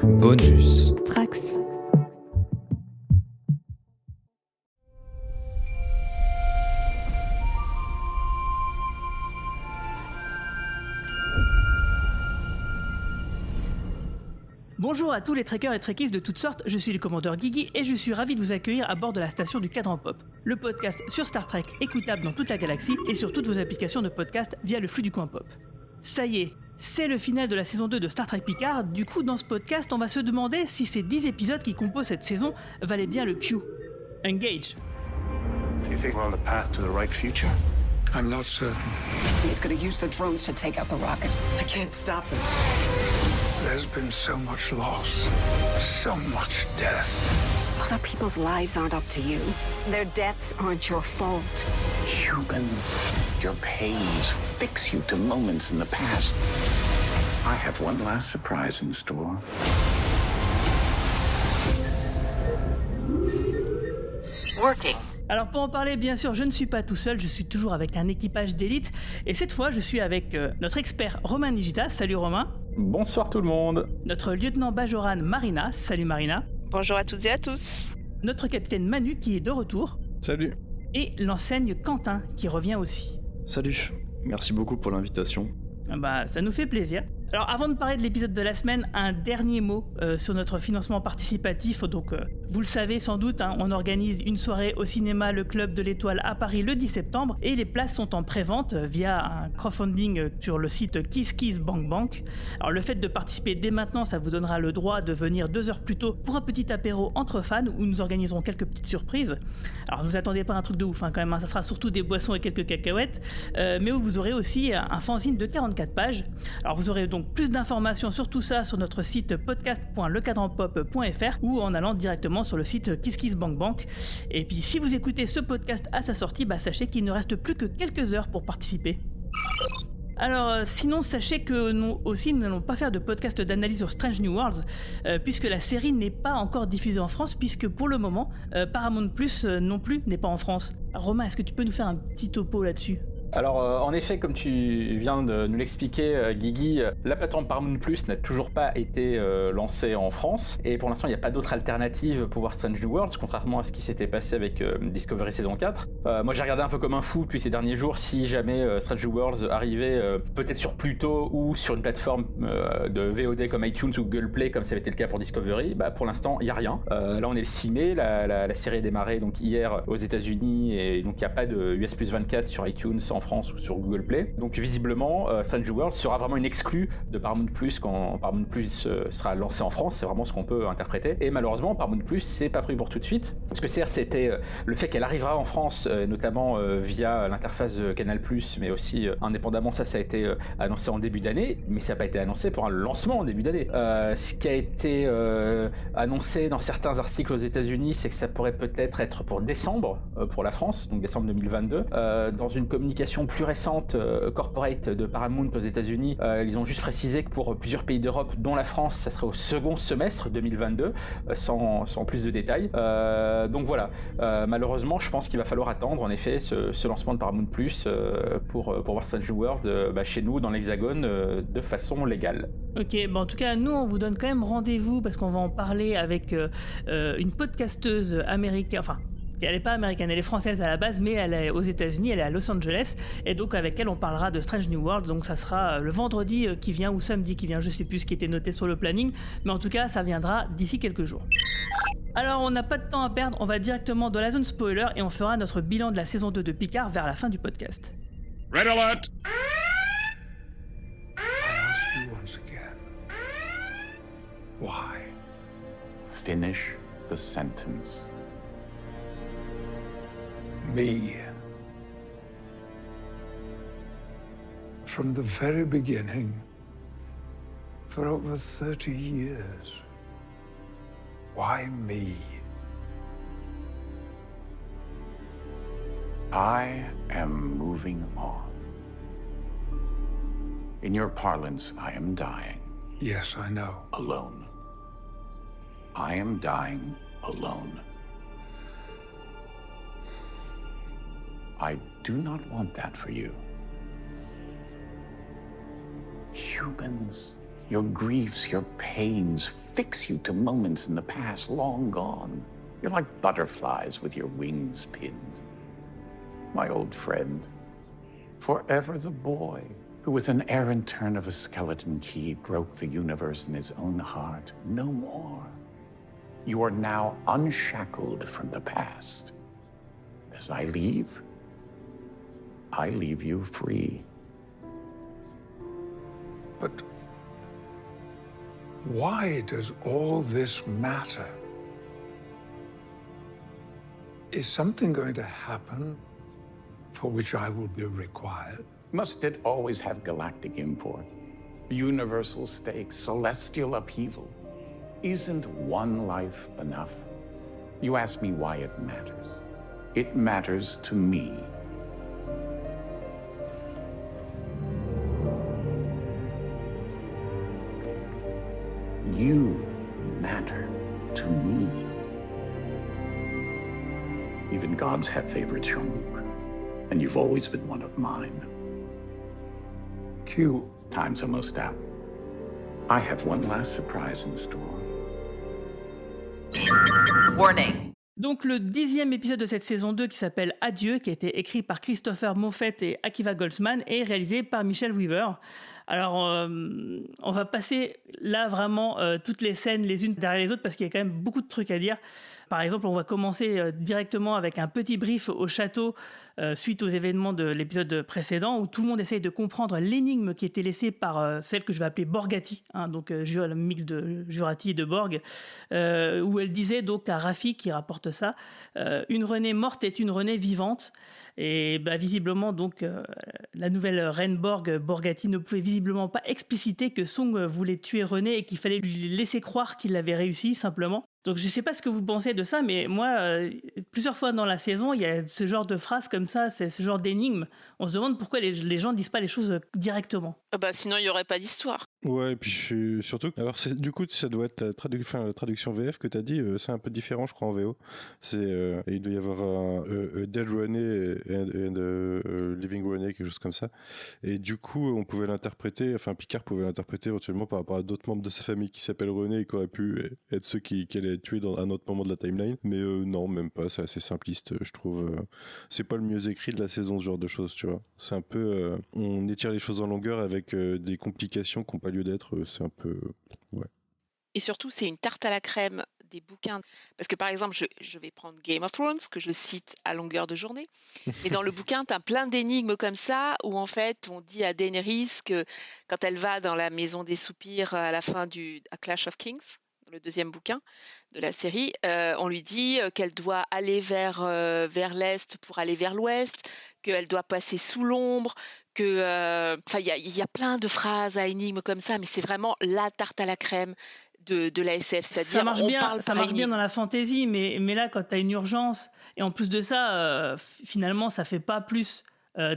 Bonus. Trax. Bonjour à tous les trekkers et trekkies de toutes sortes, je suis le commandeur Guigui et je suis ravi de vous accueillir à bord de la station du Cadran Pop, le podcast sur Star Trek écoutable dans toute la galaxie et sur toutes vos applications de podcast via le flux du coin pop. Ça y est, c'est le final de la saison 2 de Star Trek Picard, du coup dans ce podcast on va se demander si ces 10 épisodes qui composent cette saison valaient bien le Q. Engage. Do you think we're on the path to the right future? I'm not certain. He's going to use the drones to take out the rocket. I can't stop them. There's been so much loss, so much death. Other people's lives aren't up to you. Their deaths aren't your fault. Humans, your pains fix you to moments in the past. I have one last surprise in store. Working. Alors pour en parler, bien sûr, je ne suis pas tout seul, je suis toujours avec un équipage d'élite. Et cette fois, je suis avec notre expert Romain Nigitas. Salut Romain. Bonsoir tout le monde. Notre lieutenant Bajoran Marina. Salut Marina. Bonjour à toutes et à tous. Notre capitaine Manu qui est de retour. Salut. Et l'enseigne Quentin qui revient aussi. Salut. Merci beaucoup pour l'invitation. Bah, ça nous fait plaisir. Alors avant de parler de l'épisode de la semaine, un dernier mot sur notre financement participatif. Donc vous le savez sans doute, on organise une soirée au cinéma Le Club de l'Étoile à Paris le 10 septembre et les places sont en pré-vente via un crowdfunding sur le site KissKissBankBank. Alors le fait de participer dès maintenant, ça vous donnera le droit de venir 2 heures plus tôt pour un petit apéro entre fans où nous organiserons quelques petites surprises. Alors ne vous attendez pas à un truc de ouf quand même, ça sera surtout des boissons et quelques cacahuètes, mais où vous aurez aussi un fanzine de 44 pages. Alors vous aurez donc plus d'informations sur tout ça sur notre site podcast.lecadranpop.fr ou en allant directement sur le site KissKissBankBank. Et puis si vous écoutez ce podcast à sa sortie, sachez qu'il ne reste plus que quelques heures pour participer. Alors sinon sachez que nous aussi nous n'allons pas faire de podcast d'analyse sur Strange New Worlds puisque la série n'est pas encore diffusée en France, puisque pour le moment Paramount Plus non plus n'est pas en France. Alors, Romain, est-ce que tu peux nous faire un petit topo là-dessus ? Alors en effet, comme tu viens de nous l'expliquer, Guigui, la plateforme Paramount Plus n'a toujours pas été lancée en France et pour l'instant il n'y a pas d'autre alternative pour voir Strange New Worlds, contrairement à ce qui s'était passé avec Discovery saison 4. Moi j'ai regardé un peu comme un fou depuis ces derniers jours si jamais Strange New Worlds arrivait peut-être sur Pluto ou sur une plateforme de VOD comme iTunes ou Google Play comme ça avait été le cas pour Discovery. Pour l'instant il n'y a rien. Là on est le 6 mai, la série a démarré donc hier aux États-Unis et donc il n'y a pas de US Plus 24 sur iTunes en France ou sur Google Play. Donc visiblement, Strange New Worlds sera vraiment une exclue de Paramount Plus quand Paramount Plus sera lancé en France. C'est vraiment ce qu'on peut interpréter. Et malheureusement, Paramount Plus, c'est pas prévu pour tout de suite. Parce que certes, c'était le fait qu'elle arrivera en France, notamment via l'interface de Canal+, mais aussi indépendamment, ça a été annoncé en début d'année, mais ça n'a pas été annoncé pour un lancement en début d'année. Ce qui a été annoncé dans certains articles aux États-Unis, c'est que ça pourrait peut-être être pour décembre pour la France, donc décembre 2022. Dans une communication plus récente corporate de Paramount aux États-Unis, ils ont juste précisé que pour plusieurs pays d'Europe, dont la France, ça serait au second semestre 2022, sans plus de détails. Donc voilà, malheureusement, je pense qu'il va falloir attendre en effet ce lancement de Paramount Plus pour voir Strange New World chez nous dans l'Hexagone de façon légale. Ok, en tout cas, nous on vous donne quand même rendez-vous parce qu'on va en parler avec une podcasteuse américaine, elle n'est pas américaine, elle est française à la base, mais elle est aux États-Unis, elle est à Los Angeles, et donc avec elle on parlera de Strange New World. Donc ça sera le vendredi qui vient ou samedi qui vient, je sais plus ce qui était noté sur le planning, mais en tout cas ça viendra d'ici quelques jours. Alors on n'a pas de temps à perdre, on va directement dans la zone spoiler et on fera notre bilan de la saison 2 de Picard vers la fin du podcast. Red alert! I ask you once again. Why? Finish the sentence. Me. From the very beginning, for over 30 years. Why me? I am moving on. In your parlance, I am dying. Yes, I know. Alone. I am dying alone. I do not want that for you. Humans Your griefs, your pains fix you to moments in the past long gone. You're like butterflies with your wings pinned. My old friend, forever the boy who with an errant turn of a skeleton key broke the universe in his own heart. No more. You are now unshackled from the past. As I leave you free. But why does all this matter? Is something going to happen for which I will be required? Must it always have galactic import? Universal stakes, celestial upheaval? Isn't one life enough? You ask me why it matters. It matters to me. You matter to me. Even gods have favorites, Jean-Luc. And you've always been one of mine. Q. Time's almost out. I have one last surprise in store. Warning. Donc le 10e épisode de cette saison 2 qui s'appelle Adieu, qui a été écrit par Christopher Moffett et Akiva Goldsman et réalisé par Michelle Weaver. Alors on va passer là vraiment toutes les scènes les unes derrière les autres parce qu'il y a quand même beaucoup de trucs à dire. Par exemple, on va commencer directement avec un petit brief au château suite aux événements de l'épisode précédent où tout le monde essaye de comprendre l'énigme qui était laissée par celle que je vais appeler Borgatti, hein, donc le mix de Jurati et de Borg, où elle disait donc à Raffi qui rapporte ça, une Renée morte est une Renée vivante. Et visiblement, donc, la nouvelle reine Borgatti, ne pouvait visiblement pas expliciter que Song voulait tuer Renée et qu'il fallait lui laisser croire qu'il l'avait réussi, simplement. Donc, je ne sais pas ce que vous pensez de ça, mais moi, plusieurs fois dans la saison, il y a ce genre de phrases comme ça, c'est ce genre d'énigmes. On se demande pourquoi les gens ne disent pas les choses directement. Sinon, il n'y aurait pas d'histoire. Ouais, et puis surtout... Alors, du coup, ça doit être la traduction VF que tu as dit, c'est un peu différent, je crois, en VO. Il doit y avoir un Dead Renée et Living Renée, quelque chose comme ça. Et du coup, on pouvait l'interpréter, Picard pouvait l'interpréter éventuellement par rapport à d'autres membres de sa famille qui s'appellent Renée et qui auraient pu être ceux qui allaient tuer à un autre moment de la timeline. Mais non, même pas, c'est assez simpliste, je trouve. C'est pas le mieux écrit de la saison, ce genre de choses, tu vois. C'est un peu... on étire les choses en longueur avec des complications qui n'ont pas lieu d'être, c'est un peu... Ouais. Et surtout, c'est une tarte à la crème des bouquins. Parce que par exemple, je vais prendre Game of Thrones, que je cite à longueur de journée. Et dans le bouquin, tu as plein d'énigmes comme ça, où en fait, on dit à Daenerys que quand elle va dans la maison des soupirs à la fin A Clash of Kings, le deuxième bouquin de la série, on lui dit qu'elle doit aller vers l'est pour aller vers l'ouest, qu'elle doit passer sous l'ombre, il y a plein de phrases à énigmes comme ça, mais c'est vraiment la tarte à la crème de la SF, c'est-à-dire ça marche bien dans la fantasy, mais là quand tu as une urgence et en plus de ça, finalement ça fait pas plus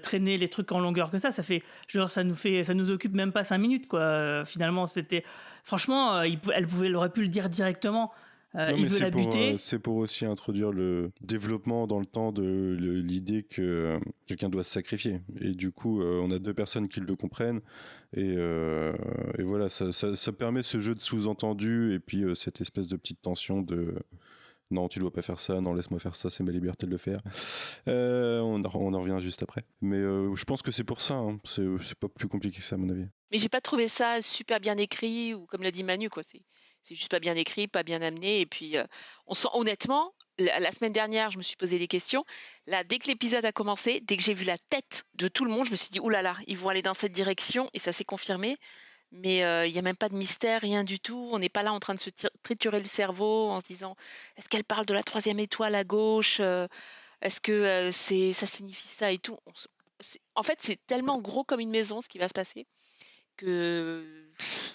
traîner les trucs en longueur que ça. Ça fait genre ça nous occupe même pas 5 minutes quoi. Finalement c'était franchement elle aurait pu le dire directement. Il veut la buter. C'est pour aussi introduire le développement dans le temps de l'idée que quelqu'un doit se sacrifier. Et du coup, on a deux personnes qui le comprennent. Et voilà, ça permet ce jeu de sous-entendus et puis cette espèce de petite tension de... Non, tu dois pas faire ça, non, laisse-moi faire ça, c'est ma liberté de le faire. On en revient juste après. Mais je pense que c'est pour ça, hein. C'est pas plus compliqué que ça, à mon avis. Mais j'ai pas trouvé ça super bien écrit, ou comme l'a dit Manu, quoi. C'est juste pas bien écrit, pas bien amené. Et puis, on sent honnêtement, la semaine dernière, je me suis posé des questions. Là, dès que l'épisode a commencé, dès que j'ai vu la tête de tout le monde, je me suis dit, oulala, ils vont aller dans cette direction, et ça s'est confirmé. Mais il n'y a même pas de mystère, rien du tout. On n'est pas là en train de se triturer le cerveau en se disant est-ce qu'elle parle de la 3e étoile à gauche, est-ce que ça signifie ça et tout. En fait, c'est tellement gros comme une maison ce qui va se passer que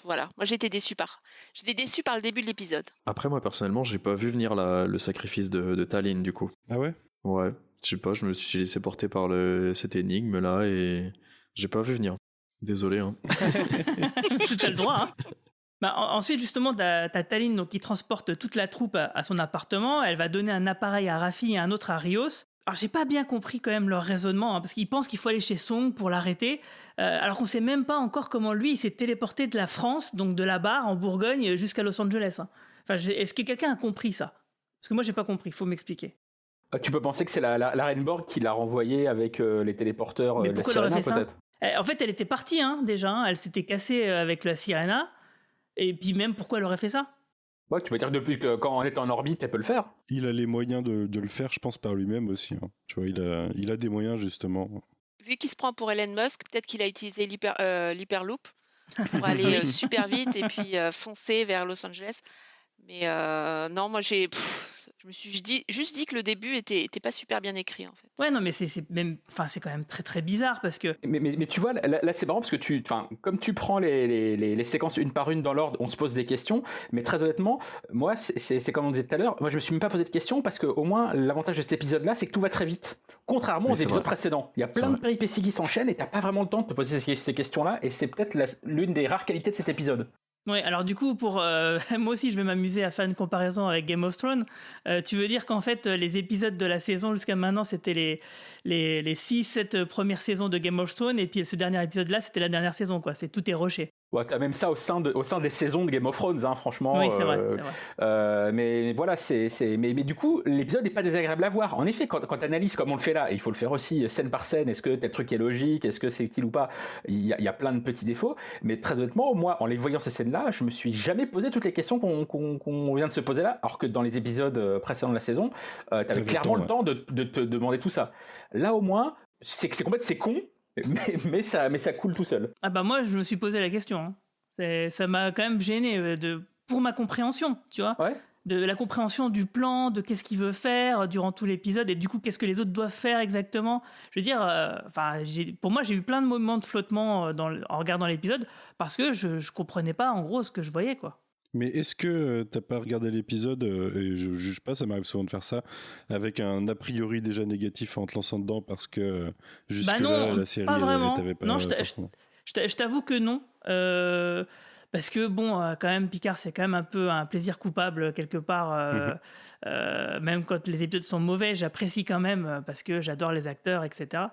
voilà. Moi, j'étais déçue par le début de l'épisode. Après, moi personnellement, j'ai pas vu venir le sacrifice de Tallinn du coup. Ah ouais ? Ouais, je sais pas, je me suis laissé porter par cette énigme là et j'ai pas vu venir. Désolé, hein. T'as le droit, hein. Ensuite, justement, t'as Tallinn donc, qui transporte toute la troupe à son appartement. Elle va donner un appareil à Raffi et un autre à Rios. Alors j'ai pas bien compris quand même leur raisonnement, hein, parce qu'ils pensent qu'il faut aller chez Song pour l'arrêter, alors qu'on sait même pas encore comment lui il s'est téléporté de la France, donc de la barre en Bourgogne jusqu'à Los Angeles. Hein. Enfin, est-ce que quelqu'un a compris ça? Parce que moi j'ai pas compris, il faut m'expliquer. Tu peux penser que c'est la reine Borg qui l'a renvoyé avec les téléporteurs de la Sirena, peut-être. En fait, elle était partie déjà, hein, elle s'était cassée avec la Sirena, et puis même pourquoi elle aurait fait ça? Ouais, tu veux dire que depuis que quand on est en orbite, elle peut le faire. Il a les moyens de le faire, je pense, par lui-même aussi. Hein. Tu vois, il a des moyens, justement. Vu qu'il se prend pour Elon Musk, peut-être qu'il a utilisé l'hyperloop pour aller super vite et puis foncer vers Los Angeles. Mais non, moi je me suis juste dit que le début était pas super bien écrit en fait. Ouais, non, mais c'est quand même très très bizarre parce que. Mais tu vois, là c'est marrant parce que comme tu prends les séquences une par une dans l'ordre, on se pose des questions. Mais très honnêtement, moi, c'est comme on disait tout à l'heure, moi je me suis même pas posé de questions parce que au moins l'avantage de cet épisode-là, c'est que tout va très vite. Contrairement aux épisodes précédents, il y a plein de péripéties qui s'enchaînent et t'as pas vraiment le temps de te poser ces questions-là. Et c'est peut-être l'une des rares qualités de cet épisode. Ouais, alors du coup, moi aussi, je vais m'amuser à faire une comparaison avec Game of Thrones. Tu veux dire qu'en fait, les épisodes de la saison jusqu'à maintenant, c'était les 6-7 premières saisons de Game of Thrones, et puis ce dernier épisode-là, c'était la dernière saison, quoi. Tout est rushé. Ouais, t'as même ça au sein des saisons de Game of Thrones, hein, franchement. Oui, c'est vrai. Mais voilà, mais du coup, l'épisode n'est pas désagréable à voir. En effet, quand t'analyses comme on le fait là, et il faut le faire aussi scène par scène, est-ce que tel truc est logique, est-ce que c'est utile ou pas, il y a plein de petits défauts. Mais très honnêtement, moi, en les voyant ces scènes-là, je me suis jamais posé toutes les questions qu'on vient de se poser là, alors que dans les épisodes précédents de la saison, t'avais clairement le temps de te demander tout ça. Là, au moins, c'est con. Mais ça coule tout seul. Ah bah moi je me suis posé la question. Hein. Ça m'a quand même gêné pour ma compréhension, tu vois. Ouais. De la compréhension du plan, de qu'est-ce qu'il veut faire durant tout l'épisode et du coup qu'est-ce que les autres doivent faire exactement. Je veux dire, pour moi j'ai eu plein de moments de flottement en regardant l'épisode parce que je comprenais pas en gros ce que je voyais quoi. Mais est-ce que t'as pas regardé l'épisode, et je juge pas, ça m'arrive souvent de faire ça, avec un a priori déjà négatif en te lançant dedans parce que jusque-là, la série, t'avais pas... Non, je t'avoue que non. Parce que bon, quand même, Picard, c'est quand même un peu un plaisir coupable quelque part. Même quand les épisodes sont mauvais, j'apprécie quand même parce que j'adore les acteurs, etc.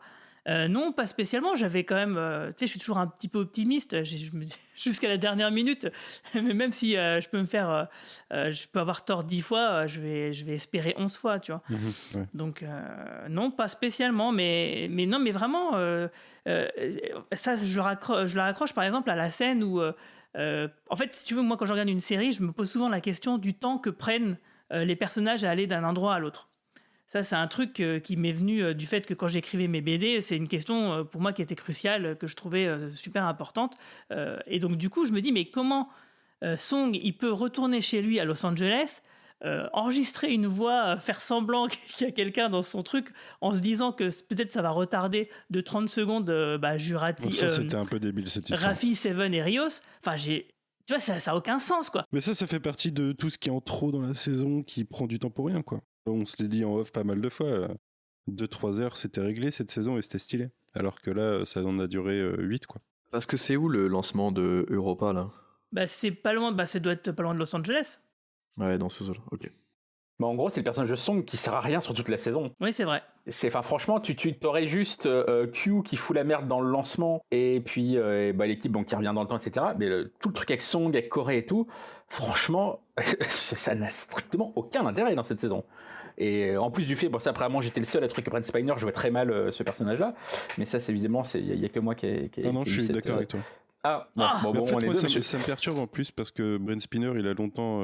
Non, pas spécialement. J'avais quand même, tu sais, je suis toujours un petit peu optimiste. Je me dis jusqu'à la dernière minute. Mais même si je peux avoir tort 10 fois, je vais espérer 11 fois, tu vois. Ouais. Donc non, pas spécialement, mais non, mais vraiment, ça, je la raccroche par exemple à la scène où, en fait, si tu veux, moi quand je regarde une série, je me pose souvent la question du temps que prennent les personnages à aller d'un endroit à l'autre. Ça, c'est un truc qui m'est venu du fait que quand j'écrivais mes BD, c'est une question pour moi qui était cruciale, que je trouvais super importante. Et donc, du coup, je me dis, mais comment Song, il peut retourner chez lui à Los Angeles, enregistrer une voix, faire semblant qu'il y a quelqu'un dans son truc, en se disant que peut-être ça va retarder de 30 secondes Jurati, ça, c'était un peu débile, cette histoire. Raffi, Seven et Rios. Enfin, tu vois, ça n'a aucun sens, quoi. Mais ça fait partie de tout ce qui est en trop dans la saison, qui prend du temps pour rien, quoi. On se l'est dit en off pas mal de fois. 2-3 heures, c'était réglé cette saison et c'était stylé. Alors que là, ça en a duré 8, quoi. Parce que c'est où le lancement de Europa, là? C'est pas loin, ça doit être pas loin de Los Angeles. Ouais, dans ces eaux-là, ok. Mais en gros, c'est le personnage de Song qui sert à rien sur toute la saison. Oui, c'est vrai. Franchement, tu t'aurais juste Q qui fout la merde dans le lancement et puis l'équipe qui revient dans le temps, etc. Mais tout le truc avec Song, avec Corée et tout, franchement, ça n'a strictement aucun intérêt dans cette saison. Et en plus du fait, ça après moi j'étais le seul à trouver que Brent Spiner jouait très mal ce personnage-là, mais ça c'est visiblement, il y a que moi qui non, je suis d'accord avec toi. Ah, bon, en fait, on est moi, deux, ça me perturbe en plus parce que Brent Spiner, il a longtemps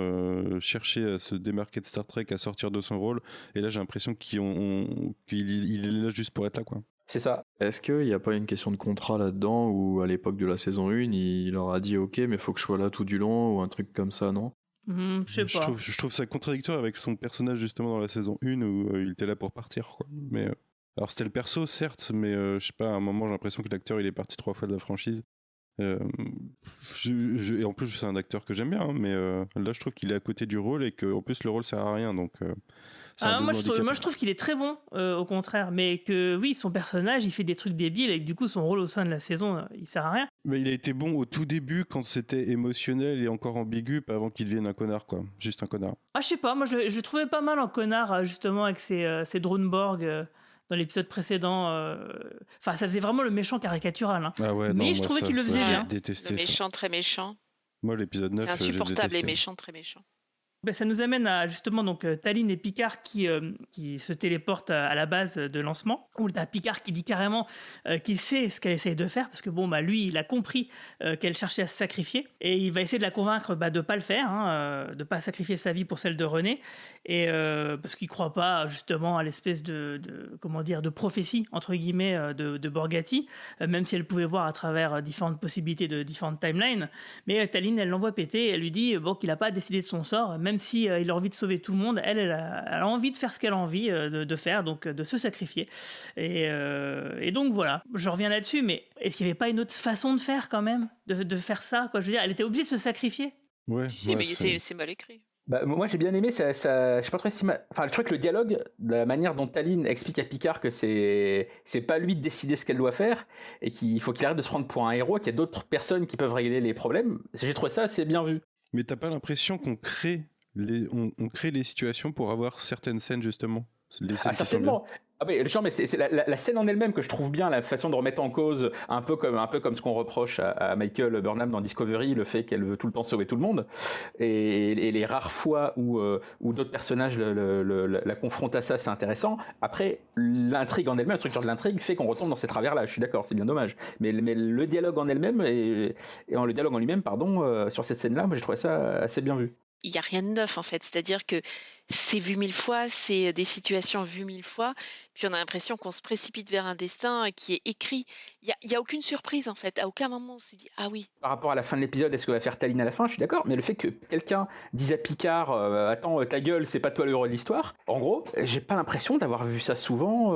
cherché à se démarquer de Star Trek, à sortir de son rôle, et là j'ai l'impression qu'il est là juste pour être là, quoi. C'est ça. Est-ce qu'il n'y a pas une question de contrat là-dedans, où à l'époque de la saison 1, il leur a dit ok, mais faut que je sois là tout du long, ou un truc comme ça, non? Je sais pas. Je trouve ça contradictoire avec son personnage justement dans la saison 1 où il était là pour partir, quoi. Mais alors c'était le perso certes, mais je sais pas, à un moment j'ai l'impression que l'acteur il est parti 3 fois de la franchise. Et en plus, c'est un acteur que j'aime bien, hein, mais là, je trouve qu'il est à côté du rôle et qu'en plus, le rôle sert à rien. Donc, moi, je trouve qu'il est très bon, au contraire. Mais que oui, son personnage, il fait des trucs débiles et que du coup, son rôle au sein de la saison, il sert à rien. Mais il a été bon au tout début quand c'était émotionnel et encore ambigu, pas avant qu'il devienne un connard, quoi. Juste un connard. Ah, je sais pas, moi, je trouvais pas mal en connard, justement, avec ses Droneborg. Dans l'épisode précédent, enfin, ça faisait vraiment le méchant caricatural. Hein. Ah ouais, mais non, je moi, trouvais qu'il le faisait bien. Détesté, Le méchant, très méchant. Moi, l'épisode 9, c'est insupportable, j'ai les méchants, très méchants. Ben, ça nous amène à justement donc Tallinn et Picard qui se téléportent à la base de lancement. Où t'as Picard qui dit carrément qu'il sait ce qu'elle essaye de faire parce que bon bah lui il a compris qu'elle cherchait à se sacrifier et il va essayer de la convaincre de pas le faire, de pas sacrifier sa vie pour celle de René et parce qu'il croit pas justement à l'espèce de comment dire de prophétie entre guillemets de Borgatti, même si elle pouvait voir à travers différentes possibilités de différentes timelines. Mais Tallinn elle l'envoie péter et elle lui dit bon qu'il a pas décidé de son sort. Même si il a envie de sauver tout le monde, elle a envie de faire ce qu'elle a envie de faire, donc de se sacrifier. Et donc voilà, je reviens là-dessus, mais est-ce qu'il n'y avait pas une autre façon de faire quand même, de faire ça quoi? Je veux dire, elle était obligée de se sacrifier. Ouais, Si, mais c'est mal écrit. Bah, moi j'ai bien aimé ça, je sais pas trop si enfin je trouve que le dialogue, de la manière dont Tallinn explique à Picard que c'est pas lui de décider ce qu'elle doit faire et qu'il faut qu'il arrête de se prendre pour un héros, qu'il y a d'autres personnes qui peuvent régler les problèmes, j'ai trouvé ça assez bien vu. Mais t'as pas l'impression qu'on crée on crée les situations pour avoir certaines scènes justement. Certainement. Ah mais c'est la scène en elle-même que je trouve bien, la façon de remettre en cause un peu comme ce qu'on reproche à Michael Burnham dans Discovery, le fait qu'elle veut tout le temps sauver tout le monde et les rares fois où d'autres personnages la confrontent à ça, c'est intéressant. Après l'intrigue en elle-même, la structure de l'intrigue fait qu'on retombe dans ces travers-là. Je suis d'accord, c'est bien dommage. Mais le dialogue en elle-même le dialogue en lui-même, sur cette scène-là, moi j'ai trouvé ça assez bien vu. Il n'y a rien de neuf en fait, c'est-à-dire que c'est vu 1000 fois, c'est des situations vues 1000 fois, puis on a l'impression qu'on se précipite vers un destin qui est écrit. Il y a aucune surprise en fait, à aucun moment on s'est dit ah oui. Par rapport à la fin de l'épisode, est-ce que va faire Tallinn à la fin? Je suis d'accord, mais le fait que quelqu'un dise à Picard attends ta gueule, c'est pas toi le héros de l'histoire, en gros, j'ai pas l'impression d'avoir vu ça souvent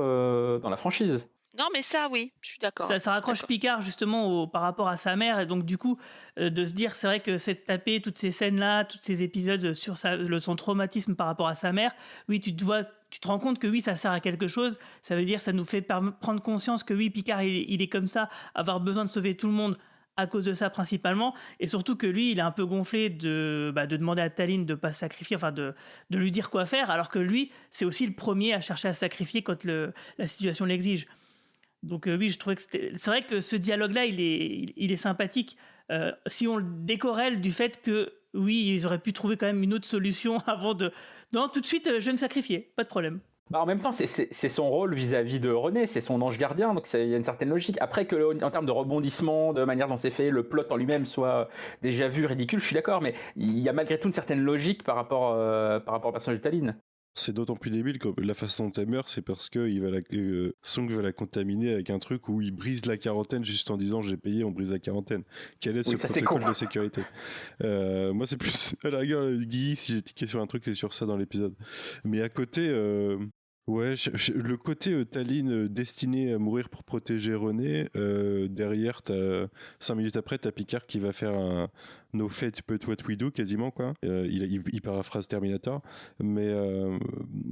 dans la franchise. Non, mais ça, oui, je suis d'accord. Ça raccroche Picard justement par rapport à sa mère, et donc du coup, de se dire, c'est vrai que c'est de taper toutes ces scènes-là, tous ces épisodes sur son traumatisme par rapport à sa mère, oui, tu te rends compte que oui, ça sert à quelque chose, ça veut dire, ça nous fait prendre conscience que oui, Picard, il est comme ça, avoir besoin de sauver tout le monde à cause de ça principalement, et surtout que lui, il est un peu gonflé de demander à Tallinn de pas se sacrifier, enfin de lui dire quoi faire, alors que lui, c'est aussi le premier à chercher à se sacrifier quand la situation l'exige. Donc oui, je trouvais que c'est vrai que ce dialogue-là, il est sympathique. Si on le décorrèle du fait que oui, ils auraient pu trouver quand même une autre solution avant de... Non, tout de suite, je vais me sacrifier, pas de problème. En même temps, c'est son rôle vis-à-vis de René, c'est son ange gardien, donc il y a une certaine logique. Après que, en termes de rebondissement, de manière dont c'est fait, le plot en lui-même soit déjà vu ridicule, je suis d'accord, mais il y a malgré tout une certaine logique par rapport au personnage de Tallinn. C'est d'autant plus débile que la façon dont elle meurt, c'est parce que Song va la contaminer avec un truc où il brise la quarantaine juste en disant j'ai payé, on brise la quarantaine. Quel est ce protocole de sécurité? Moi, c'est plus à la rigueur, Guy, si j'ai tiqué sur un truc, c'est sur ça dans l'épisode. Mais à côté, ouais, le côté Tallinn destiné à mourir pour protéger René, derrière, 5 minutes après, t'as Picard qui va faire un No fate but what we do quasiment quoi. Il paraphrase Terminator, mais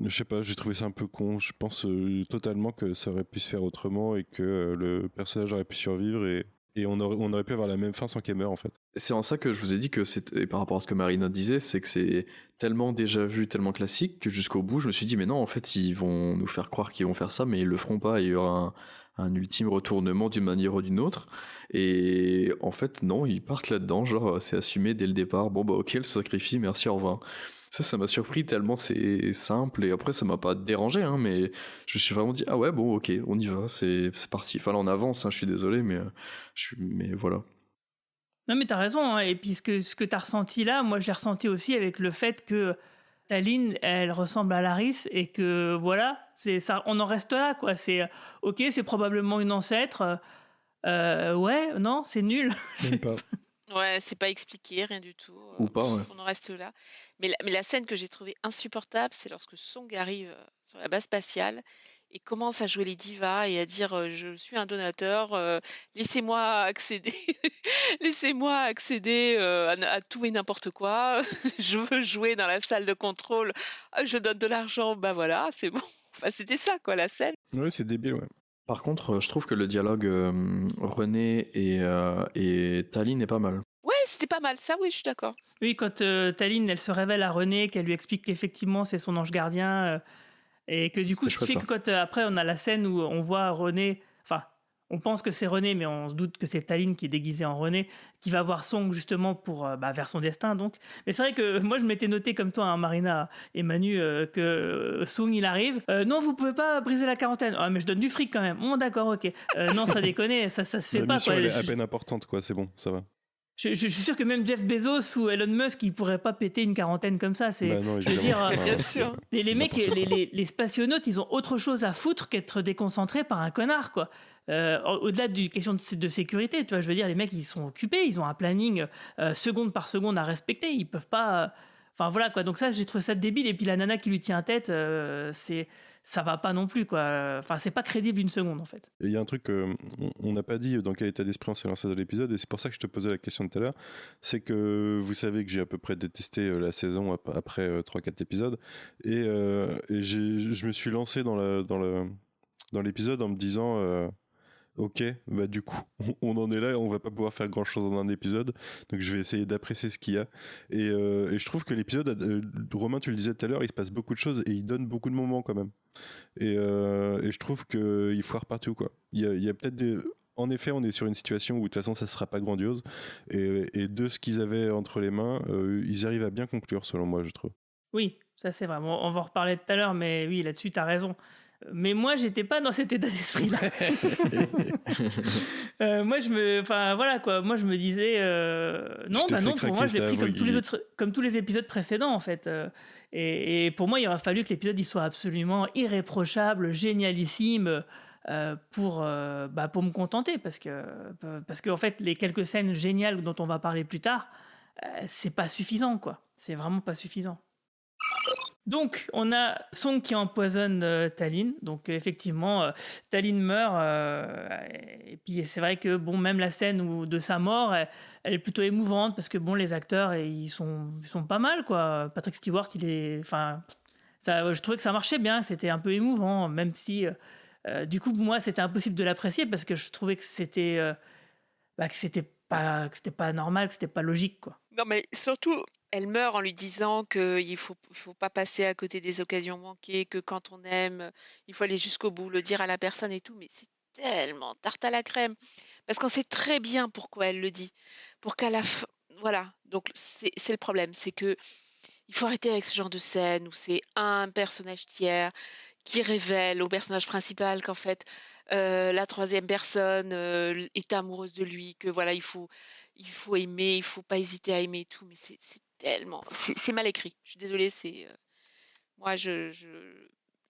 je sais pas, j'ai trouvé ça un peu con. Je pense totalement que ça aurait pu se faire autrement et que le personnage aurait pu survivre et on aurait pu avoir la même fin sans qu'elle meure en fait. C'est en ça que je vous ai dit que et par rapport à ce que Marina disait, c'est que c'est tellement déjà vu, tellement classique que jusqu'au bout je me suis dit mais non, en fait ils vont nous faire croire qu'ils vont faire ça mais ils le feront pas, il y aura un ultime retournement d'une manière ou d'une autre, et en fait non, ils partent là-dedans, genre c'est assumé dès le départ, bon bah ok, le sacrifie, merci, au revoir. Ça m'a surpris tellement c'est simple, et après ça m'a pas dérangé, hein, mais je me suis vraiment dit ah ouais bon ok, on y va, c'est parti. Enfin là on avance, hein, je suis désolé, mais voilà. Non mais t'as raison, hein. Et puis ce que t'as ressenti là, moi j'ai ressenti aussi avec le fait que Tallinn, elle ressemble à Laris et que voilà, c'est ça, on en reste là quoi. C'est ok, c'est probablement une ancêtre. Ouais, non, c'est nul. Même pas. Ouais, c'est pas expliqué, rien du tout. Ou pas, ouais. On en reste là. Mais la scène que j'ai trouvée insupportable, c'est lorsque Song arrive sur la base spatiale et commence à jouer les divas et à dire je suis un donateur, laissez-moi accéder, laissez-moi accéder à tout et n'importe quoi. Je veux jouer dans la salle de contrôle, je donne de l'argent, bah voilà, c'est bon. Enfin, c'était ça, quoi, la scène. Ouais, c'est débile, ouais. Par contre, je trouve que le dialogue René et Tallinn est pas mal. Ouais, c'était pas mal, ça, oui, je suis d'accord. Oui, quand Tallinn, elle se révèle à René, qu'elle lui explique qu'effectivement c'est son ange gardien, et que du coup, ce qui fait que quand après on a la scène où on voit René, enfin, on pense que c'est René, mais on se doute que c'est Tallinn qui est déguisé en René, qui va voir Song justement pour vers son destin, donc. Mais c'est vrai que moi je m'étais noté comme toi, hein, Marina et Manu, que Song il arrive. Non, vous pouvez pas briser la quarantaine. Ah, mais je donne du fric quand même. Bon, d'accord, ok. Non, ça déconne, ça se fait La pas. mission, Quoi. elle est à peine importante, quoi. C'est bon, ça va. Je suis sûr que même Jeff Bezos ou Elon Musk, ils pourraient pas péter une quarantaine comme ça. C'est, Bah non, je veux dire, Bien sûr. les mecs, les spationautes, ils ont autre chose à foutre qu'être déconcentrés par un connard, quoi. Au-delà d'une question de sécurité, tu vois, je veux dire, les mecs, ils sont occupés, ils ont un planning seconde par seconde à respecter, ils peuvent pas. Enfin voilà quoi. Donc ça, j'ai trouvé ça débile. Et puis la nana qui lui tient tête, ça va pas non plus quoi. Enfin, c'est pas crédible une seconde en fait. Et il y a un truc qu'on n'a pas dit dans quel état d'esprit on s'est lancé dans l'épisode, et c'est pour ça que je te posais la question tout à l'heure, c'est que vous savez que j'ai à peu près détesté la saison après 3-4 épisodes, et je me suis lancé dans l'épisode en me disant ok, bah du coup, on en est là, on va pas pouvoir faire grand chose en un épisode, donc je vais essayer d'apprécier ce qu'il y a. Et je trouve que l'épisode, Romain, tu le disais tout à l'heure, il se passe beaucoup de choses et il donne beaucoup de moments quand même. Et je trouve qu'il foire partout, quoi. Il y a peut-être des. En effet, on est sur une situation où de toute façon ça sera pas grandiose, et de ce qu'ils avaient entre les mains, ils arrivent à bien conclure, selon moi, je trouve. Oui, ça c'est vraiment. On va en reparler tout à l'heure, mais oui, là-dessus, t'as raison. Mais moi, j'étais pas dans cet état d'esprit-là. Moi, enfin voilà quoi. Moi, je me disais non, bah non. Pour moi, je l'ai pris comme tous les épisodes précédents en fait. Et pour moi, il aurait fallu que l'épisode il soit absolument irréprochable, génialissime. Pour me contenter parce que en fait les quelques scènes géniales dont on va parler plus tard, c'est pas suffisant quoi. C'est vraiment pas suffisant. Donc, on a Song qui empoisonne Tallinn. Donc, effectivement, Tallinn meurt. Et puis, c'est vrai que bon, même la scène de sa mort, elle est plutôt émouvante parce que bon, les acteurs, ils sont pas mal, quoi. Patrick Stewart, je trouvais que ça marchait bien. C'était un peu émouvant, même si, du coup, moi, c'était impossible de l'apprécier parce que je trouvais que c'était pas normal, que c'était pas logique, quoi. Non, mais surtout, elle meurt en lui disant qu'il faut pas passer à côté des occasions manquées, que quand on aime, il faut aller jusqu'au bout, le dire à la personne et tout. Mais c'est tellement tarte à la crème. Parce qu'on sait très bien pourquoi elle le dit. Pour qu'à la fin. Voilà. Donc, c'est le problème. C'est que il faut arrêter avec ce genre de scène où c'est un personnage tiers qui révèle au personnage principal qu'en fait, la troisième personne est amoureuse de lui, que voilà, il faut aimer, il faut pas hésiter à aimer et tout, mais c'est tellement, c'est mal écrit. Je suis désolée, moi,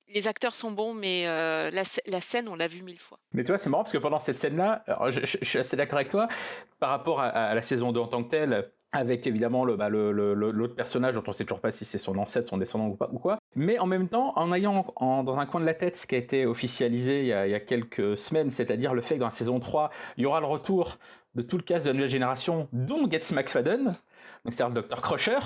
les acteurs sont bons, mais la scène, on l'a vue 1000 fois. Mais tu vois, c'est marrant parce que pendant cette scène-là, je suis assez d'accord avec toi, par rapport à la saison 2 en tant que telle, avec évidemment l'autre personnage dont on sait toujours pas si c'est son ancêtre, son descendant ou quoi. Mais en même temps, en ayant dans un coin de la tête ce qui a été officialisé il y a quelques semaines, c'est-à-dire le fait que dans la saison 3, il y aura le retour de tout le cast de la nouvelle génération, dont Gates McFadden, donc c'est-à-dire le Dr Crusher.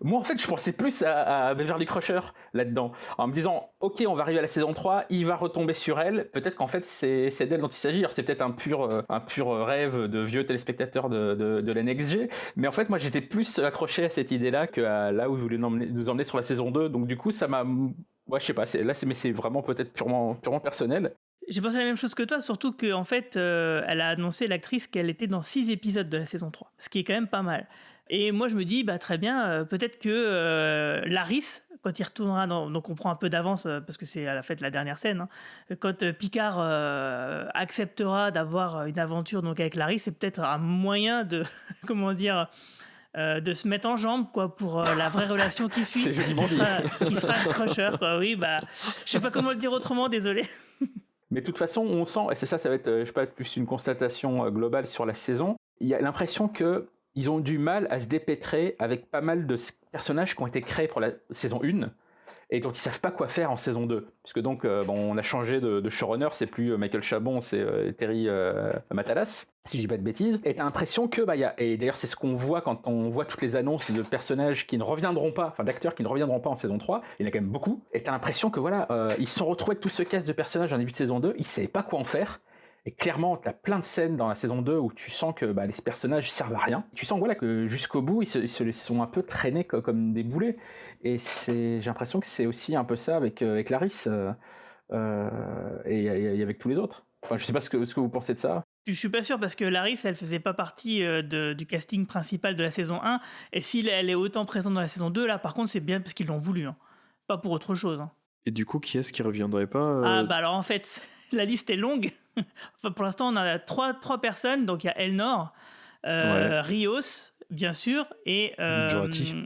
Moi, en fait, je pensais plus à Beverly Crusher là-dedans, en me disant, ok, on va arriver à la saison 3, il va retomber sur elle, peut-être qu'en fait, c'est d'elle dont il s'agit. Alors, c'est peut-être un pur rêve de vieux téléspectateurs de la NXG, mais en fait, moi, j'étais plus accroché à cette idée-là que à là où vous voulez nous emmener sur la saison 2, donc du coup, ça m'a... Ouais, je sais pas, mais c'est vraiment peut-être purement personnel. J'ai pensé la même chose que toi, surtout qu'en fait, elle a annoncé, l'actrice, qu'elle était dans 6 épisodes de la saison 3, ce qui est quand même pas mal. Et moi, je me dis, très bien, peut-être que Laris, quand il retournera, donc on prend un peu d'avance, parce que c'est à la fin de la dernière scène, hein, quand Picard acceptera d'avoir une aventure donc, avec Laris, c'est peut-être un moyen de, comment dire... de se mettre en jambe quoi pour la vraie relation qui suit, c'est joliment dit. Qui sera le crusher quoi. Oui, je sais pas comment le dire autrement, désolé. Mais de toute façon, on sent, et ça va être, je sais pas, plus une constatation globale sur la saison, il y a l'impression que ils ont du mal à se dépêtrer avec pas mal de personnages qui ont été créés pour la saison 1 et dont ils savent pas quoi faire en saison 2. Puisque donc, on a changé de showrunner, c'est plus Michael Chabon, c'est Terry Matalas, si je dis pas de bêtises. Et t'as l'impression que, et d'ailleurs c'est ce qu'on voit quand on voit toutes les annonces de personnages qui ne reviendront pas, enfin d'acteurs qui ne reviendront pas en saison 3, il y en a quand même beaucoup. Et t'as l'impression que ils se sont retrouvés avec tout ce cast de personnages en début de saison 2, ils savaient pas quoi en faire. Et clairement, t'as plein de scènes dans la saison 2 où tu sens que les personnages servent à rien. Tu sens que jusqu'au bout, ils se sont un peu traînés comme des boulets. Et j'ai l'impression que c'est aussi un peu ça avec Laris et avec tous les autres. Enfin, je sais pas ce que vous pensez de ça. Je suis pas sûr parce que Laris, elle faisait pas partie du casting principal de la saison 1. Et si elle est autant présente dans la saison 2, là, par contre, c'est bien parce qu'ils l'ont voulu. Hein. Pas pour autre chose. Hein. Et du coup, qui est-ce qui reviendrait pas Alors en fait, la liste est longue. Enfin, pour l'instant, on a trois personnes. Donc il y a Elnor, Rios, bien sûr, et Jurati.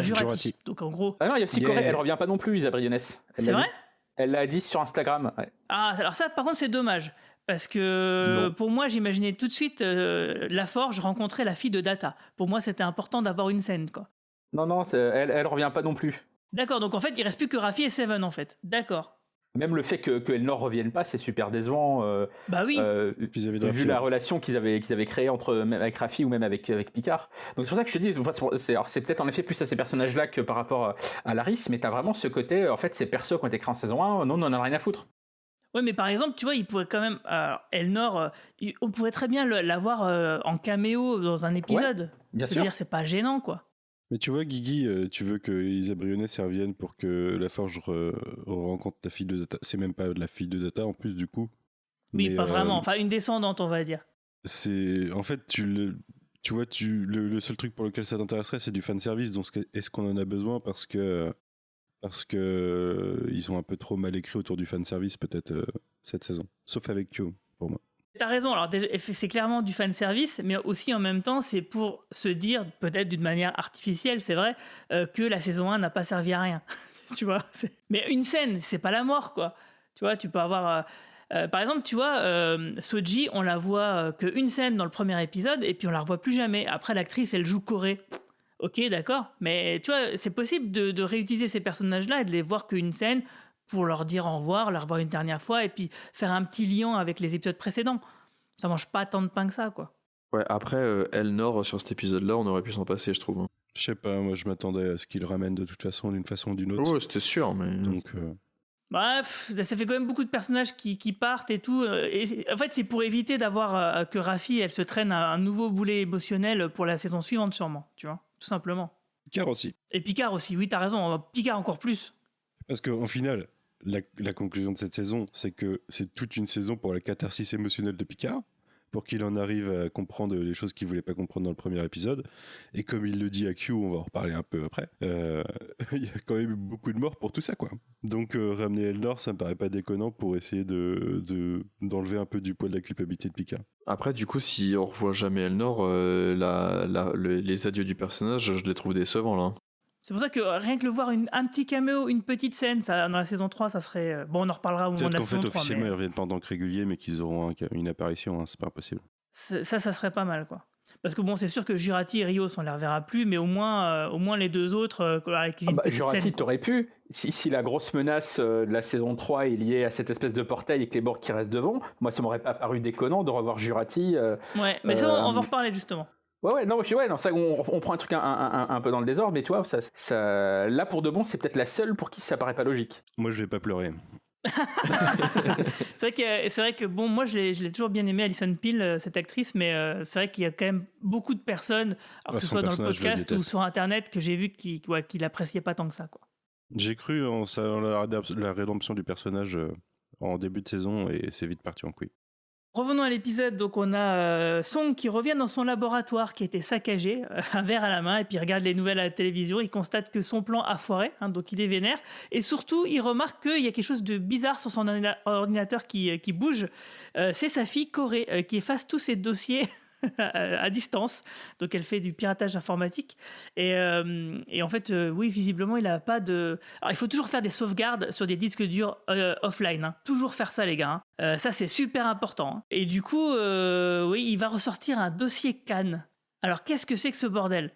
Jurati. Donc en gros. Ah non, il y a aussi Corée. Elle revient pas non plus, Isa Briones. C'est vrai ? Elle l'a dit sur Instagram. Ouais. Ah, alors ça, par contre, c'est dommage. Parce que pour moi, j'imaginais tout de suite Laforge rencontrer la fille de Data. Pour moi, c'était important d'avoir une scène, quoi. Non, elle revient pas non plus. D'accord, donc en fait, il reste plus que Raffi et Seven, en fait. D'accord. Même le fait que Elnor revienne pas, c'est super décevant. Oui. Vu la relation qu'ils avaient créée même avec Raffi ou même avec Picard. Donc c'est pour ça que je te dis, c'est peut-être en effet plus à ces personnages-là que par rapport à Laris, mais t'as vraiment ce côté, en fait, ces persos qui ont été créés en saison 1, non, on en a rien à foutre. Ouais, mais par exemple, tu vois, il pourrait quand même. Elnor, on pourrait très bien l'avoir en caméo dans un épisode. Ouais, bien sûr. C'est-à-dire, c'est pas gênant, quoi. Mais tu vois, Guigui, tu veux que Isa Briones revienne pour que Laforge rencontre la fille de Data. C'est même pas la fille de Data en plus, du coup. Oui, mais, pas vraiment. Enfin, une descendante, on va dire. C'est. En fait, tu vois, le seul truc pour lequel ça t'intéresserait, c'est du fanservice. Donc, est-ce qu'on en a besoin parce que ils sont un peu trop mal écrits autour du fanservice, peut-être, cette saison. Sauf avec Q, pour moi. T'as raison, alors c'est clairement du fanservice, mais aussi en même temps, c'est pour se dire, peut-être d'une manière artificielle, c'est vrai, que la saison 1 n'a pas servi à rien. Tu vois, mais une scène, c'est pas la mort, quoi. Tu vois, tu peux avoir... par exemple, tu vois, Soji, on la voit qu'une scène dans le premier épisode, et puis on la revoit plus jamais. Après, l'actrice, elle joue Corée. Ok, d'accord, mais tu vois, c'est possible de réutiliser ces personnages-là et de les voir qu'une scène pour leur dire au revoir, leur revoir une dernière fois et puis faire un petit lien avec les épisodes précédents. Ça mange pas tant de pain que ça, quoi. Ouais, après, Elnor, sur cet épisode-là, on aurait pu s'en passer, je trouve. Hein. Je sais pas, moi je m'attendais à ce qu'il le ramène de toute façon, d'une façon ou d'une autre. Ouais, c'était sûr, mais... Donc... Bref, ça fait quand même beaucoup de personnages qui partent et tout. Et en fait, c'est pour éviter d'avoir que Raffi, elle se traîne un nouveau boulet émotionnel pour la saison suivante, sûrement, tu vois, tout simplement. Picard aussi. Et Picard aussi, oui, t'as raison, Picard encore plus. Parce qu'en final, la conclusion de cette saison, c'est que c'est toute une saison pour la catharsis émotionnelle de Picard, pour qu'il en arrive à comprendre les choses qu'il voulait pas comprendre dans le premier épisode. Et comme il le dit à Q, on va en reparler un peu après, il y a quand même eu beaucoup de morts pour tout ça, quoi. Donc ramener Elnor, ça me paraît pas déconnant pour essayer d'enlever un peu du poids de la culpabilité de Picard. Après, du coup, si on revoit jamais Elnor, les adieux du personnage, je les trouve décevants, là. C'est pour ça que rien que le voir un petit caméo, une petite scène, ça, dans la saison 3, ça serait... Bon, on en reparlera au moment de la saison 3. Peut-être qu'en fait, officiellement, ils reviennent pas en tant que réguliers, mais qu'ils auront une apparition, hein, c'est pas impossible. Ça serait pas mal, quoi. Parce que bon, c'est sûr que Jurati et Rios, on les reverra plus, mais au moins les deux autres... Jurati, t'aurais pu. Si la grosse menace de la saison 3 est liée à cette espèce de portail et que les Borg qui restent devant, moi, ça m'aurait pas paru déconnant de revoir Jurati... ouais, mais ça, on va en reparler, justement. Non, ça, on prend un truc un peu dans le désordre, mais tu vois, ça, là pour de bon, c'est peut-être la seule pour qui ça paraît pas logique. Moi, je vais pas pleurer. c'est vrai que bon, moi je l'ai toujours bien aimé, Alison Peel, cette actrice, mais c'est vrai qu'il y a quand même beaucoup de personnes, alors que ce soit dans le podcast ou sur internet, que j'ai vu qui l'appréciaient pas tant que ça, quoi. J'ai cru en la rédemption du personnage en début de saison et c'est vite parti en couille. Revenons à l'épisode, donc on a Song qui revient dans son laboratoire qui était saccagé, un verre à la main, et puis il regarde les nouvelles à la télévision, il constate que son plan a foiré, hein, donc il est vénère, et surtout il remarque qu'il y a quelque chose de bizarre sur son ordinateur qui bouge, c'est sa fille Corée qui efface tous ses dossiers à distance, donc elle fait du piratage informatique et en fait oui, visiblement il a pas de... Alors il faut toujours faire des sauvegardes sur des disques durs offline, hein. Toujours faire ça les gars, hein. Ça c'est super important, hein. Et du coup oui, il va ressortir un dossier Cannes. Alors qu'est-ce que c'est que ce bordel?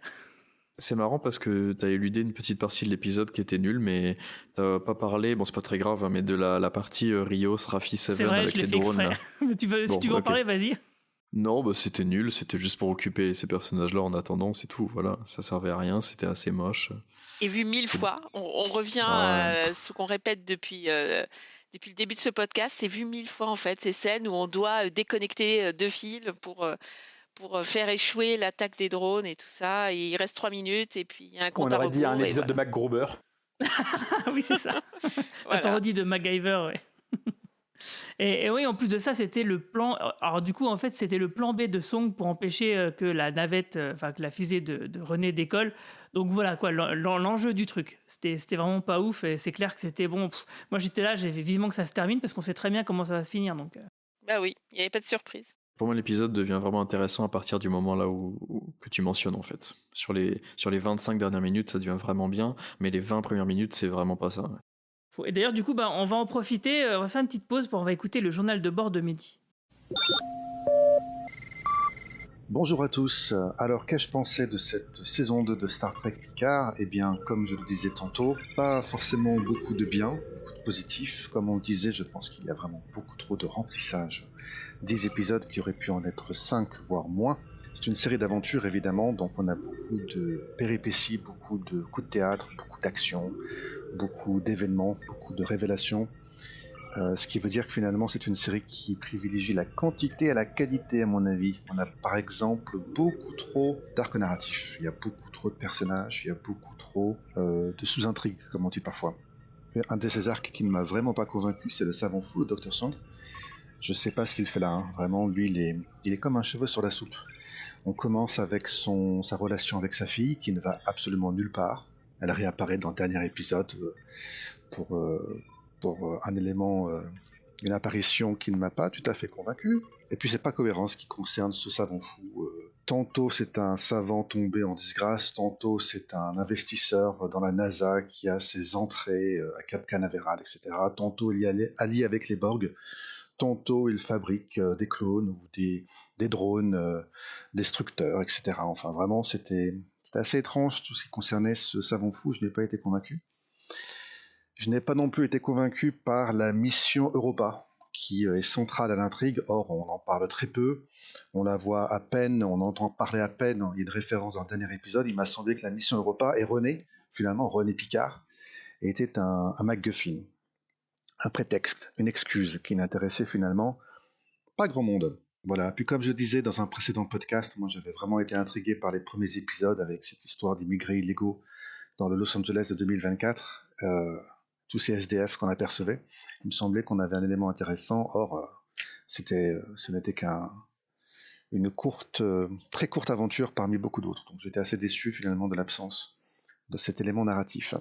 C'est marrant parce que t'as éludé une petite partie de l'épisode qui était nulle, mais t'as pas parlé, bon c'est pas très grave, hein, mais de la partie Rios, Raffi, C'est Seven vrai, avec je l'ai les fait drones exprès. là. Mais si Bon, tu veux en ok. parler, vas-y. Non, bah c'était nul, c'était juste pour occuper ces personnages-là en attendant, c'est tout, voilà. Ça servait à rien, c'était assez moche. Et vu 1000 C'est- fois, on revient Ouais. à ce qu'on répète depuis le début de ce podcast, c'est vu 1000 fois en fait, ces scènes où on doit déconnecter deux fils pour faire échouer l'attaque des drones et tout ça. Et il reste 3 minutes et puis il y a un compte On à aurait dit un rebours et épisode de voilà. MacGruber. Ah oui, c'est ça. La Voilà. parodie de MacGyver, ouais. Et oui, en plus de ça, c'était le plan. Alors, du coup, en fait, c'était le plan B de Song pour empêcher que la navette, enfin, que la fusée de René décolle. Donc voilà, quoi, l'enjeu du truc. C'était vraiment pas ouf. Et c'est clair que c'était bon. Moi, j'étais là, j'avais vivement que ça se termine parce qu'on sait très bien comment ça va se finir. Donc, Bah oui, il n'y avait pas de surprise. Pour moi, l'épisode devient vraiment intéressant à partir du moment là où que tu mentionnes en fait. Sur les 25 dernières minutes, ça devient vraiment bien, mais les 20 premières minutes, c'est vraiment pas ça. Ouais. Et d'ailleurs, du coup, bah, on va en profiter. On va faire une petite pause on va écouter le journal de bord de Mehdi. Bonjour à tous. Alors, qu'ai-je pensé de cette saison 2 de Star Trek Picard ? Eh bien, comme je le disais tantôt, pas forcément beaucoup de bien, beaucoup de positif. Comme on le disait, je pense qu'il y a vraiment beaucoup trop de remplissage. 10 épisodes qui auraient pu en être 5, voire moins. C'est une série d'aventures, évidemment, donc on a beaucoup de péripéties, beaucoup de coups de théâtre, beaucoup d'action, beaucoup d'événements, beaucoup de révélations. Ce qui veut dire que finalement c'est une série qui privilégie la quantité à la qualité à mon avis. On a par exemple beaucoup trop d'arcs narratifs, il y a beaucoup trop de personnages, il y a beaucoup trop de sous-intrigues comme on dit parfois. Un de ces arcs qui ne m'a vraiment pas convaincu, c'est le savant fou, le Dr. Song. Je sais pas ce qu'il fait là, hein. Vraiment lui il est comme un cheveu sur la soupe. On commence avec sa relation avec sa fille qui ne va absolument nulle part. Elle réapparaît dans le dernier épisode pour un élément, une apparition qui ne m'a pas tout à fait convaincu. Et puis c'est pas cohérent ce qui concerne ce savant fou. Tantôt c'est un savant tombé en disgrâce, tantôt c'est un investisseur dans la NASA qui a ses entrées à Cap Canaveral, etc. Tantôt il est allié avec les Borg, tantôt il fabrique des clones ou des drones destructeurs, etc. Enfin vraiment c'était assez étrange tout ce qui concernait ce savant fou, je n'ai pas été convaincu. Je n'ai pas non plus été convaincu par la mission Europa, qui est centrale à l'intrigue. Or, on en parle très peu, on la voit à peine, on entend parler à peine, il y a de références dans le dernier épisode. Il m'a semblé que la mission Europa et René Picard, était un MacGuffin, un prétexte, une excuse qui n'intéressait finalement pas grand monde. Voilà. Puis comme je disais dans un précédent podcast, moi j'avais vraiment été intrigué par les premiers épisodes avec cette histoire d'immigrés illégaux dans le Los Angeles de 2024. Tous ces SDF qu'on apercevait, il me semblait qu'on avait un élément intéressant. Or, ce n'était qu'une très courte aventure parmi beaucoup d'autres. Donc j'étais assez déçu finalement de l'absence de cet élément narratif.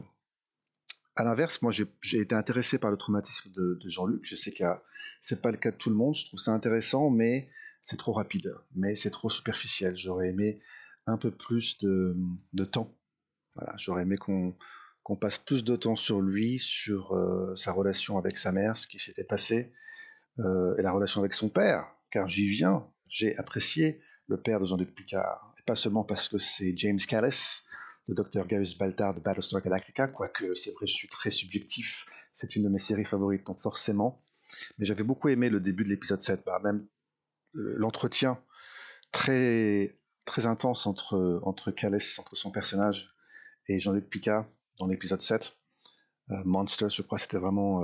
À l'inverse, moi j'ai été intéressé par le traumatisme de Jean-Luc. Je sais que c'est pas le cas de tout le monde. Je trouve ça intéressant, mais c'est trop rapide, mais c'est trop superficiel. J'aurais aimé un peu plus de temps. Voilà, j'aurais aimé qu'on passe plus de temps sur lui, sur sa relation avec sa mère, ce qui s'était passé, et la relation avec son père, car j'y viens, j'ai apprécié le père de Jean-Luc Picard, et pas seulement parce que c'est James Callis, le docteur Gaius Baltar de Battlestar Galactica, quoique c'est vrai, je suis très subjectif, c'est une de mes séries favorites, donc forcément, mais j'avais beaucoup aimé le début de l'épisode 7, même l'entretien très, très intense entre Callis, entre son personnage, et Jean-Luc Picard, dans l'épisode 7, Monsters, je crois, c'était vraiment...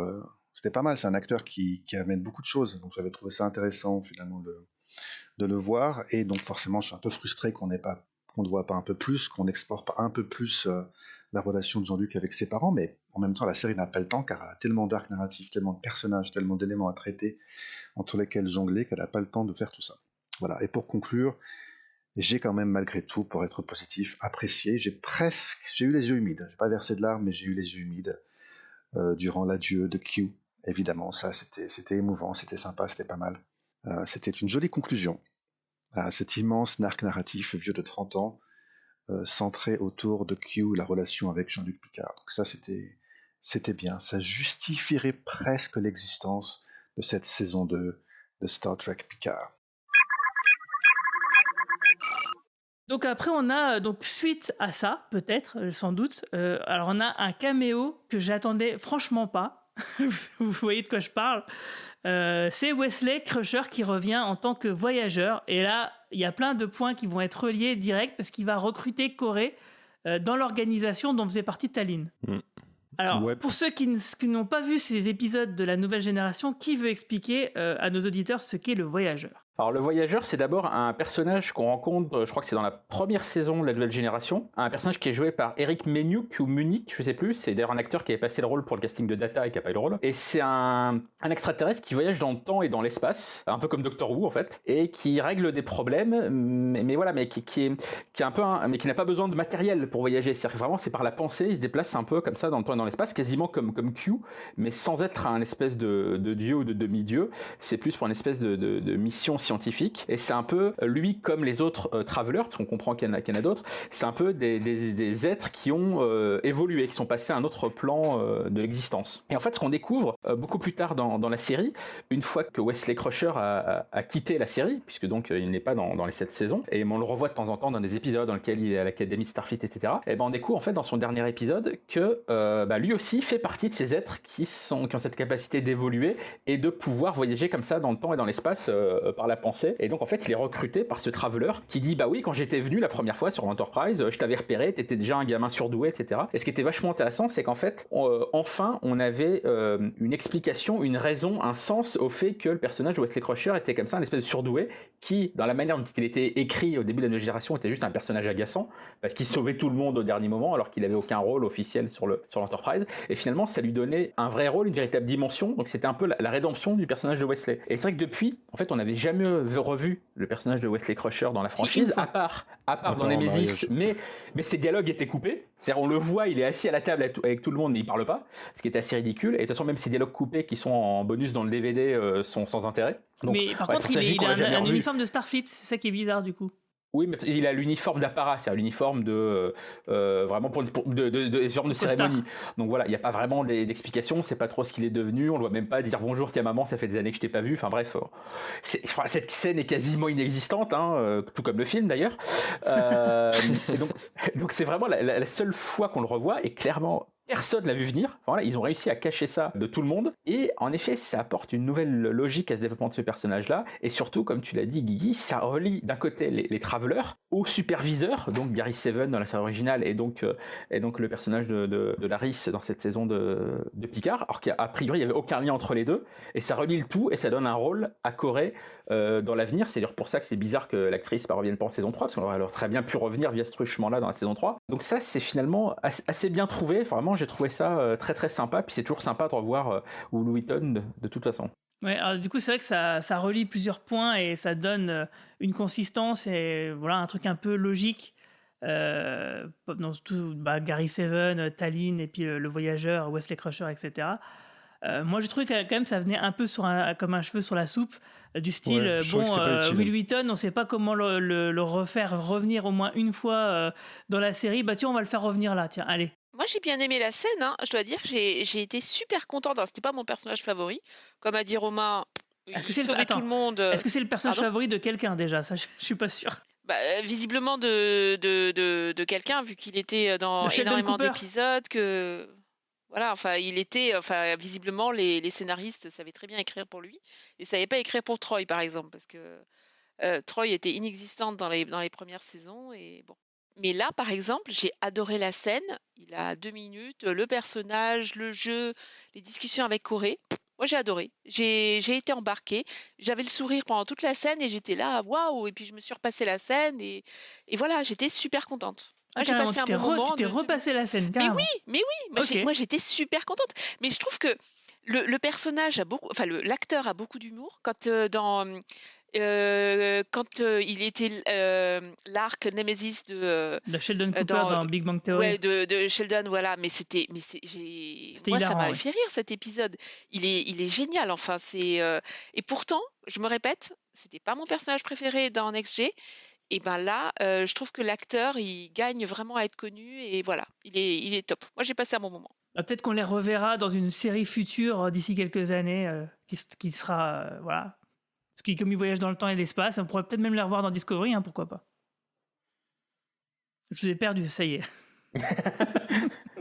c'était pas mal, c'est un acteur qui amène beaucoup de choses, donc j'avais trouvé ça intéressant, finalement, de le voir, et donc forcément, je suis un peu frustré qu'on ne voit pas un peu plus, qu'on n'explore pas un peu plus la relation de Jean-Luc avec ses parents, mais en même temps, la série n'a pas le temps, car elle a tellement d'arcs narratifs, tellement de personnages, tellement d'éléments à traiter, entre lesquels jongler, qu'elle n'a pas le temps de faire tout ça. Voilà, et pour conclure, j'ai quand même, malgré tout, pour être positif, apprécié. J'ai eu les yeux humides. J'ai pas versé de larmes, mais j'ai eu les yeux humides durant l'adieu de Q. Évidemment, ça, c'était émouvant, c'était sympa, c'était pas mal. C'était une jolie conclusion à cet immense arc narratif vieux de 30 ans, centré autour de Q, la relation avec Jean-Luc Picard. Donc ça, c'était bien. Ça justifierait presque l'existence de cette saison 2 de Star Trek Picard. Donc après, on a, donc suite à ça, peut-être, sans doute, alors on a un caméo que j'attendais franchement pas. Vous voyez de quoi je parle. C'est Wesley Crusher qui revient en tant que voyageur. Et là, il y a plein de points qui vont être reliés direct parce qu'il va recruter Corey dans l'organisation dont faisait partie Tallinn. Alors, pour ceux qui n'ont pas vu ces épisodes de la nouvelle génération, qui veut expliquer à nos auditeurs ce qu'est le voyageur ? Alors le voyageur, c'est d'abord un personnage qu'on rencontre, je crois que c'est dans la première saison de la nouvelle génération, un personnage qui est joué par Eric Meniuk ou Munich, je sais plus, c'est d'ailleurs un acteur qui avait passé le rôle pour le casting de Data et qui a pas eu le rôle, et c'est un extraterrestre qui voyage dans le temps et dans l'espace, un peu comme Doctor Who en fait, et qui règle des problèmes, mais voilà, mais qui est un peu mais qui n'a pas besoin de matériel pour voyager, c'est-à-dire que vraiment c'est par la pensée, il se déplace un peu comme ça dans le temps et dans l'espace, quasiment comme Q, mais sans être un espèce de dieu ou de demi-dieu, c'est plus pour une espèce de mission scientifique, et c'est un peu lui comme les autres travelers, parce qu'on comprend qu'il y en a d'autres, c'est un peu des êtres qui ont évolué, qui sont passés à un autre plan de l'existence. Et en fait, ce qu'on découvre beaucoup plus tard dans la série, une fois que Wesley Crusher a quitté la série, puisque donc il n'est pas dans les 7 saisons, et on le revoit de temps en temps dans des épisodes dans lesquels il est à l'Académie de Starfleet, etc. Et ben on découvre en fait dans son dernier épisode que lui aussi fait partie de ces êtres qui ont cette capacité d'évoluer et de pouvoir voyager comme ça dans le temps et dans l'espace par la pensée. Et donc en fait il est recruté par ce traveler qui dit bah oui, quand j'étais venu la première fois sur l'Enterprise, je t'avais repéré, t'étais déjà un gamin surdoué, etc. Et ce qui était vachement intéressant, c'est qu'en fait enfin on avait une explication, une raison, un sens au fait que le personnage de Wesley Crusher était comme ça, un espèce de surdoué qui, dans la manière dont il était écrit au début de la nouvelle génération, était juste un personnage agaçant parce qu'il sauvait tout le monde au dernier moment alors qu'il avait aucun rôle officiel sur l'Enterprise. Et finalement ça lui donnait un vrai rôle, une véritable dimension, donc c'était un peu la rédemption du personnage de Wesley. Et c'est vrai que depuis en fait on n'avait jamais revu le personnage de Wesley Crusher dans la franchise, à part dans Nemesis, mais ses dialogues étaient coupés. C'est-à-dire on le voit, il est assis à la table avec tout le monde mais il parle pas, ce qui était assez ridicule. Et de toute façon même ses dialogues coupés qui sont en bonus dans le DVD sont sans intérêt. Donc, mais par contre il a un uniforme de Starfleet, c'est ça qui est bizarre du coup. Oui, mais il a l'uniforme d'apparat, c'est-à-dire l'uniforme de vraiment de cérémonie. Donc voilà, il n'y a pas vraiment d'explication, c'est pas trop ce qu'il est devenu, on le voit même pas dire bonjour, tiens maman, ça fait des années que je t'ai pas vu. Enfin bref, cette scène est quasiment inexistante, tout comme le film d'ailleurs. Et donc c'est vraiment la seule fois qu'on le revoit, et clairement personne l'a vu venir. Enfin, voilà, ils ont réussi à cacher ça de tout le monde. Et en effet, ça apporte une nouvelle logique à ce développement de ce personnage-là. Et surtout, comme tu l'as dit, Guigui, ça relie d'un côté les travelers aux superviseurs, donc Gary Seven dans la série originale, et donc le personnage de Laris dans cette saison de Picard. Alors qu'a priori, il n'y avait aucun lien entre les deux. Et ça relie le tout, et ça donne un rôle à Corey dans l'avenir. C'est d'ailleurs pour ça que c'est bizarre que l'actrice ne revienne pas en saison 3, parce qu'on aurait très bien pu revenir via ce truchement-là dans la saison 3. Donc ça, c'est finalement assez bien trouvé. Enfin, vraiment, j'ai trouvé ça très très sympa, puis c'est toujours sympa de revoir Will Wheaton de toute façon. Ouais, alors du coup c'est vrai que ça relie plusieurs points et ça donne une consistance et voilà un truc un peu logique dans tout, Gary Seven, Tallinn et puis le voyageur, Wesley Crusher, etc. Moi j'ai trouvé que quand même ça venait un peu comme un cheveu sur la soupe, du style Will Wheaton, on sait pas comment le refaire revenir au moins une fois dans la série, tiens on va le faire revenir là, tiens allez. Moi, j'ai bien aimé la scène, je dois dire que j'ai été super contente. Alors, c'était pas mon personnage favori. Comme a dit Romain, il sauvait tout le monde. Est-ce que c'est le personnage favori de quelqu'un déjà ? Ça, je suis pas sûre. Visiblement de quelqu'un, vu qu'il était dans énormément d'épisodes. Voilà, visiblement, les scénaristes savaient très bien écrire pour lui. Et ne savaient pas écrire pour Troy, par exemple, parce que Troy était inexistante dans les premières saisons. Et bon. Mais là, par exemple, j'ai adoré la scène. Il a 2 minutes, le personnage, le jeu, les discussions avec Corey. Moi, j'ai adoré. J'ai été embarquée. J'avais le sourire pendant toute la scène et j'étais là, waouh! Et puis, je me suis repassé la scène et voilà, j'étais super contente. Moi, j'ai passé un bon moment. Tu t'es repassé la scène, carrément. Mais oui. Moi, j'étais super contente. Mais je trouve que le personnage a beaucoup... Enfin, l'acteur a beaucoup d'humour. Quand il était l'arc Nemesis de Sheldon Cooper dans Big Bang Theory. Ouais, de Sheldon, voilà. Mais moi, ça m'a fait rire cet épisode. Il est génial. Enfin, et pourtant, je me répète, c'était pas mon personnage préféré dans Next G. Et là, je trouve que l'acteur, il gagne vraiment à être connu. Et voilà, il est top. Moi, j'ai passé un bon moment. Peut-être qu'on les reverra dans une série future d'ici quelques années, qui sera voilà. Parce que comme ils voyagent dans le temps et l'espace, on pourrait peut-être même les revoir dans Discovery, pourquoi pas. Je vous ai perdu, ça y est.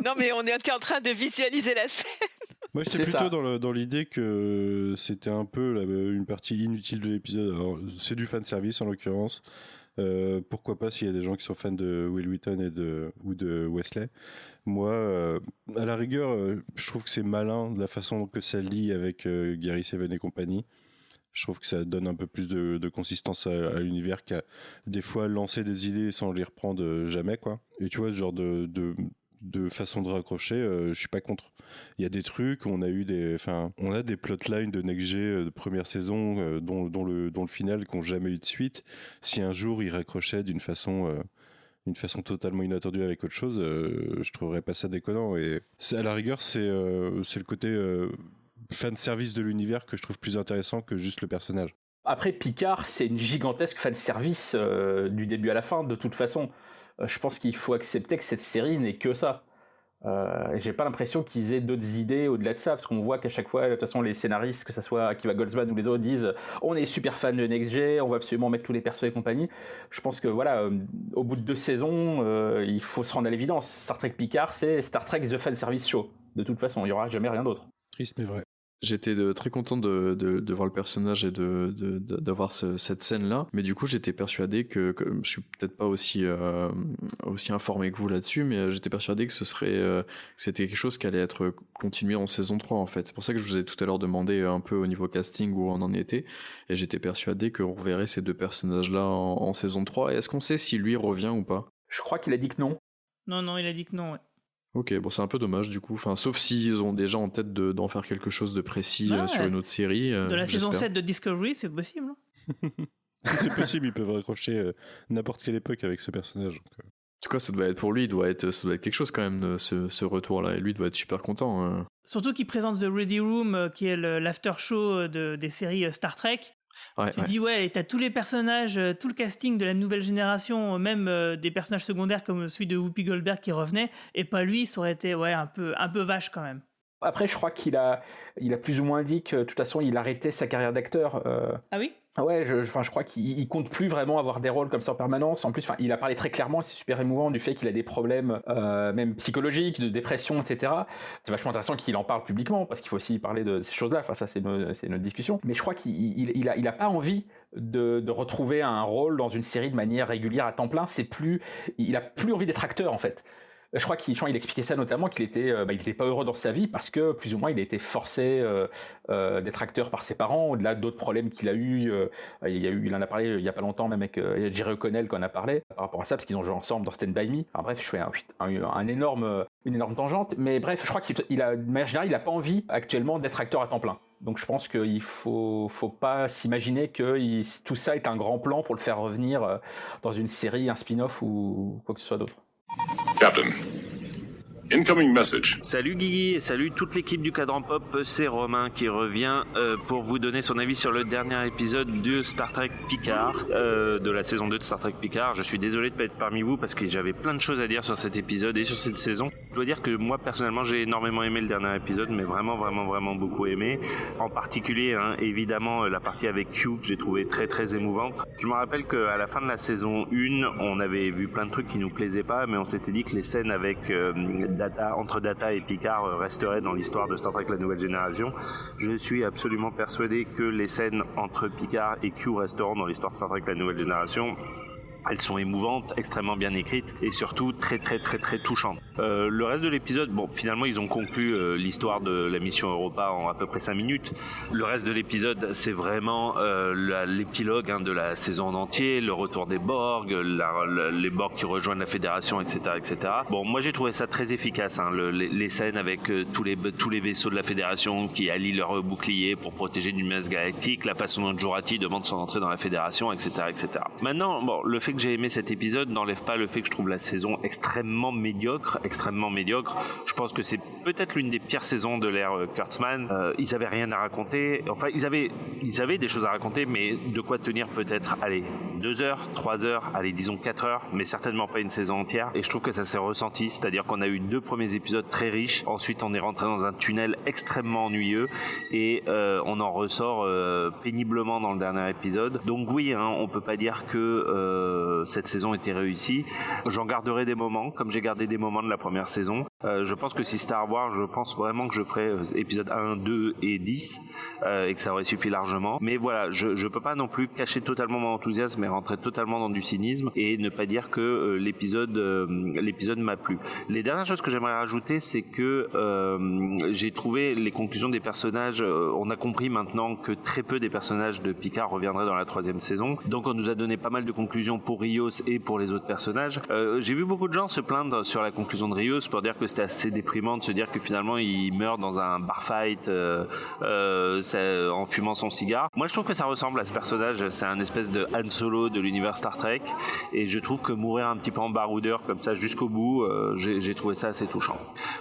Non, mais on était en train de visualiser la scène. Moi, j'étais plutôt dans l'idée que c'était un peu une partie inutile de l'épisode. Alors, c'est du fanservice en l'occurrence. Pourquoi pas s'il y a des gens qui sont fans de Will Wheaton ou de Wesley. Moi, à la rigueur, je trouve que c'est malin de la façon que ça lie avec Gary Seven et compagnie. Je trouve que ça donne un peu plus de consistance à l'univers qu'à des fois lancer des idées sans les reprendre jamais, quoi. Et tu vois, ce genre de façon de raccrocher, je suis pas contre. Il y a des trucs, on a des plotlines de Next G de première saison dont le final qui n'ont jamais eu de suite. Si un jour ils raccrochaient d'une façon totalement inattendue avec autre chose, je trouverais pas ça déconnant. Et à la rigueur, c'est le côté fan service de l'univers que je trouve plus intéressant que juste le personnage. Après, Picard, c'est une gigantesque fan service du début à la fin, de toute façon. Je pense qu'il faut accepter que cette série n'est que ça. J'ai pas l'impression qu'ils aient d'autres idées au-delà de ça, parce qu'on voit qu'à chaque fois, de toute façon, les scénaristes, que ce soit Akiva Goldsman ou les autres, disent on est super fan de Next G, on va absolument mettre tous les persos et compagnie. Je pense que voilà, au bout de 2 saisons, il faut se rendre à l'évidence. Star Trek Picard, c'est Star Trek The Fan Service Show. De toute façon, il n'y aura jamais rien d'autre. Triste mais vrai. J'étais très content de voir le personnage et d'avoir cette scène-là, mais du coup j'étais persuadé que je suis peut-être pas aussi informé que vous là-dessus, mais j'étais persuadé que c'était quelque chose qui allait être continué en saison 3 en fait. C'est pour ça que je vous ai tout à l'heure demandé un peu au niveau casting où on en était, et j'étais persuadé qu'on reverrait ces 2 personnages-là en saison 3. Et est-ce qu'on sait si lui revient ou pas ? Je crois qu'il a dit que non. Non, il a dit que non, ouais. Ok, bon c'est un peu dommage du coup, sauf s'ils ont déjà en tête d'en faire quelque chose de précis sur une autre série. De la saison 7 de Discovery, c'est possible. C'est possible, ils peuvent raccrocher n'importe quelle époque avec ce personnage. Donc, En tout cas, ça doit être pour lui, ça doit être quelque chose quand même, ce retour-là, et lui doit être super content. Surtout qu'il présente The Ready Room, qui est l'after show des séries Star Trek. Ouais, tu dis et t'as tous les personnages, tout le casting de la nouvelle génération, même des personnages secondaires comme celui de Whoopi Goldberg qui revenait, et pas lui, ça aurait été un peu vache quand même. Après, je crois qu'il a plus ou moins dit que de toute façon il arrêtait sa carrière d'acteur. Ah oui ? Ouais, je crois qu'il compte plus vraiment avoir des rôles comme ça en permanence. En plus, il a parlé très clairement, c'est super émouvant, du fait qu'il a des problèmes même psychologiques, de dépression, etc. C'est vachement intéressant qu'il en parle publiquement, parce qu'il faut aussi parler de ces choses-là. Enfin, ça, c'est notre discussion. Mais je crois qu'il a pas envie de retrouver un rôle dans une série de manière régulière à temps plein. Il a plus envie d'être acteur, en fait. Je crois qu'il expliquait ça notamment, qu'il était pas heureux dans sa vie parce que plus ou moins il a été forcé d'être acteur par ses parents, au-delà d'autres problèmes qu'il a eu. Il en a parlé il y a pas longtemps même avec Jerry O'Connell qu'on a parlé par rapport à ça, parce qu'ils ont joué ensemble dans Stand By Me. Enfin, bref, je fais une énorme tangente, mais bref, je crois qu'il a, de manière générale, il a pas envie actuellement d'être acteur à temps plein. Donc je pense qu'il faut pas s'imaginer que tout ça est un grand plan pour le faire revenir dans une série, un spin-off ou quoi que ce soit d'autre. Captain, incoming message. Salut Guigui et salut toute l'équipe du Cadran Pop, c'est Romain qui revient pour vous donner son avis sur le dernier épisode de Star Trek Picard, de la saison 2 de Star Trek Picard. Je suis désolé de pas être parmi vous parce que j'avais plein de choses à dire sur cet épisode et sur cette saison. Je dois dire que moi personnellement j'ai énormément aimé le dernier épisode, mais vraiment beaucoup aimé. En particulier évidemment la partie avec Q que j'ai trouvé très très émouvante. Je me rappelle qu'à la fin de la saison 1 on avait vu plein de trucs qui nous plaisaient pas, mais on s'était dit que les scènes avec entre Data et Picard resteraient dans l'histoire de Star Trek La Nouvelle Génération. Je suis absolument persuadé que les scènes entre Picard et Q resteront dans l'histoire de Star Trek La Nouvelle Génération. Elles sont émouvantes, extrêmement bien écrites et surtout très touchantes. Le reste de l'épisode, finalement ils ont conclu l'histoire de la mission Europa en à peu près 5 minutes. Le reste de l'épisode, c'est vraiment l'épilogue de la saison en entier, le retour des Borg, les Borg qui rejoignent la Fédération, etc. Bon, moi j'ai trouvé ça très efficace, les scènes avec tous les vaisseaux de la Fédération qui allient leurs boucliers pour protéger une menace galactique, la façon dont Jurati demande son entrée dans la Fédération, etc. Maintenant, le fait que j'ai aimé cet épisode n'enlève pas le fait que je trouve la saison extrêmement médiocre. Je pense que c'est peut-être l'une des pires saisons de l'ère Kurtzman. Ils avaient rien à raconter. Enfin, ils avaient des choses à raconter, mais de quoi tenir peut-être, 2 heures, 3 heures, disons 4 heures, mais certainement pas une saison entière. Et je trouve que ça s'est ressenti, c'est-à-dire qu'on a eu 2 premiers épisodes très riches. Ensuite, on est rentré dans un tunnel extrêmement ennuyeux et on en ressort péniblement dans le dernier épisode. Donc oui, on peut pas dire que cette saison était réussie. J'en garderai des moments, comme j'ai gardé des moments de la première saison. Je pense que si c'était à revoir, je pense vraiment que je ferais épisode 1, 2 et 10 et que ça aurait suffi largement. Mais voilà, je peux pas non plus cacher totalement mon enthousiasme et rentrer totalement dans du cynisme et ne pas dire que l'épisode m'a plu. Les dernières choses que j'aimerais rajouter, c'est que j'ai trouvé les conclusions des personnages. On a compris maintenant que très peu des personnages de Picard reviendraient dans la 3e saison. Donc on nous a donné pas mal de conclusions pour Rios et pour les autres personnages. J'ai vu beaucoup de gens se plaindre sur la conclusion de Rios pour dire que c'était assez déprimant de se dire que finalement il meurt dans un bar fight en fumant son cigare. Moi je trouve que ça ressemble à ce personnage. C'est un espèce de Han Solo de l'univers Star Trek et je trouve que mourir un petit peu en baroudeur comme ça jusqu'au bout, j'ai trouvé ça assez touchant.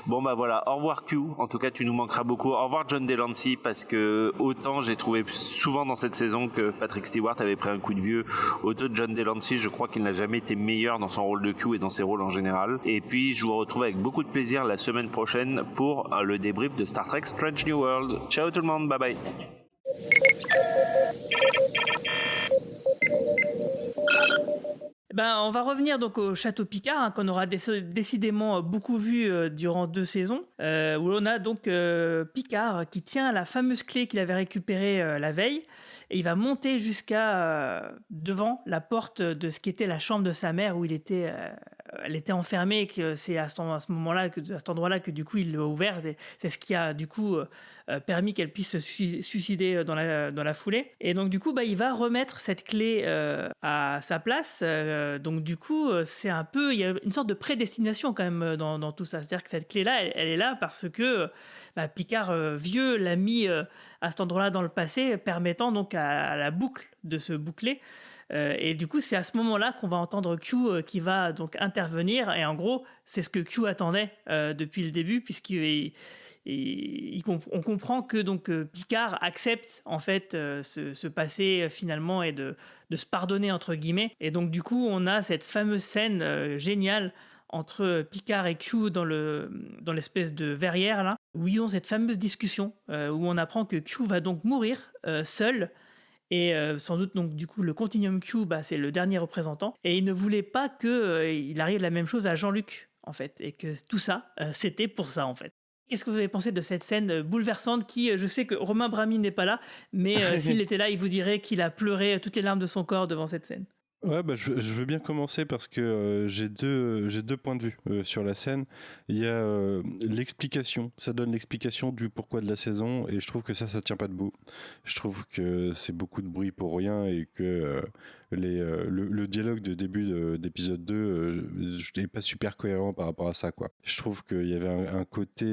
Bon bah voilà, au revoir Q, en tout cas tu nous manqueras beaucoup. Au revoir John Delancey, parce que autant j'ai trouvé souvent dans cette saison que Patrick Stewart avait pris un coup de vieux, autant John Delancey je crois qu'il n'a jamais été meilleur dans son rôle de Q et dans ses rôles en général. Et puis je vous retrouve avec beaucoup de plaisir la semaine prochaine pour le débrief de Star Trek Strange New World. Ciao tout le monde, bye bye. On va revenir donc au château Picard, qu'on aura décidément beaucoup vu durant 2 saisons, où on a donc Picard qui tient la fameuse clé qu'il avait récupérée la veille, et il va monter jusqu'à devant la porte de ce qui était la chambre de sa mère, où elle était enfermée, et que c'est à ce moment-là, à cet endroit-là, que du coup il l'a ouvert. C'est ce qui a du coup permis qu'elle puisse se suicider dans la foulée. Et donc du coup, il va remettre cette clé à sa place. Donc du coup, il y a une sorte de prédestination quand même dans tout ça. C'est-à-dire que cette clé-là, elle est là parce que Picard vieux l'a mis à cet endroit-là dans le passé, permettant donc à la boucle de se boucler. Et du coup, c'est à ce moment-là qu'on va entendre Q qui va donc intervenir. Et en gros, c'est ce que Q attendait depuis le début, on comprend que donc Picard accepte en fait ce passé finalement et de se pardonner entre guillemets. Et donc du coup, on a cette fameuse scène géniale entre Picard et Q dans l'espèce de verrière là, où ils ont cette fameuse discussion où on apprend que Q va donc mourir seul. Et sans doute, donc, du coup, le Continuum Q, c'est le dernier représentant. Et il ne voulait pas qu'il arrive la même chose à Jean-Luc, en fait. Et que tout ça, c'était pour ça, en fait. Qu'est-ce que vous avez pensé de cette scène bouleversante qui, je sais que Romain Brami n'est pas là, mais s'il était là, il vous dirait qu'il a pleuré toutes les larmes de son corps devant cette scène. Ouais, je veux bien commencer parce que j'ai deux points de vue sur la scène. Il y a l'explication, ça donne l'explication du pourquoi de la saison, et je trouve que ça tient pas debout. Je trouve que c'est beaucoup de bruit pour rien et que le dialogue de début d'épisode 2 n'est pas super cohérent par rapport à ça, quoi. Je trouve qu'il y avait un côté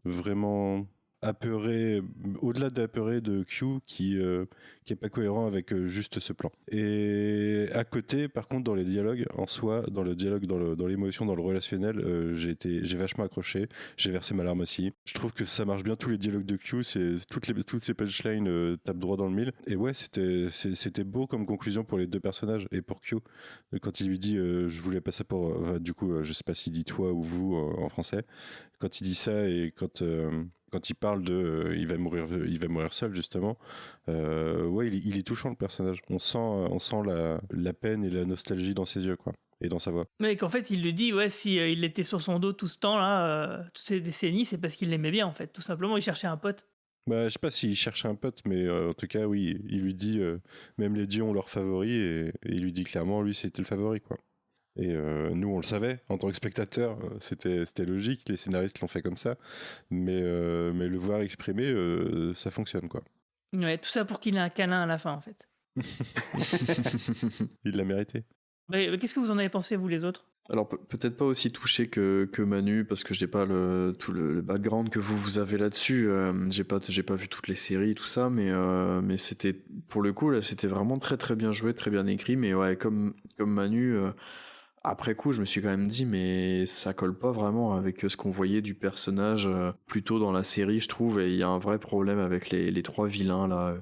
vraiment apeuré, au-delà de apeuré de Q qui est pas cohérent avec juste ce plan. Et à côté, par contre, dans les dialogues en soi, dans le dialogue, dans l'émotion, dans le relationnel, j'ai vachement accroché, j'ai versé ma larme aussi. Je trouve que ça marche bien, tous les dialogues de Q, toutes ces punchlines tapent droit dans le mille. Et ouais, c'était beau comme conclusion pour les deux personnages et pour Q. Quand il lui dit je voulais pas ça pour du coup je sais pas s'il dit toi ou vous en français, quand il dit ça et quand il parle de il va mourir seul justement, ouais, il est touchant, le personnage. On sent la peine et la nostalgie dans ses yeux, quoi, et dans sa voix. Mais qu'en fait il lui dit si il était sur son dos tout ce temps là, toutes ces décennies, c'est parce qu'il l'aimait bien, en fait, tout simplement. Il cherchait un pote. Je sais pas s'il cherchait un pote, mais en tout cas oui, il lui dit même les dieux ont leurs favoris, et il lui dit clairement lui c'était le favori, quoi. Et nous on le savait en tant que spectateur, c'était logique, les scénaristes l'ont fait comme ça, mais le voir exprimé, ça fonctionne, quoi. Ouais, tout ça pour qu'il ait un câlin à la fin, en fait. Il l'a mérité. Qu'est-ce que vous en avez pensé, vous les autres ? Alors peut-être pas aussi touché que Manu, parce que j'ai pas tout le background que vous avez là-dessus. J'ai pas vu toutes les séries, tout ça, mais c'était, pour le coup là, c'était vraiment très très bien joué, très bien écrit. Mais ouais, comme Manu. Après coup, je me suis quand même dit, mais ça colle pas vraiment avec ce qu'on voyait du personnage plus tôt dans la série, je trouve. Et il y a un vrai problème avec les trois vilains là,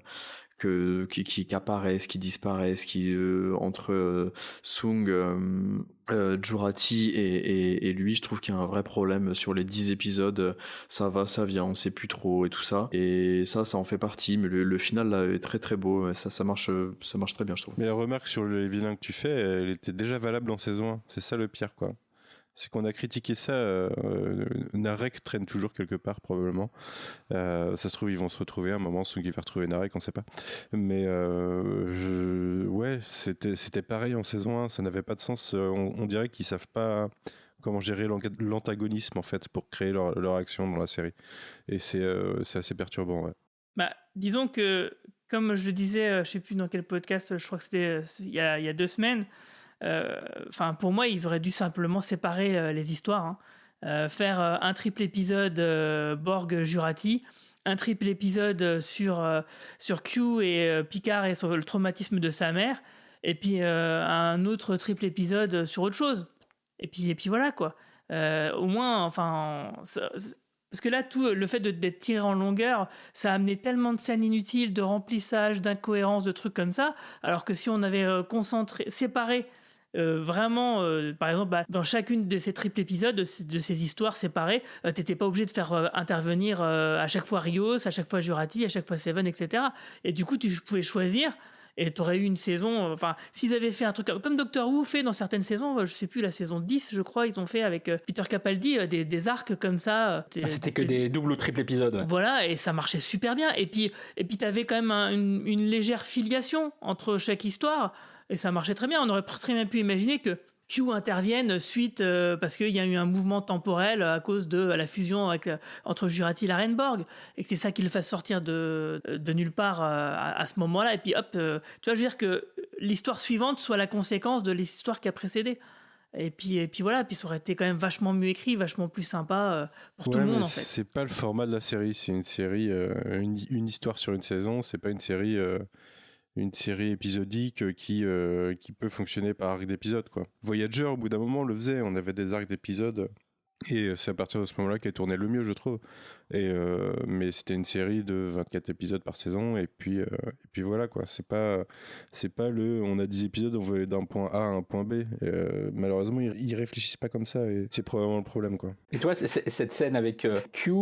qui apparaissent, qui disparaissent, entre Sung, Jurati et lui, je trouve qu'il y a un vrai problème sur les 10 épisodes, ça va, ça vient, on sait plus trop et tout ça, et ça en fait partie, mais le final là est très très beau, ça marche très bien, je trouve. Mais la remarque sur les vilains que tu fais, elle était déjà valable en saison 1, c'est ça le pire quoi. C'est qu'on a critiqué ça, Narek traîne toujours quelque part probablement. Ça se trouve ils vont se retrouver à un moment, Sung qui va retrouver Narek, on sait pas. Mais ouais, c'était pareil en saison 1, ça n'avait pas de sens. On dirait qu'ils savent pas comment gérer l'antagonisme en fait pour créer leur action dans la série. Et c'est assez perturbant. Ouais. Bah, disons que, comme je le disais, je sais plus dans quel podcast, je crois que c'était il y a 2 semaines. Pour moi, ils auraient dû simplement séparer les histoires, hein. Faire un triple épisode Borg-Jurati, un triple épisode sur Q et Picard et sur le traumatisme de sa mère, et puis un autre triple épisode sur autre chose. Et puis voilà quoi. Au moins, parce que là, tout le fait d'être tiré en longueur, ça a amené tellement de scènes inutiles, de remplissage, d'incohérences, de trucs comme ça, alors que si on avait séparé vraiment, par exemple, dans chacune de ces triples épisodes, de ces histoires séparées, t'étais pas obligé de faire intervenir à chaque fois Rios, à chaque fois Jurati, à chaque fois Seven, etc. Et du coup, tu pouvais choisir et t'aurais eu une saison. S'ils avaient fait un truc comme Doctor Who fait dans certaines saisons, je sais plus, la saison 10, je crois, ils ont fait avec Peter Capaldi des arcs comme ça. C'était que des doubles ou triples épisodes. Ouais. Voilà, et ça marchait super bien. Et puis t'avais quand même une légère filiation entre chaque histoire. Et ça marchait très bien. On aurait très bien pu imaginer que Q intervienne suite parce qu'il y a eu un mouvement temporel à cause de la fusion entre Jurati et la Reine Borg, et que c'est ça qui le fasse sortir de nulle part à ce moment-là. Et puis hop, tu vois, je veux dire que l'histoire suivante soit la conséquence de l'histoire qui a précédé. Et puis voilà, puis ça aurait été quand même vachement mieux écrit, vachement plus sympa pour tout le monde en fait. C'est pas le format de la série, c'est une série, une histoire sur une saison, c'est pas une série épisodique qui peut fonctionner par arc d'épisode quoi. Voyager au bout d'un moment le faisait, on avait des arcs d'épisodes et c'est à partir de ce moment-là qu'elle tournait le mieux je trouve. Mais c'était une série de 24 épisodes par saison et puis voilà quoi, c'est pas on a 10 épisodes, on veut aller d'un point A à un point B. Malheureusement ils réfléchissent pas comme ça et c'est probablement le problème quoi. Et toi cette scène avec Q,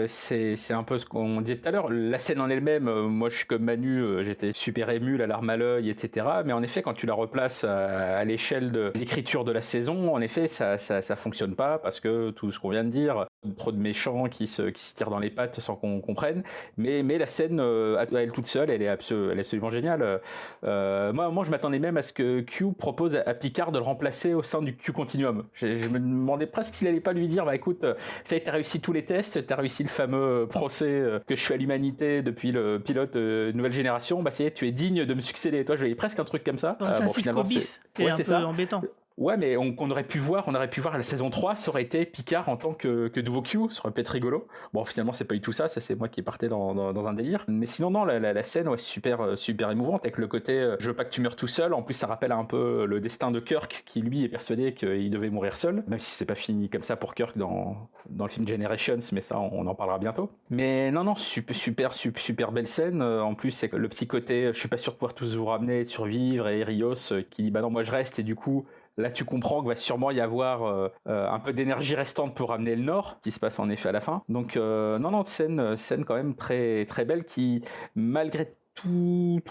c'est un peu ce qu'on disait tout à l'heure, la scène en elle-même, moi je suis comme Manu, j'étais super ému, la larme à l'œil, etc. Mais en effet quand tu la replaces à l'échelle de l'écriture de la saison, en effet ça fonctionne pas parce que tout ce qu'on vient de dire, trop de méchants qui se tirent dans les pattes sans qu'on comprenne, mais la scène à elle toute seule elle est absolument géniale. Moi je m'attendais même à ce que Q propose à Picard de le remplacer au sein du Q Continuum. Je me demandais presque s'il allait pas lui dire écoute, ça y est, t'as réussi tous les tests, t'as réussi le fameux procès que je fais à l'humanité depuis le pilote Nouvelle Génération, ça y est, tu es digne de me succéder. Toi je voyais presque un truc comme ça. Finalement c'est un peu embêtant. Ouais, mais on aurait pu voir à la saison 3, ça aurait été Picard en tant que nouveau Q, ça aurait pu être rigolo. Bon, finalement, c'est pas du tout ça c'est moi qui partais dans un délire. Mais sinon, non, la scène, ouais, super émouvante, avec le côté, je veux pas que tu meurs tout seul. En plus, ça rappelle un peu le destin de Kirk, qui lui est persuadé qu'il devait mourir seul, même si c'est pas fini comme ça pour Kirk dans le film Generations, mais ça, on en parlera bientôt. Mais non, super belle scène. En plus, c'est le petit côté, je suis pas sûr de pouvoir tous vous ramener et de survivre, et Rios qui dit, non, moi je reste, et du coup, là, tu comprends qu'il va sûrement y avoir un peu d'énergie restante pour ramener le Nord, qui se passe en effet à la fin. Donc, non, scène quand même très, très belle qui, malgré toutes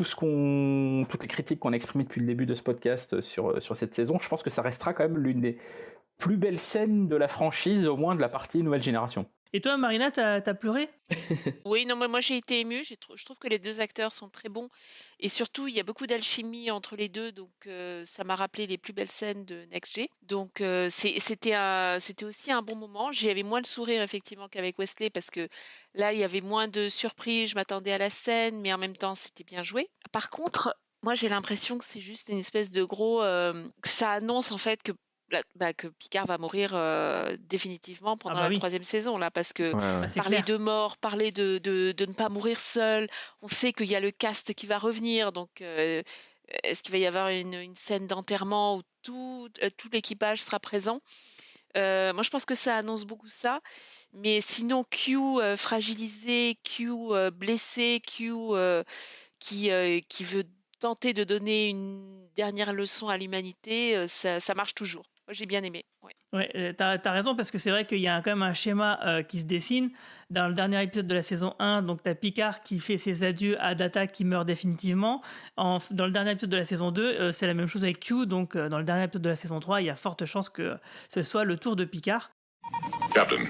les critiques qu'on a exprimées depuis le début de ce podcast sur cette saison, je pense que ça restera quand même l'une des plus belles scènes de la franchise, au moins de la partie Nouvelle Génération. Et toi, Marina, t'as pleuré? Oui, non, mais moi j'ai été émue. Je trouve que les 2 acteurs sont très bons. Et surtout, il y a beaucoup d'alchimie entre les deux. Donc, ça m'a rappelé les plus belles scènes de Next G. Donc, c'était aussi un bon moment. J'avais moins le sourire, effectivement, qu'avec Wesley. Parce que là, il y avait moins de surprises. Je m'attendais à la scène. Mais en même temps, c'était bien joué. Par contre, moi, j'ai l'impression que c'est juste une espèce de gros... que ça annonce, en fait, que Picard va mourir définitivement pendant la 3e saison là, parce que parler de mort, parler de ne pas mourir seul, on sait qu'il y a le cast qui va revenir, donc est-ce qu'il va y avoir une scène d'enterrement où tout l'équipage sera présent? Moi je pense que ça annonce beaucoup ça, mais sinon Q fragilisé, Q blessé, Q qui veut tenter de donner une dernière leçon à l'humanité, ça marche toujours. Moi, j'ai bien aimé. Ouais. Ouais, t'as raison parce que c'est vrai qu'il y a quand même un schéma qui se dessine. Dans le dernier épisode de la saison 1, donc t'as Picard qui fait ses adieux à Data qui meurt définitivement. Dans le dernier épisode de la saison 2, c'est la même chose avec Q. Donc dans le dernier épisode de la saison 3, il y a forte chance que ce soit le tour de Picard. Captain,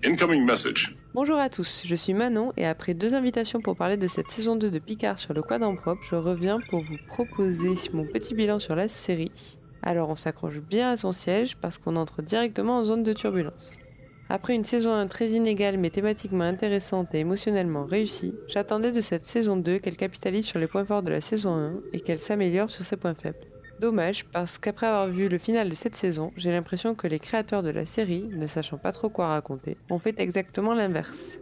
incoming message. Bonjour à tous, je suis Manon et après 2 invitations pour parler de cette saison 2 de Picard sur le Quadrant Propre, je reviens pour vous proposer mon petit bilan sur la série. Alors on s'accroche bien à son siège parce qu'on entre directement en zone de turbulence. Après une saison 1 très inégale mais thématiquement intéressante et émotionnellement réussie, j'attendais de cette saison 2 qu'elle capitalise sur les points forts de la saison 1 et qu'elle s'améliore sur ses points faibles. Dommage parce qu'après avoir vu le final de cette saison, j'ai l'impression que les créateurs de la série, ne sachant pas trop quoi raconter, ont fait exactement l'inverse.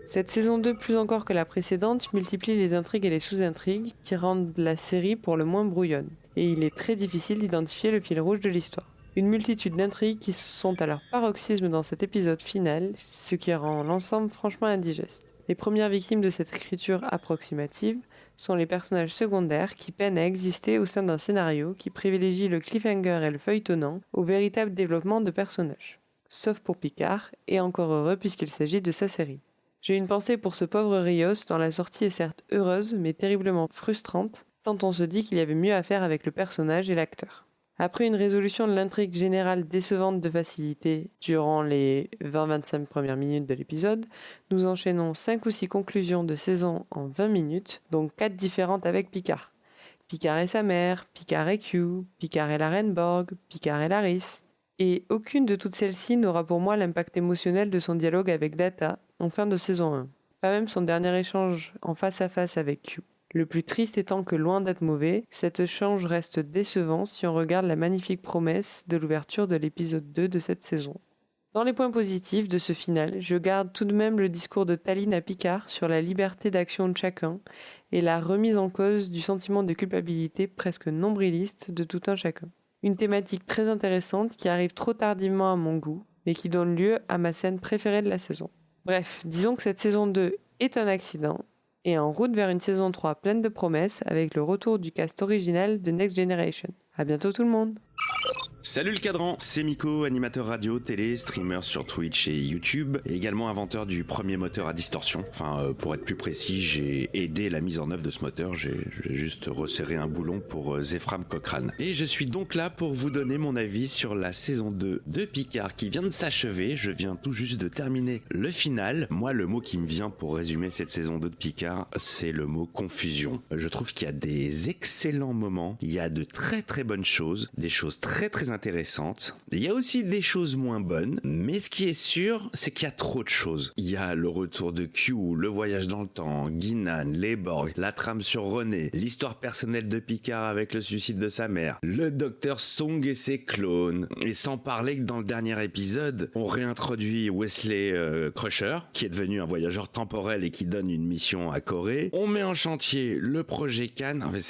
Cette saison 2, plus encore que la précédente, multiplie les intrigues et les sous-intrigues qui rendent la série pour le moins brouillonne, et il est très difficile d'identifier le fil rouge de l'histoire. Une multitude d'intrigues qui sont à leur paroxysme dans cet épisode final, ce qui rend l'ensemble franchement indigeste. Les premières victimes de cette écriture approximative sont les personnages secondaires qui peinent à exister au sein d'un scénario qui privilégie le cliffhanger et le feuilletonnant au véritable développement de personnages. Sauf pour Picard, et encore heureux puisqu'il s'agit de sa série. J'ai une pensée pour ce pauvre Rios dont la sortie est certes heureuse mais terriblement frustrante, tant on se dit qu'il y avait mieux à faire avec le personnage et l'acteur. Après une résolution de l'intrigue générale décevante de facilité durant les 20-25 premières minutes de l'épisode, nous enchaînons 5 ou 6 conclusions de saison en 20 minutes, donc 4 différentes avec Picard. Picard et sa mère, Picard et Q, Picard et la Reine Borg, Picard et Laris. Et aucune de toutes celles-ci n'aura pour moi l'impact émotionnel de son dialogue avec Data en fin de saison 1. Pas même son dernier échange en face à face avec Q. Le plus triste étant que loin d'être mauvais, cet échange reste décevant si on regarde la magnifique promesse de l'ouverture de l'épisode 2 de cette saison. Dans les points positifs de ce final, je garde tout de même le discours de Taline à Picard sur la liberté d'action de chacun et la remise en cause du sentiment de culpabilité presque nombriliste de tout un chacun. Une thématique très intéressante qui arrive trop tardivement à mon goût, mais qui donne lieu à ma scène préférée de la saison. Bref, disons que cette saison 2 est un accident, et en route vers une saison 3 pleine de promesses avec le retour du cast original de Next Generation. À bientôt tout le monde! Salut le cadran, c'est Miko, animateur radio, télé, streamer sur Twitch et YouTube, et également inventeur du premier moteur à distorsion. Enfin, pour être plus précis, j'ai aidé la mise en œuvre de ce moteur, j'ai juste resserré un boulon pour Zephram Cochrane. Et je suis donc là pour vous donner mon avis sur la saison 2 de Picard qui vient de s'achever. Je viens tout juste de terminer le final. Moi, le mot qui me vient pour résumer cette saison 2 de Picard, c'est le mot confusion. Je trouve qu'il y a des excellents moments, il y a de très très bonnes choses, des choses très très intéressantes. Il y a aussi des choses moins bonnes, mais ce qui est sûr, c'est qu'il y a trop de choses. Il y a le retour de Q, le voyage dans le temps, Guinan, les Borg, la trame sur René, l'histoire personnelle de Picard avec le suicide de sa mère, le docteur Song et ses clones, et sans parler que dans le dernier épisode, on réintroduit Wesley Crusher, qui est devenu un voyageur temporel et qui donne une mission à Corée. On met en chantier le projet Khan. En fait,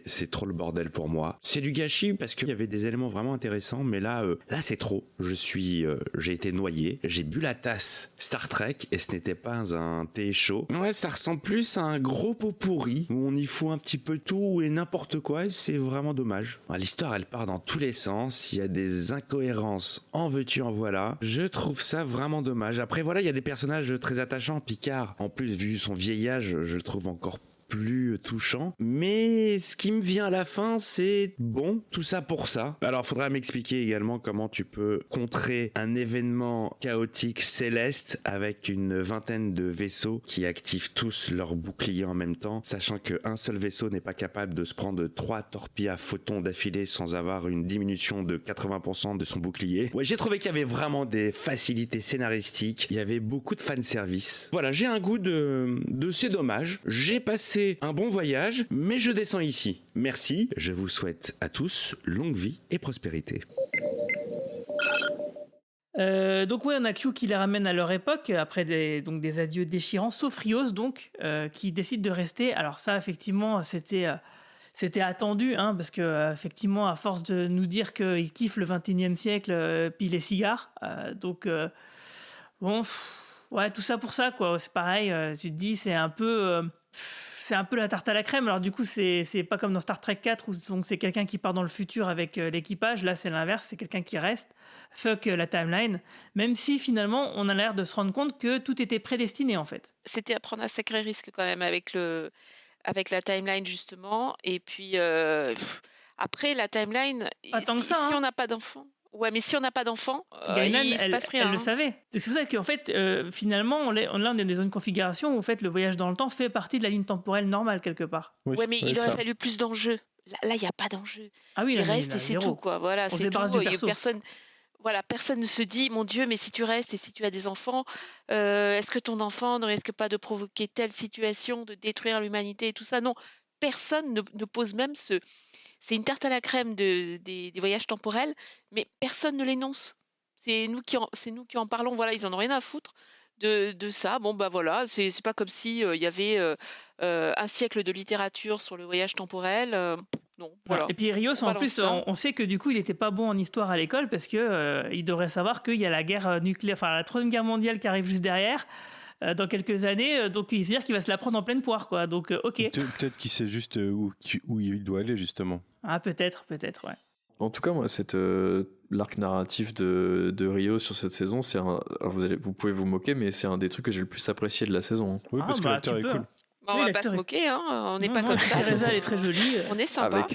c'est trop le bordel pour moi. C'est du gâchis parce qu'il y avait des éléments vraiment intéressants, mais là c'est trop. J'ai été noyé, j'ai bu la tasse Star Trek et ce n'était pas un thé chaud. Ouais, ça ressemble plus à un gros pot pourri où on y fout un petit peu tout et n'importe quoi et c'est vraiment dommage. L'histoire elle part dans tous les sens, il y a des incohérences en veux-tu en voilà. Je trouve ça vraiment dommage. Après voilà, il y a des personnages très attachants. Picard, en plus vu son vieillage, je le trouve encore plus touchant, mais ce qui me vient à la fin, c'est bon, tout ça pour ça. Alors, faudra m'expliquer également comment tu peux contrer un événement chaotique céleste avec une vingtaine de vaisseaux qui activent tous leurs boucliers en même temps, sachant qu'un seul vaisseau n'est pas capable de se prendre 3 torpilles à photons d'affilée sans avoir une diminution de 80% de son bouclier. Ouais, j'ai trouvé qu'il y avait vraiment des facilités scénaristiques, il y avait beaucoup de fanservice. Voilà, j'ai un goût de c'est dommage. J'ai passé un bon voyage, mais je descends ici. Merci, je vous souhaite à tous longue vie et prospérité. Donc oui, on a Q qui les ramène à leur époque après des adieux déchirants, sauf Rios donc qui décide de rester. Alors ça, effectivement, c'était attendu, hein, parce que effectivement, à force de nous dire qu'il kiffe le 21e siècle, puis les cigares, bon, ouais, tout ça pour ça, quoi. C'est pareil. Tu te dis, c'est un peu c'est un peu la tarte à la crème. Alors du coup, c'est pas comme dans Star Trek 4 où donc, c'est quelqu'un qui part dans le futur avec l'équipage. Là, c'est l'inverse, c'est quelqu'un qui reste. Fuck la timeline. Même si finalement, on a l'air de se rendre compte que tout était prédestiné en fait. C'était à prendre un sacré risque quand même avec la timeline justement. Et puis après la timeline, Pas tant que si ça, on n'a pas d'enfant. Ouais, mais si on n'a pas d'enfant, Guinan, il se passe rien. elle le savait. C'est pour ça qu'en fait, finalement, on est dans une configuration où en fait, le voyage dans le temps fait partie de la ligne temporelle normale quelque part. Oui, ouais, mais il aurait fallu plus d'enjeux. Là, il n'y a pas d'enjeu. Ah oui, il reste et c'est tout, quoi. Voilà, on se c'est débarrasse tout. du perso. Personne ne se dit, mon Dieu, mais si tu restes et si tu as des enfants, est-ce que ton enfant ne risque pas de provoquer telle situation, de détruire l'humanité et tout ça? Non, personne ne pose même ce... C'est une tarte à la crème des voyages temporels, mais personne ne l'énonce. C'est nous qui en parlons. Voilà, ils en ont rien à foutre de ça. Bon, bah voilà, c'est pas comme si il y avait un siècle de littérature sur le voyage temporel. Non, voilà. Et puis Rios, en plus, on sait que du coup, il n'était pas bon en histoire à l'école parce que il devrait savoir qu'il y a la guerre nucléaire, enfin la Troisième Guerre mondiale qui arrive juste derrière. Dans quelques années, donc il veut dire qu'il va se la prendre en pleine poire, quoi. Donc, ok. Peut-être qu'il sait juste où il doit aller, justement. Ah, peut-être, ouais. En tout cas, moi, l'arc narratif de Rio sur cette saison, vous pouvez vous moquer, mais c'est un des trucs que j'ai le plus apprécié de la saison. Oui, parce que l'acteur est cool. On va pas se moquer, hein. On n'est pas comme ça. Teresa, elle est très jolie. On est sympa.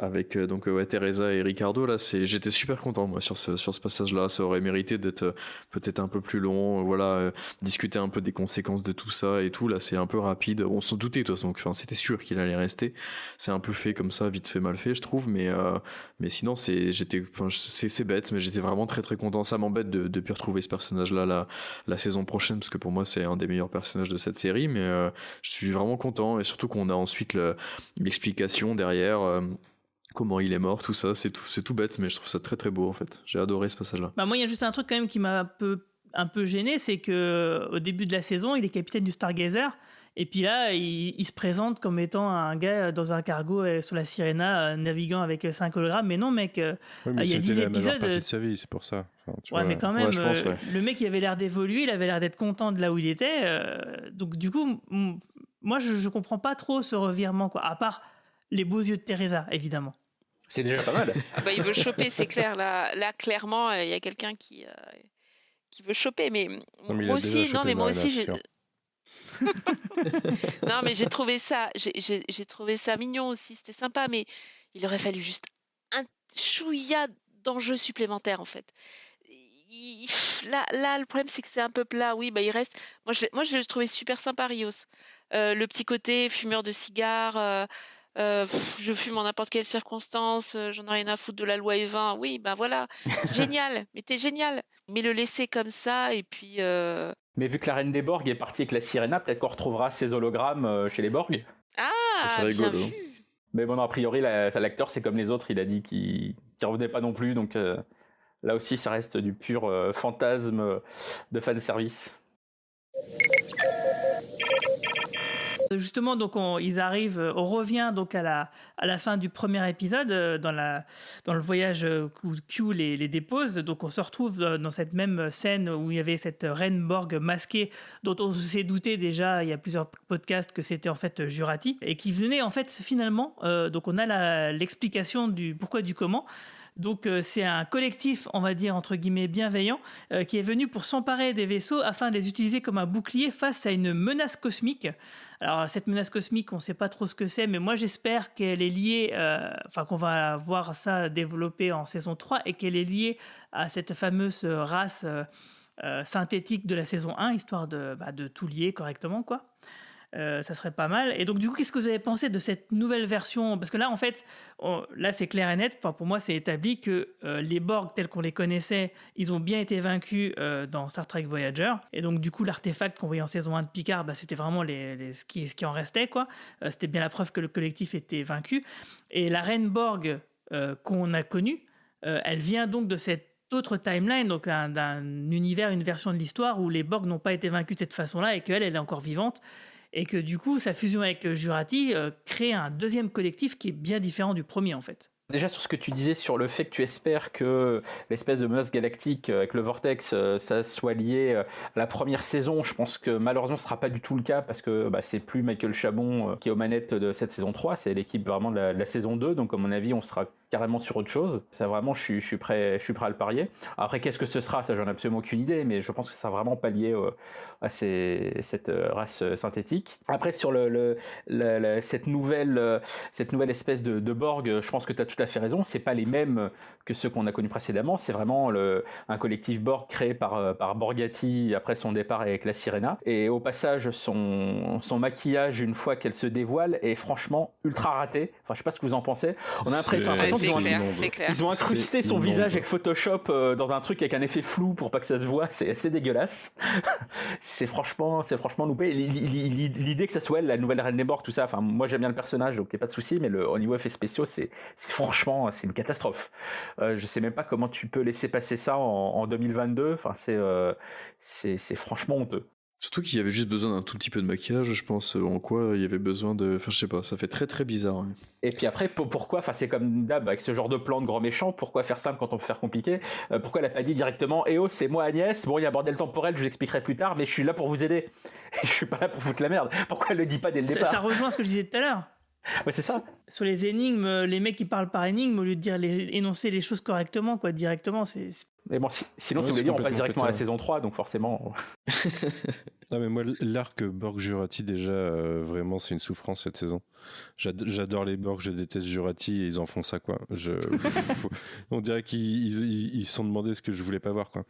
Avec donc Teresa et Ricardo, là, j'étais super content moi sur ce passage-là. Ça aurait mérité d'être peut-être un peu plus long, discuter un peu des conséquences de tout ça et tout. Là, c'est un peu rapide. On s'en doutait de toute façon. Enfin, c'était sûr qu'il allait rester. C'est un peu fait comme ça, vite fait, mal fait, je trouve. Mais sinon, c'est bête, mais j'étais vraiment très très content. Ça m'embête de plus retrouver ce personnage-là la saison prochaine parce que pour moi, c'est un des meilleurs personnages de cette série. Mais je suis vraiment content et surtout qu'on a ensuite l'explication derrière. Comment il est mort, tout ça, c'est tout bête, mais je trouve ça très très beau en fait. J'ai adoré ce passage-là. Moi, il y a juste un truc quand même qui m'a un peu gêné, c'est que au début de la saison, il est capitaine du Stargazer, et puis là, il se présente comme étant un gars dans un cargo sur la Sirena, naviguant avec 5 hologrammes. Mais non, mec, mais il y a 10 la épisodes. majeure partie de sa vie, c'est pour ça. Enfin, mais quand même, je pense, le mec, il avait l'air d'évoluer, il avait l'air d'être content de là où il était. Donc du coup, moi, je comprends pas trop ce revirement, quoi. À part les beaux yeux de Teresa, évidemment. C'est déjà pas mal. Ah bah, il veut choper, c'est clair. Là clairement, il y a quelqu'un qui veut choper. Mais moi aussi, non, mais j'ai trouvé ça mignon aussi. C'était sympa, mais il aurait fallu juste un chouïa d'enjeux supplémentaires en fait. Là, le problème c'est que c'est un peu plat. Oui, bah il reste. Moi, je l'ai trouvé super sympa, Rios. Le petit côté fumeur de cigares. Je fume en n'importe quelle circonstance, j'en ai rien à foutre de la loi E20. Oui, ben voilà, génial, mais t'es génial. Mais le laisser comme ça, et puis... Mais vu que la reine des Borg est partie avec la Sirena, peut-être qu'on retrouvera ses hologrammes chez les Borg. Ah, ça serait rigolo. bien vu. Mais bon, a priori, l'acteur, c'est comme les autres, il a dit qu'il revenait pas non plus, donc là aussi, ça reste du pur fantasme de fanservice. Justement, donc ils arrivent, on revient donc à la fin du premier épisode dans le voyage où Q les dépose. Donc on se retrouve dans cette même scène où il y avait cette reine Borg masquée dont on s'est douté déjà il y a plusieurs podcasts que c'était en fait Jurati et qui venait en fait finalement. Donc on a l'explication du pourquoi du comment. Donc c'est un collectif, on va dire entre guillemets bienveillant, qui est venu pour s'emparer des vaisseaux afin de les utiliser comme un bouclier face à une menace cosmique. Alors cette menace cosmique, on ne sait pas trop ce que c'est, mais moi j'espère qu'elle est liée, qu'on va voir ça développer en saison 3 et qu'elle est liée à cette fameuse race synthétique de la saison 1, histoire de tout lier correctement, quoi. Ça serait pas mal. Et donc du coup, qu'est-ce que vous avez pensé de cette nouvelle version? Parce que là, en fait, là c'est clair et net. Enfin, pour moi, c'est établi que les Borg tels qu'on les connaissait, ils ont bien été vaincus dans Star Trek Voyager. Et donc du coup, l'artefact qu'on voyait en saison 1 de Picard, c'était vraiment ce qui en restait, quoi. C'était bien la preuve que le collectif était vaincu. Et la reine Borg qu'on a connue, elle vient donc de cette autre timeline, donc d'un univers, une version de l'histoire où les Borg n'ont pas été vaincus de cette façon-là et qu'elle est encore vivante. Et que du coup, sa fusion avec Jurati crée un deuxième collectif qui est bien différent du premier, en fait. Déjà sur ce que tu disais sur le fait que tu espères que l'espèce de menace galactique avec le vortex, ça soit lié à la première saison, je pense que malheureusement ce sera pas du tout le cas parce que c'est plus Michael Chabon qui est aux manettes de cette saison 3, c'est l'équipe vraiment de la saison 2, donc à mon avis on sera carrément sur autre chose. Ça vraiment je suis prêt à le parier. Après qu'est-ce que ce sera, ça j'en ai absolument aucune idée, mais je pense que ça sera vraiment pas lié à cette race synthétique. Après sur cette nouvelle espèce de Borg, je pense que tu as tout à fait raison, c'est pas les mêmes que ceux qu'on a connus précédemment, c'est vraiment un collectif Borg créé par Borgatti après son départ avec la Sirena, et au passage son maquillage une fois qu'elle se dévoile est franchement ultra raté. Enfin je sais pas ce que vous en pensez, on a l'impression qu'ils ont incrusté son visage avec Photoshop dans un truc avec un effet flou pour pas que ça se voit, c'est assez dégueulasse. c'est franchement loupé. L'idée que ça soit elle, la nouvelle reine des Borg, tout ça, enfin moi j'aime bien le personnage donc il n'y a pas de souci, mais au niveau effets spéciaux c'est franchement c'est une catastrophe. Je sais même pas comment tu peux laisser passer ça en 2022, enfin c'est franchement honteux. Surtout qu'il y avait juste besoin d'un tout petit peu de maquillage, je pense, en quoi il y avait besoin de... Enfin, je sais pas, ça fait très très bizarre. Ouais. Et puis après, pourquoi, enfin c'est comme d'hab, avec ce genre de plan de grand méchant, pourquoi faire simple quand on peut faire compliqué? Pourquoi elle a pas dit directement « Eh oh, c'est moi Agnès, bon il y a un bordel temporel, je vous l'expliquerai plus tard, mais je suis là pour vous aider. Je suis pas là pour foutre la merde. » Pourquoi elle le dit pas dès le départ? Ça rejoint ce que je disais tout à l'heure. Ouais, c'est ça. Sur les énigmes, les mecs qui parlent par énigme au lieu de énoncer les choses correctement, quoi, directement, c'est... Mais bon, sinon, si vous voulez dire, on passe directement à la saison 3, donc forcément... Non mais moi, l'arc Borg-Jurati, déjà, vraiment, c'est une souffrance cette saison. J'adore les Borg, je déteste Jurati, et ils en font ça, quoi. On dirait qu'ils se sont demandé ce que je voulais pas voir, quoi.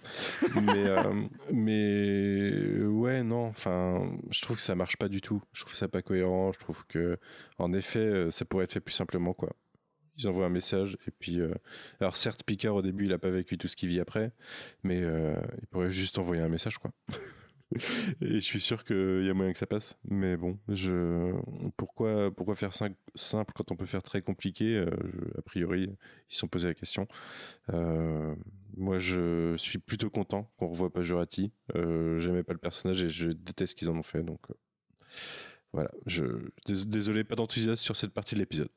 Mais ouais, non, enfin, je trouve que ça marche pas du tout. Je trouve ça pas cohérent, je trouve que, en effet, ça pourrait être fait plus simplement, quoi. Ils envoient un message et puis alors certes Picard au début il a pas vécu tout ce qu'il vit après, mais il pourrait juste envoyer un message, quoi. Et je suis sûr qu'il y a moyen que ça passe, mais bon, pourquoi faire simple quand on peut faire très compliqué? A priori ils se sont posé la question. Moi je suis plutôt content qu'on revoie pas Jurati. J'aimais pas le personnage et je déteste ce qu'ils en ont fait, donc voilà, désolé, pas d'enthousiasme sur cette partie de l'épisode.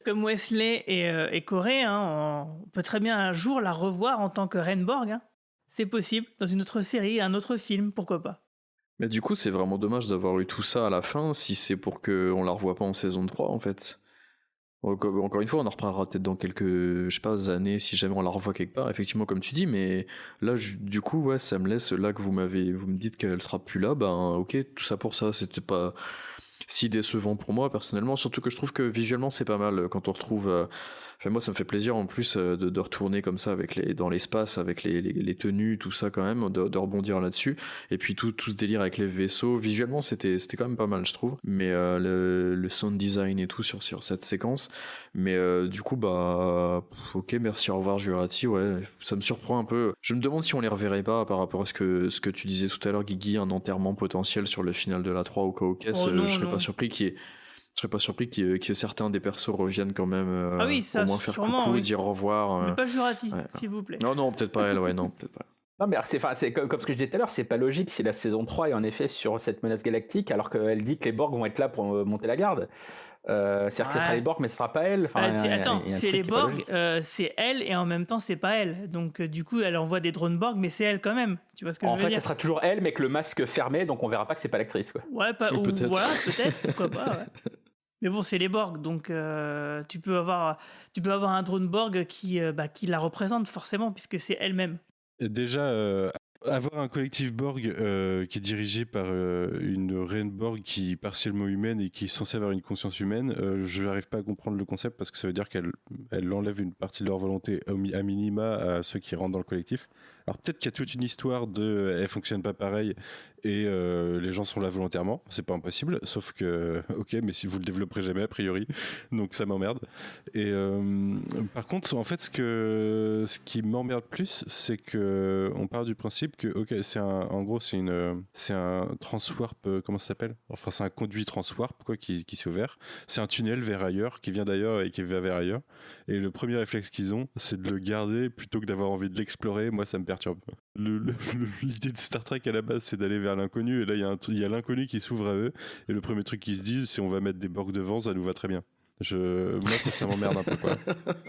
Comme Wesley et Corey, hein, on peut très bien un jour la revoir en tant que Reine Borg. Hein. C'est possible, dans une autre série, un autre film, pourquoi pas. Mais du coup, c'est vraiment dommage d'avoir eu tout ça à la fin, si c'est pour qu'on la revoie pas en saison 3, en fait. Encore une fois, on en reparlera peut-être dans quelques, je sais pas, années, si jamais on la revoit quelque part, effectivement, comme tu dis, mais là, du coup, ouais, ça me laisse, là que vous me dites qu'elle sera plus là, ben, ok, tout ça pour ça, c'était pas si décevant pour moi personnellement, surtout que je trouve que visuellement c'est pas mal quand on retrouve enfin moi ça me fait plaisir en plus de retourner comme ça dans l'espace avec les tenues, tout ça quand même, de rebondir là-dessus, et puis tout ce délire avec les vaisseaux, visuellement c'était quand même pas mal je trouve, mais le sound design et tout sur cette séquence, mais du coup bah ok, merci, au revoir Jurati, ouais, ça me surprend un peu, je me demande si on les reverrait pas par rapport à ce que tu disais tout à l'heure Guigui, un enterrement potentiel sur le final de la 3 au cas où je serais pas surpris que certains des persos reviennent quand même, au moins faire coucou, oui. Dire au revoir. Mais pas Jurati, ouais. S'il vous plaît. Non, peut-être pas elle, ouais, non, peut-être pas. Non, mais c'est comme ce que je disais tout à l'heure, c'est pas logique si la saison 3 est en effet sur cette menace galactique, alors qu'elle dit que les Borg vont être là pour monter la garde. C'est-à-dire que ce sera les Borg, mais ce sera pas elle. Enfin, attends, c'est les Borg, c'est elle, et en même temps, c'est pas elle. Donc, du coup, elle envoie des drones Borg, mais c'est elle quand même. Tu vois ce que je veux dire? En fait, ça sera toujours elle, mais que le masque fermé, donc on verra pas que c'est pas l'actrice, quoi. Ouais, peut-être. Voilà, peut-être, pourquoi pas, ouais. Mais bon, c'est les Borg, donc tu peux avoir un drone Borg qui la représente forcément, puisque c'est elle-même. Déjà, avoir un collectif Borg qui est dirigé par une reine Borg qui est partiellement humaine et qui est censée avoir une conscience humaine, je n'arrive pas à comprendre le concept, parce que ça veut dire qu'elle enlève une partie de leur volonté à minima à ceux qui rentrent dans le collectif. Alors peut-être qu'il y a toute une histoire de elle fonctionne pas pareil et les gens sont là volontairement, c'est pas impossible, sauf que ok, mais si vous le développerez jamais a priori, donc ça m'emmerde. Et par contre, en fait, ce qui m'emmerde plus, c'est que on part du principe que ok, c'est un transwarp, comment ça s'appelle? Enfin, c'est un conduit transwarp quoi qui s'est ouvert. C'est un tunnel vers ailleurs qui vient d'ailleurs et qui va vers ailleurs. Et le premier réflexe qu'ils ont, c'est de le garder plutôt que d'avoir envie de l'explorer. Moi, ça me perturbe. L'idée de Star Trek à la base, c'est d'aller vers l'inconnu, et là il y a l'inconnu qui s'ouvre à eux, et le premier truc qu'ils se disent, c'est on va mettre des Borg devant, ça nous va très bien. Moi, ça m'emmerde un peu, quoi.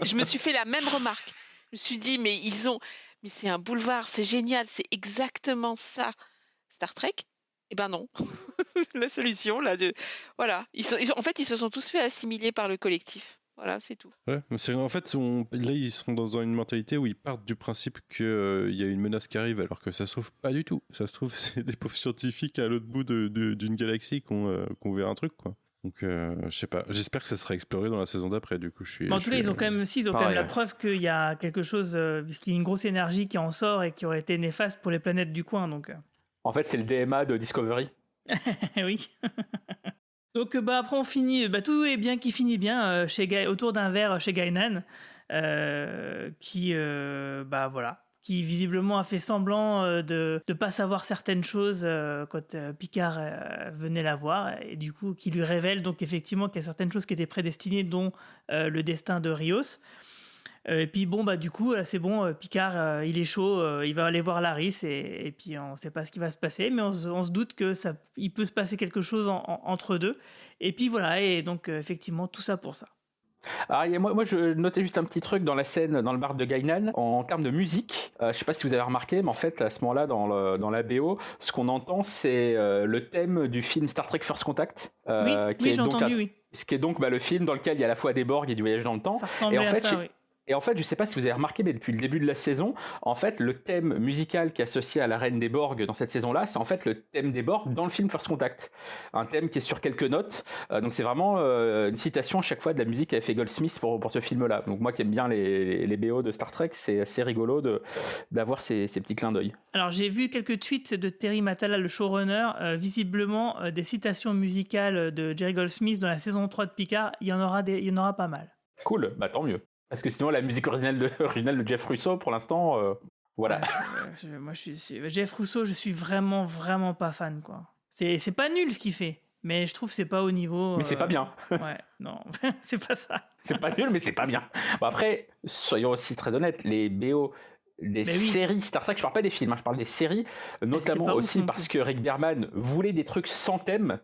Je me suis fait la même remarque. Je me suis dit, mais c'est un boulevard, c'est génial, c'est exactement ça. Star Trek? Eh ben non. La solution, voilà. En fait, ils se sont tous fait assimiler par le collectif. Voilà, c'est tout. Ouais, mais en fait, là, ils sont dans une mentalité où ils partent du principe qu'il y a une menace qui arrive, alors que ça se trouve pas du tout. Ça se trouve, c'est des pauvres scientifiques à l'autre bout d'une galaxie qui ont vu un truc, quoi. Donc, je sais pas. J'espère que ça sera exploré dans la saison d'après. Du coup, en tout cas, ils ont quand même la preuve qu'il y a quelque chose, qu'il y a une grosse énergie qui en sort et qui aurait été néfaste pour les planètes du coin. Donc. En fait, c'est le DMA de Discovery. Oui. Donc après on finit, tout est bien qui finit bien autour d'un verre chez Guinan, qui visiblement a fait semblant de pas savoir certaines choses quand Picard venait la voir, et du coup qui lui révèle donc effectivement qu'il y a certaines choses qui étaient prédestinées, dont le destin de Rios. Et puis du coup c'est bon, Picard il est chaud, il va aller voir Laris, et puis on sait pas ce qui va se passer, mais on se doute que il peut se passer quelque chose entre eux deux, et puis voilà, et donc effectivement tout ça pour ça. Alors, moi je notais juste un petit truc dans la scène, dans le bar de Guinan, en termes de musique. Je sais pas si vous avez remarqué, mais en fait à ce moment-là dans la BO, ce qu'on entend c'est le thème du film Star Trek First Contact, oui, j'ai entendu, oui. Ce qui est donc le film dans lequel il y a à la fois des Borg et du voyage dans le temps. Ça ressemblait à ça, oui. Et en fait, je sais pas si vous avez remarqué, mais depuis le début de la saison, en fait, le thème musical qui est associé à la Reine des Borg dans cette saison-là, c'est en fait le thème des Borg dans le film First Contact. Un thème qui est sur quelques notes. Donc c'est vraiment une citation à chaque fois de la musique qu'avait fait Goldsmith pour ce film-là. Donc moi qui aime bien les BO de Star Trek, c'est assez rigolo d'avoir ces petits clins d'œil. Alors j'ai vu quelques tweets de Terry Matala, le showrunner, visiblement des citations musicales de Jerry Goldsmith dans la saison 3 de Picard, il y en aura pas mal. Cool, tant mieux. Parce que sinon, la musique originale de Jeff Russo, pour l'instant, voilà. Moi, Jeff Russo, je suis vraiment, vraiment pas fan, quoi. C'est pas nul ce qu'il fait, mais je trouve que c'est pas au niveau. Mais c'est pas bien. Ouais, non, c'est pas ça. C'est pas nul, mais c'est pas bien. Bon, après, soyons aussi très honnêtes, les BO des séries Star Trek, je parle pas des films, je parle des séries, notamment aussi parce que Rick Berman voulait des trucs sans thème.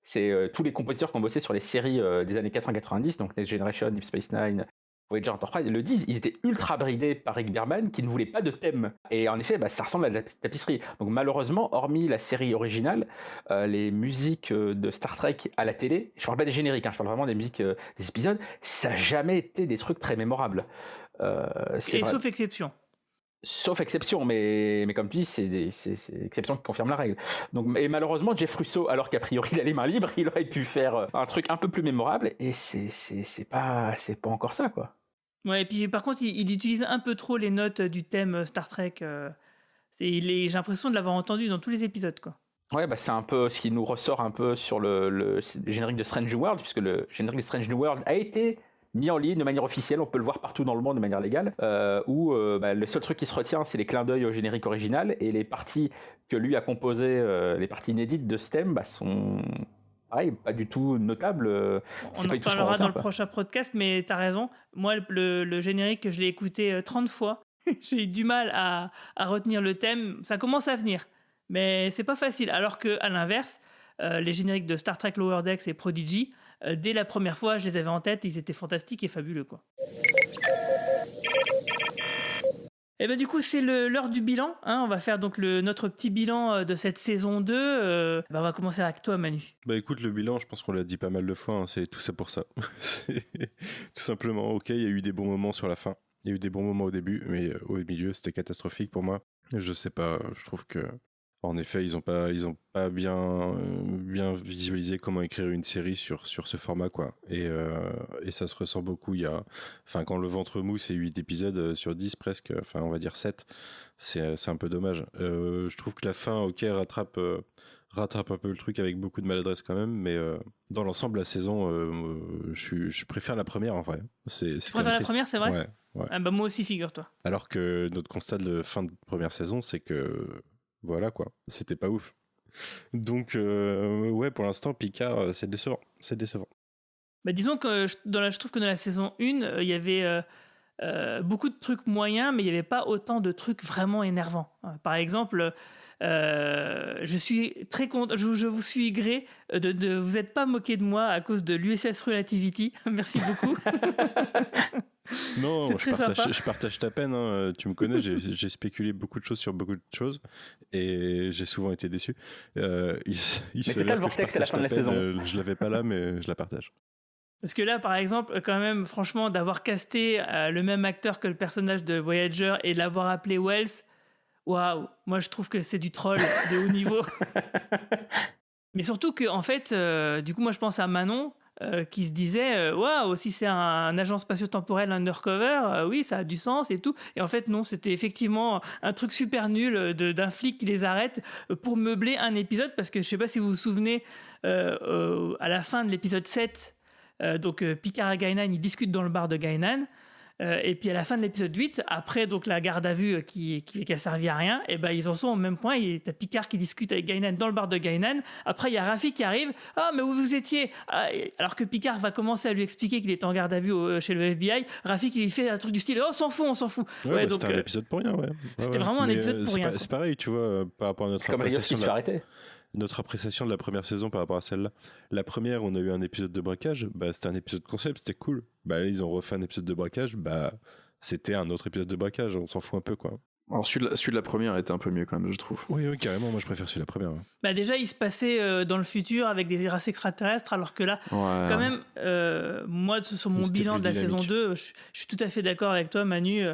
C'est tous les compositeurs qui ont bossé sur les séries des années 80-90, donc Next Generation, Deep Space Nine, Voyager Enterprise, le disent, ils étaient ultra bridés par Rick Berman qui ne voulait pas de thème. Et en effet, ça ressemble à de la tapisserie. Donc malheureusement, hormis la série originale, les musiques de Star Trek à la télé, je parle pas des génériques, je parle vraiment des musiques des épisodes, ça n'a jamais été des trucs très mémorables. Sauf exception. Sauf exception, mais comme tu dis, c'est l'exception qui confirme la règle. Donc, et malheureusement, Jeff Russo, alors qu'a priori il a les mains libres, il aurait pu faire un truc un peu plus mémorable, et c'est pas encore ça, quoi. Ouais, et puis par contre, il utilise un peu trop les notes du thème Star Trek. J'ai l'impression de l'avoir entendu dans tous les épisodes, quoi. Ouais, c'est un peu ce qui nous ressort un peu sur le générique de Strange New World, puisque le générique de Strange New World a été mis en ligne de manière officielle, on peut le voir partout dans le monde de manière légale, où le seul truc qui se retient, c'est les clins d'œil au générique original, et les parties que lui a composées, les parties inédites de ce thème, sont pareil, pas du tout notables. On en parlera dans le prochain podcast, mais t'as raison. Moi, le générique, je l'ai écouté 30 fois. J'ai eu du mal à retenir le thème. Ça commence à venir, mais c'est pas facile. Alors qu'à l'inverse, les génériques de Star Trek Lower Decks et Prodigy, dès la première fois, je les avais en tête, ils étaient fantastiques et fabuleux, quoi. Et du coup, c'est l'heure du bilan, on va faire donc notre petit bilan de cette saison 2. On va commencer avec toi, Manu. Écoute, le bilan, je pense qu'on l'a dit pas mal de fois, c'est tout ça pour ça. C'est tout simplement, ok, il y a eu des bons moments sur la fin, il y a eu des bons moments au début, mais au milieu, c'était catastrophique pour moi. Je sais pas, je trouve que en effet, ils ont pas bien visualisé comment écrire une série sur ce format, quoi. Et ça se ressent beaucoup. Quand le ventre mou, c'est 8 épisodes sur 10 presque, on va dire 7, c'est un peu dommage. Je trouve que la fin, ok, rattrape un peu le truc avec beaucoup de maladresse quand même, mais dans l'ensemble, la saison, je préfère la première en vrai. Tu préfères la première, c'est vrai ? Ouais. Ah moi aussi, figure-toi. Alors que notre constat de fin de première saison, c'est que voilà, quoi, c'était pas ouf. Donc pour l'instant, Picard, c'est décevant. Disons que je trouve que dans la saison 1, il y avait beaucoup de trucs moyens, mais il n'y avait pas autant de trucs vraiment énervants. Par exemple, je suis très content, je vous suis gré de vous êtes pas moqué de moi à cause de l'USS Relativity. Merci beaucoup. Non, C'est très sympa. je partage ta peine, hein. Tu me connais, j'ai spéculé beaucoup de choses sur beaucoup de choses et j'ai souvent été déçu. Mais c'est ça le vortex à la fin de la saison. Je l'avais pas là, mais je la partage. Parce que là, par exemple, quand même, franchement, d'avoir casté le même acteur que le personnage de Voyager et de l'avoir appelé Wells, waouh, moi je trouve que c'est du troll de haut niveau. Mais surtout que, en fait, du coup, moi je pense à Manon qui se disait waouh, si c'est un agent spatio-temporel undercover, oui, ça a du sens et tout. Et en fait, non, c'était effectivement un truc super nul d'un flic qui les arrête pour meubler un épisode. Parce que je sais pas si vous vous souvenez, à la fin de l'épisode 7, donc Picard et Guinan, ils discutent dans le bar de Guinan. Et puis à la fin de l'épisode 8, après donc la garde à vue qui a servi à rien, et ben ils en sont au même point. Il y a Picard qui discute avec Guinan dans le bar de Guinan. Après il y a Raffi qui arrive. Ah, mais où vous étiez? Alors que Picard va commencer à lui expliquer qu'il est en garde à vue chez le FBI. Raffi qui fait un truc du style on s'en fout, on s'en fout. Ouais, donc c'était un épisode pour rien, ouais. C'était vraiment un épisode pour rien. C'est pareil, tu vois, par rapport à notre comme Rios qui se fait arrêter. Notre appréciation de la première saison par rapport à celle-là. La première, on a eu un épisode de braquage, bah c'était un épisode concept, c'était cool. Bah là, ils ont refait un épisode de braquage, bah c'était un autre épisode de braquage, on s'en fout un peu, quoi. Alors celui de la première était un peu mieux quand même, je trouve. Oui, carrément, moi je préfère celui de la première. Ouais. Bah déjà, il se passait dans le futur avec des races extraterrestres, alors que là, quand même, moi, sur mon bilan de la saison 2, je suis tout à fait d'accord avec toi, Manu,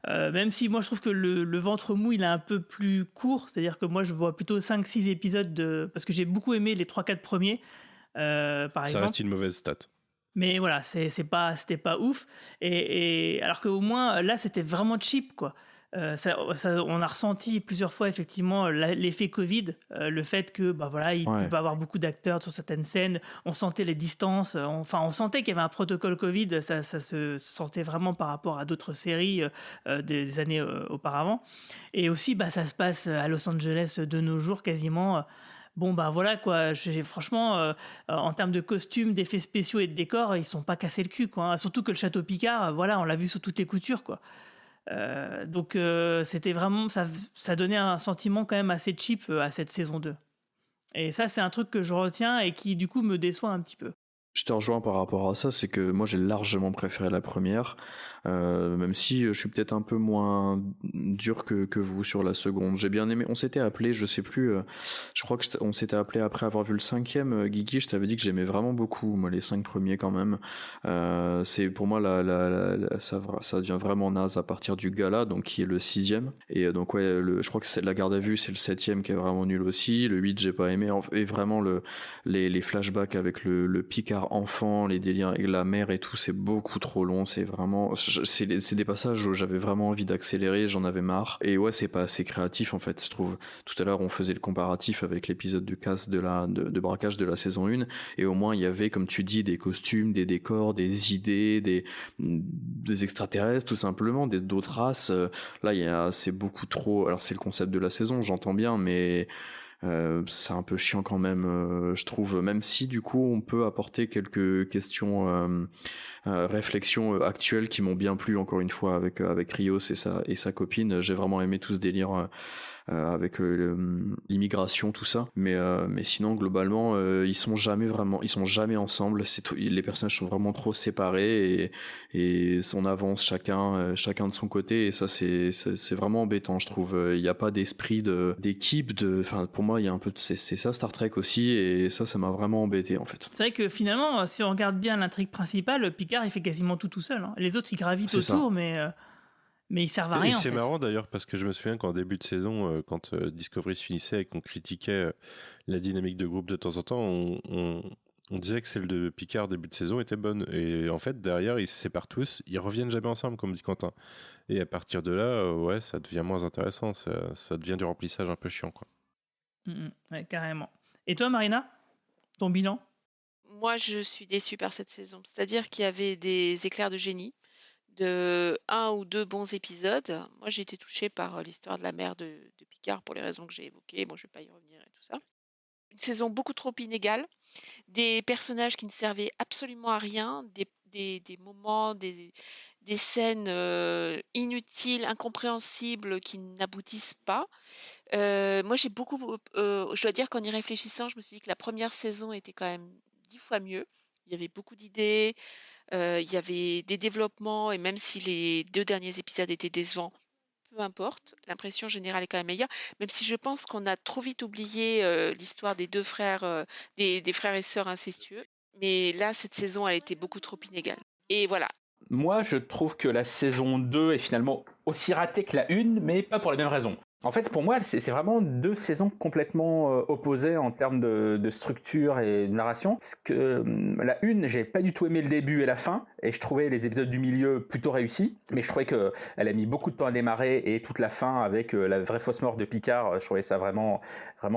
même si moi je trouve que le ventre mou, il est un peu plus court, c'est-à-dire que moi je vois plutôt 5-6 épisodes, parce que j'ai beaucoup aimé les 3-4 premiers, par exemple. Ça reste une mauvaise stat. Mais voilà, c'était pas ouf. Et alors qu'au moins, là, c'était vraiment cheap, quoi. On a ressenti plusieurs fois effectivement l'effet Covid, le fait que bah voilà, il peut pas avoir beaucoup d'acteurs sur certaines scènes. On sentait les distances, on sentait qu'il y avait un protocole Covid. Ça se sentait vraiment par rapport à d'autres séries des années auparavant. Et aussi, bah ça se passe à Los Angeles de nos jours quasiment. Bon bah voilà quoi, franchement en termes de costumes, d'effets spéciaux et de décors, ils sont pas cassés le cul, quoi. Surtout que le château Picard, voilà, on l'a vu sous toutes les coutures, quoi. Donc c'était vraiment, ça donnait un sentiment quand même assez cheap à cette saison 2. Et ça, c'est un truc que je retiens et qui du coup me déçoit un petit peu. Je te rejoins par rapport à ça, c'est que moi j'ai largement préféré la première, même si je suis peut-être un peu moins dur que vous sur la seconde. J'ai bien aimé, on s'était appelé, je sais plus, je crois que on s'était appelé après avoir vu le 5e, Guigui, je t'avais dit que j'aimais vraiment beaucoup, moi les 5 premiers quand même. C'est pour moi ça devient vraiment naze à partir du gala, donc qui est le 6e, et donc ouais, je crois que c'est la garde à vue, c'est le 7e qui est vraiment nul aussi, le 8 j'ai pas aimé, et vraiment les flashbacks avec le Picard enfant, les délires avec la mère et tout, c'est beaucoup trop long, c'est vraiment, c'est des passages où j'avais vraiment envie d'accélérer, j'en avais marre, et ouais, c'est pas assez créatif en fait, je trouve. Tout à l'heure on faisait le comparatif avec l'épisode du casse de braquage de la saison 1, et au moins il y avait, comme tu dis, des costumes, des décors, des idées, des extraterrestres tout simplement, d'autres races. Là c'est beaucoup trop, alors c'est le concept de la saison, j'entends bien, mais c'est un peu chiant quand même, je trouve, même si du coup on peut apporter quelques questions, réflexions actuelles qui m'ont bien plu, encore une fois, avec Rios et sa copine. J'ai vraiment aimé tout ce délire avec l'immigration, tout ça, mais sinon globalement ils sont jamais ensemble, les personnages sont vraiment trop séparés, et on avance chacun de son côté, et ça c'est vraiment embêtant, je trouve. Il n'y a pas d'esprit d'équipe, enfin pour moi il y a un peu c'est ça Star Trek aussi, et ça m'a vraiment embêté en fait. C'est vrai que finalement, si on regarde bien l'intrigue principale, Picard il fait quasiment tout seul, hein. Les autres ils gravitent autour, mais ils servent à rien. Et c'est marrant d'ailleurs, parce que je me souviens qu'en début de saison, quand Discovery se finissait et qu'on critiquait la dynamique de groupe de temps en temps, on disait que celle de Picard début de saison était bonne. Et en fait, derrière, ils se séparent tous, ils reviennent jamais ensemble, comme dit Quentin. Et à partir de là, ouais, ça devient moins intéressant, ça devient du remplissage un peu chiant, quoi. Ouais, carrément. Et toi, Marina, ton bilan? Moi, je suis déçue par cette saison. C'est-à-dire qu'il y avait des éclairs de génie, de 1 ou 2 bons épisodes. Moi, j'ai été touchée par l'histoire de la mère de Picard pour les raisons que j'ai évoquées. Bon, je ne vais pas y revenir et tout ça. Une saison beaucoup trop inégale, des personnages qui ne servaient absolument à rien, des moments, des scènes inutiles, incompréhensibles qui n'aboutissent pas. Moi, j'ai beaucoup, je dois dire qu'en y réfléchissant, je me suis dit que la première saison était quand même 10 fois mieux. Il y avait beaucoup d'idées, il y avait des développements, et même si les 2 derniers épisodes étaient décevants, peu importe, l'impression générale est quand même meilleure, même si je pense qu'on a trop vite oublié l'histoire des 2 frères, des frères et sœurs incestueux. Mais là, cette saison, elle était beaucoup trop inégale. Et voilà. Moi, je trouve que la saison 2 est finalement aussi ratée que la 1, mais pas pour les mêmes raisons. En fait, pour moi, c'est vraiment 2 saisons complètement opposées en termes de structure et de narration. Parce que la 1, j'ai pas du tout aimé le début et la fin, et je trouvais les épisodes du milieu plutôt réussis, mais je trouvais qu'elle a mis beaucoup de temps à démarrer, et toute la fin avec la vraie fausse mort de Picard, je trouvais ça vraiment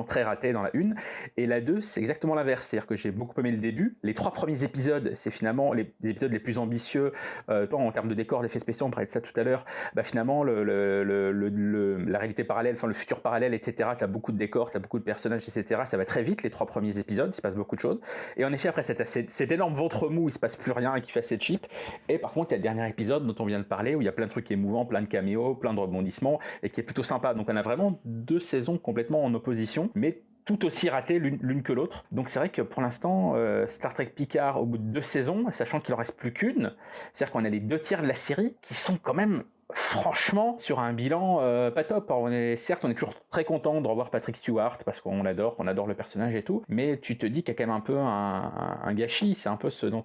très raté dans la 1. Et la 2, c'est exactement l'inverse, c'est-à-dire que j'ai beaucoup aimé le début. Les 3 premiers épisodes, c'est finalement les épisodes les plus ambitieux, en termes de décors, d'effets spéciaux, on parlait de ça tout à l'heure. Finalement, la réalité parallèle, enfin le futur parallèle, etc. T'as beaucoup de décors, t'as beaucoup de personnages, etc. Ça va très vite, les 3 premiers épisodes, il se passe beaucoup de choses. Et en effet, après cet énorme ventre mou, il se passe plus rien et qui fait assez cheap. Et par contre, il y a le dernier épisode dont on vient de parler, où il y a plein de trucs émouvants, plein de caméos, plein de rebondissements, et qui est plutôt sympa. Donc on a vraiment 2 saisons complètement en opposition, mais tout aussi ratées l'une que l'autre. Donc c'est vrai que pour l'instant, Star Trek Picard, au bout de 2 saisons, sachant qu'il en reste plus qu'une, c'est-à-dire qu'on a les 2 tiers de la série qui sont quand même franchement sur un bilan pas top. Alors, on est toujours très content de revoir Patrick Stewart parce qu'on l'adore, qu'on adore le personnage et tout, mais tu te dis qu'il y a quand même un peu un gâchis. C'est un peu ce dont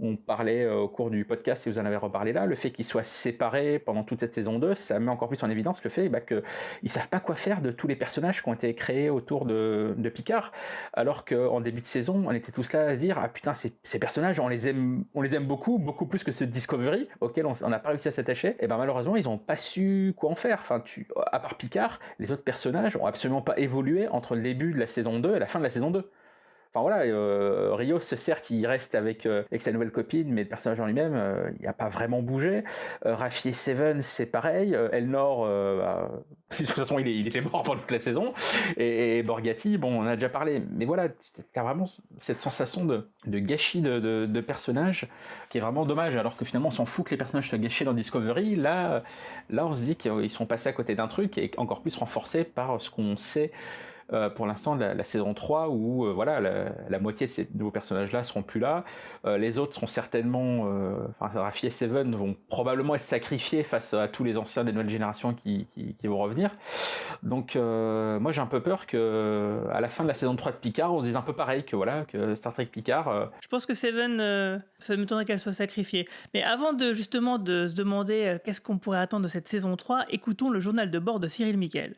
on parlait au cours du podcast, si vous en avez reparlé là, le fait qu'ils soient séparés pendant toute cette saison 2, ça met encore plus en évidence le fait qu'ils savent pas quoi faire de tous les personnages qui ont été créés autour de Picard, alors qu'en début de saison, on était tous là à se dire, ah putain, ces personnages, on les aime beaucoup plus que ce Discovery, auquel on n'a pas réussi à s'attacher. Et malheureusement, ils ont pas su quoi en faire. Enfin, à part Picard, les autres personnages ont absolument pas évolué entre le début de la saison 2 et la fin de la saison 2. Enfin voilà, Rios, certes, il reste avec sa nouvelle copine, mais le personnage en lui-même, il n'a pas vraiment bougé. Raffi et Seven, c'est pareil. Elnor, de toute façon, il était mort pendant toute la saison. Et Borgatti, bon, on en a déjà parlé. Mais voilà, t'as vraiment cette sensation de gâchis de personnages qui est vraiment dommage, alors que finalement, on s'en fout que les personnages soient gâchés dans Discovery. Là, on se dit qu'ils sont passés à côté d'un truc, et encore plus renforcés par ce qu'on sait pour l'instant de la saison 3, où la moitié de ces nouveaux personnages-là seront plus là. Les autres seront certainement, Raffi et Seven vont probablement être sacrifiés face à tous les anciens des nouvelles générations qui vont revenir. Donc moi j'ai un peu peur que à la fin de la saison 3 de Picard, on se dise un peu pareil que Star Trek Picard. Je pense que Seven, ça m'étonnerait qu'elle soit sacrifiée. Mais avant de se demander qu'est-ce qu'on pourrait attendre de cette saison 3, écoutons le journal de bord de Cyril Miquel.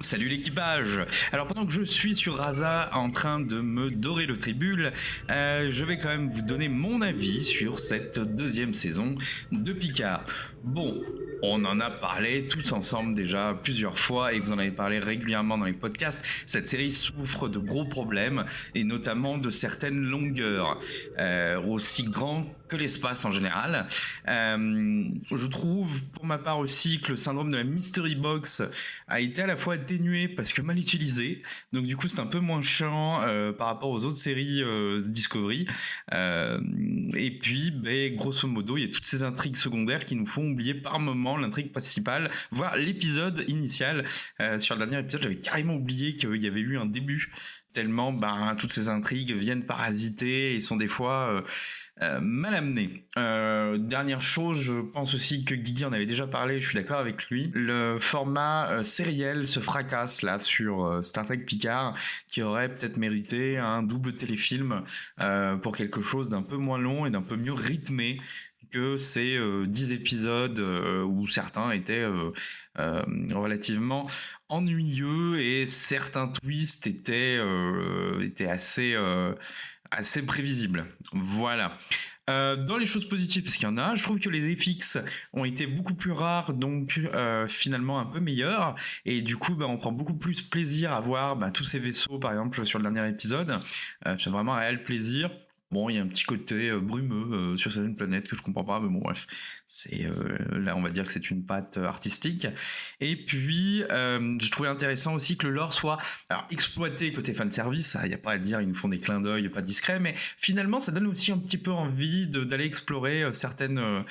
Salut l'équipage. Alors pendant que je suis sur Rasa en train de me dorer le tribule, je vais quand même vous donner mon avis sur cette 2e saison de Picard. Bon, on en a parlé tous ensemble déjà plusieurs fois et vous en avez parlé régulièrement dans les podcasts. Cette série souffre de gros problèmes et notamment de certaines longueurs, aussi grands que l'espace en général. Je trouve pour ma part aussi que le syndrome de la Mystery Box a été à la fois atténué parce que mal utilisé, donc du coup c'est un peu moins chiant par rapport aux autres séries Discovery, et puis grosso modo il y a toutes ces intrigues secondaires qui nous font oublier par moment l'intrigue principale, voire l'épisode initial. Sur le dernier épisode j'avais carrément oublié qu'il y avait eu un début, tellement toutes ces intrigues viennent parasiter et sont des fois mal amené. Dernière chose, je pense aussi que Guigui en avait déjà parlé, je suis d'accord avec lui. Le format sériel se fracasse là sur Star Trek Picard, qui aurait peut-être mérité un double téléfilm pour quelque chose d'un peu moins long et d'un peu mieux rythmé que ces 10 épisodes où certains étaient relativement ennuyeux et certains twists étaient assez prévisibles. Voilà. Dans les choses positives, parce qu'il y en a, je trouve que les FX ont été beaucoup plus rares, donc finalement un peu meilleurs, et du coup on prend beaucoup plus plaisir à voir tous ces vaisseaux, par exemple sur le dernier épisode. C'est vraiment un réel plaisir. Bon, il y a un petit côté brumeux sur certaines planètes que je comprends pas, mais bon, bref, c'est là, on va dire que c'est une patte artistique. Et puis, je trouvais intéressant aussi que le lore soit alors exploité côté fanservice. Il n'y a pas à dire, ils nous font des clins d'œil, pas discrets, mais finalement, ça donne aussi un petit peu envie d'aller explorer certaines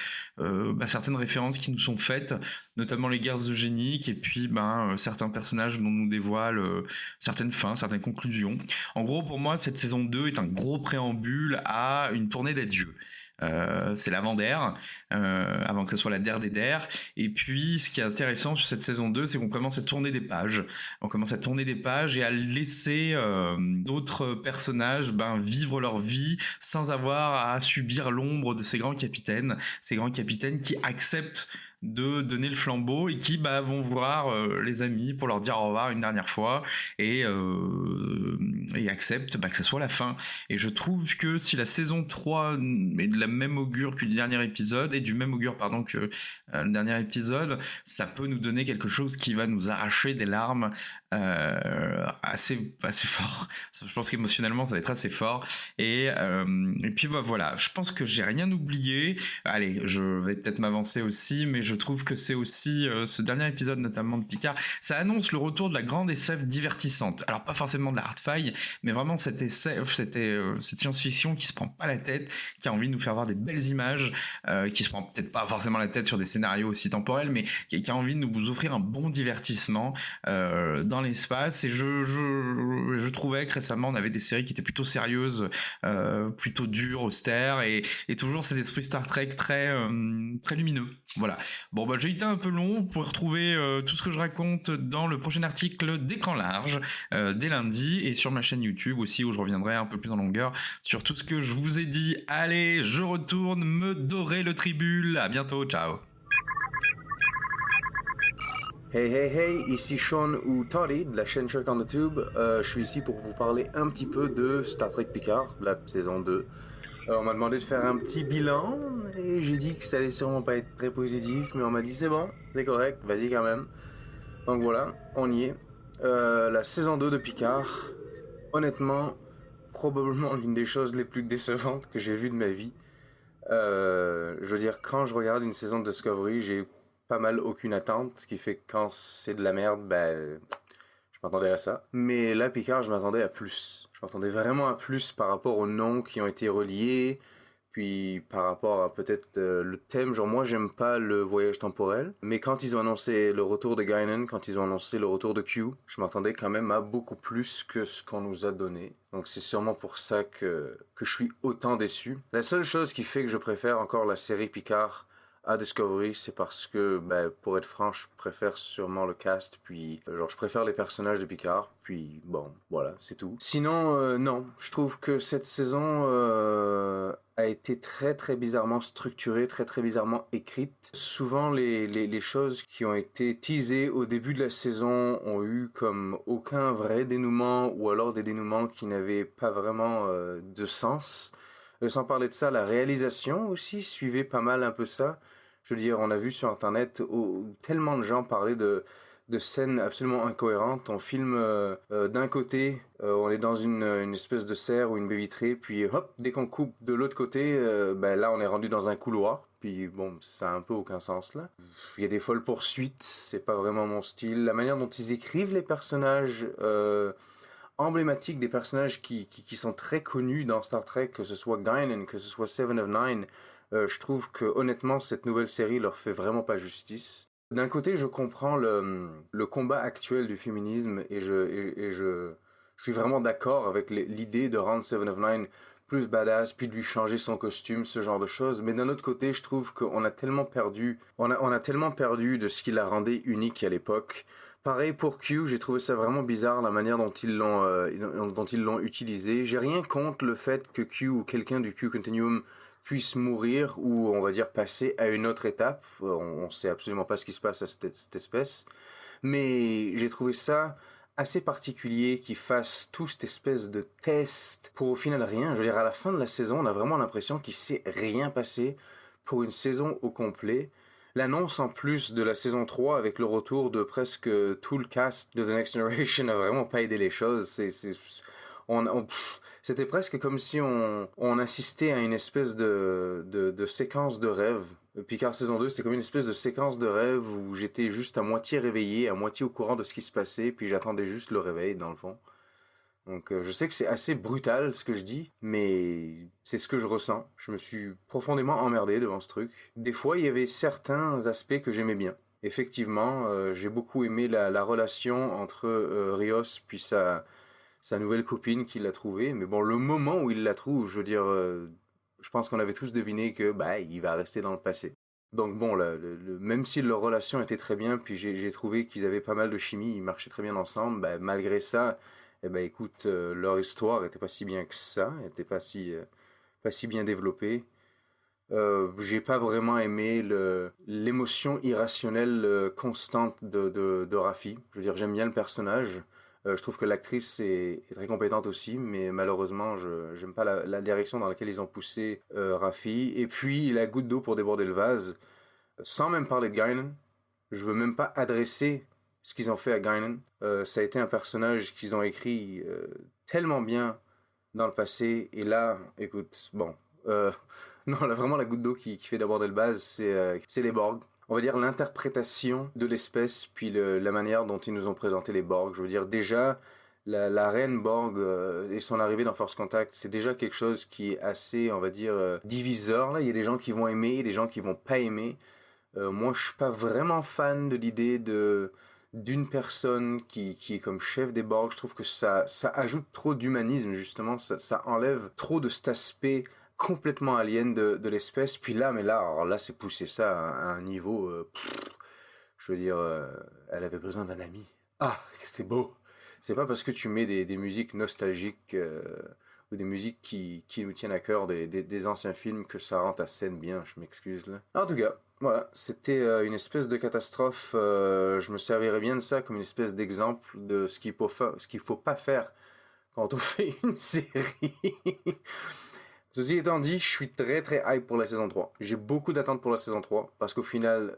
références qui nous sont faites, notamment les guerres eugéniques, et puis certains personnages dont nous dévoilent certaines fins, certaines conclusions. En gros, pour moi, cette saison 2 est un gros préambule à une tournée d'adieu. C'est l'avant-der, avant que ce soit la der des der. Et puis, ce qui est intéressant sur cette saison 2, c'est qu'on commence à tourner des pages. On commence à tourner des pages et à laisser d'autres personnages vivre leur vie sans avoir à subir l'ombre de ces grands capitaines qui acceptent de donner le flambeau et qui vont voir les amis pour leur dire au revoir une dernière fois et acceptent que ce soit la fin. Et je trouve que si la saison 3 est de la même augure que le dernier épisode, et du même augure que le dernier épisode, ça peut nous donner quelque chose qui va nous arracher des larmes assez fort. Je pense qu'émotionnellement ça va être assez fort. Et puis voilà, je pense que j'ai rien oublié. Allez, je vais peut-être m'avancer aussi, mais je trouve que c'est aussi ce dernier épisode notamment de Picard, ça annonce le retour de la grande SF divertissante. Alors pas forcément de la hard-fi, mais vraiment cette science-fiction qui se prend pas la tête, qui a envie de nous faire voir des belles images, qui se prend peut-être pas forcément la tête sur des scénarios aussi temporels, mais qui a envie de nous offrir un bon divertissement dans l'espace. Et je trouvais que récemment on avait des séries qui étaient plutôt sérieuses, plutôt dures, austères, et toujours cet esprit Star Trek très lumineux. Voilà. Bon, j'ai été un peu long. Vous pouvez retrouver tout ce que je raconte dans le prochain article d'Écran Large dès lundi, et sur ma chaîne YouTube aussi, où je reviendrai un peu plus en longueur sur tout ce que je vous ai dit. Allez, je retourne me dorer le tribule. À bientôt, ciao. Hey, ici Sean ou Toddy de la chaîne Trek on the Tube. Je suis ici pour vous parler un petit peu de Star Trek Picard, la saison 2. On m'a demandé de faire un petit bilan, et j'ai dit que ça allait sûrement pas être très positif, mais on m'a dit c'est bon, c'est correct, vas-y quand même. Donc voilà, on y est. La saison 2 de Picard, honnêtement, probablement l'une des choses les plus décevantes que j'ai vues de ma vie. Je veux dire, quand je regarde une saison de Discovery, j'ai pas mal aucune attente, ce qui fait que quand c'est de la merde, je m'attendais à ça. Mais là, Picard, je m'attendais à plus. Je m'attendais vraiment à plus par rapport aux noms qui ont été reliés, puis par rapport à peut-être le thème. Genre, moi, j'aime pas le voyage temporel, mais quand ils ont annoncé le retour de Guinan, quand ils ont annoncé le retour de Q, je m'attendais quand même à beaucoup plus que ce qu'on nous a donné. Donc c'est sûrement pour ça que je suis autant déçu. La seule chose qui fait que je préfère encore la série Picard à Discovery, c'est parce que, pour être franc, je préfère sûrement le cast, puis je préfère les personnages de Picard, puis bon, voilà, c'est tout. Sinon, non, je trouve que cette saison a été très très bizarrement structurée, très très bizarrement écrite. Souvent, les choses qui ont été teasées au début de la saison ont eu comme aucun vrai dénouement, ou alors des dénouements qui n'avaient pas vraiment de sens. Sans parler de ça, la réalisation aussi suivait pas mal un peu ça. Je veux dire, on a vu sur Internet tellement de gens parler de scènes absolument incohérentes. On filme d'un côté, on est dans une espèce de serre ou une baie vitrée, puis hop, dès qu'on coupe de l'autre côté, là on est rendu dans un couloir. Puis bon, ça a un peu aucun sens là. Il y a des folles poursuites, c'est pas vraiment mon style. La manière dont ils écrivent les personnages emblématiques, des personnages qui sont très connus dans Star Trek, que ce soit Guinan, que ce soit Seven of Nine, je trouve que honnêtement cette nouvelle série leur fait vraiment pas justice. D'un côté, je comprends le combat actuel du féminisme, et je suis vraiment d'accord avec l'idée de rendre Seven of Nine plus badass, puis de lui changer son costume, ce genre de choses. Mais d'un autre côté, je trouve qu'on a tellement perdu, on a tellement perdu de ce qui la rendait unique à l'époque. Pareil pour Q, j'ai trouvé ça vraiment bizarre la manière dont ils l'ont utilisé. J'ai rien contre le fait que Q ou quelqu'un du Q Continuum puisse mourir, ou on va dire passer à une autre étape. On sait absolument pas ce qui se passe à cette espèce. Mais j'ai trouvé ça assez particulier qu'ils fassent tout cette espèce de test pour au final rien. Je veux dire, à la fin de la saison, on a vraiment l'impression qu'il s'est rien passé pour une saison au complet. L'annonce en plus de la saison 3 avec le retour de presque tout le cast de The Next Generation n'a vraiment pas aidé les choses. C'était presque comme si on assistait à une espèce de séquence de rêve. Picard saison 2, c'était comme une espèce de séquence de rêve où j'étais juste à moitié réveillé, à moitié au courant de ce qui se passait, puis j'attendais juste le réveil, dans le fond. Donc je sais que c'est assez brutal ce que je dis, mais c'est ce que je ressens. Je me suis profondément emmerdé devant ce truc. Des fois, il y avait certains aspects que j'aimais bien. Effectivement, j'ai beaucoup aimé la relation entre Rios puis sa nouvelle copine qu'il a trouvée. Mais bon, le moment où il la trouve, je veux dire, je pense qu'on avait tous deviné que il va rester dans le passé. Donc bon, même si leur relation était très bien, puis j'ai trouvé qu'ils avaient pas mal de chimie, ils marchaient très bien ensemble, malgré ça, écoute, leur histoire était pas si bien que ça, elle était pas si bien développée. J'ai pas vraiment aimé l'émotion irrationnelle constante de Raffi. Je veux dire, j'aime bien le personnage. Je trouve que l'actrice est très compétente aussi, mais malheureusement, j'aime pas la direction dans laquelle ils ont poussé Raffi. Et puis, la goutte d'eau pour déborder le vase, sans même parler de Guinan. Je veux même pas adresser ce qu'ils ont fait à Guinan. Ça a été un personnage qu'ils ont écrit tellement bien dans le passé. Et là, écoute, bon... non, là, vraiment, la goutte d'eau qui fait déborder le vase, c'est les Borg. On va dire l'interprétation de l'espèce, puis la manière dont ils nous ont présenté les Borg. Je veux dire, déjà, la reine Borg et son arrivée dans First Contact, c'est déjà quelque chose qui est assez, on va dire, diviseur. Là. Il y a des gens qui vont aimer, des gens qui vont pas aimer. Moi, je suis pas vraiment fan de l'idée d'une personne qui est comme chef des Borg. Je trouve que ça ajoute trop d'humanisme, justement. Ça enlève trop de cet aspect complètement alien de l'espèce. Puis là, alors là, c'est pousser ça à un niveau... je veux dire, elle avait besoin d'un ami. Ah, c'était beau. C'est pas parce que tu mets des musiques nostalgiques ou des musiques qui nous tiennent à cœur des anciens films que ça rend ta scène bien, je m'excuse là. En tout cas, voilà, c'était une espèce de catastrophe. Je me servirais bien de ça comme une espèce d'exemple de ce qu'il faut pas faire quand on fait une série. Ceci étant dit, je suis très très hype pour la saison 3. J'ai beaucoup d'attentes pour la saison 3, parce qu'au final,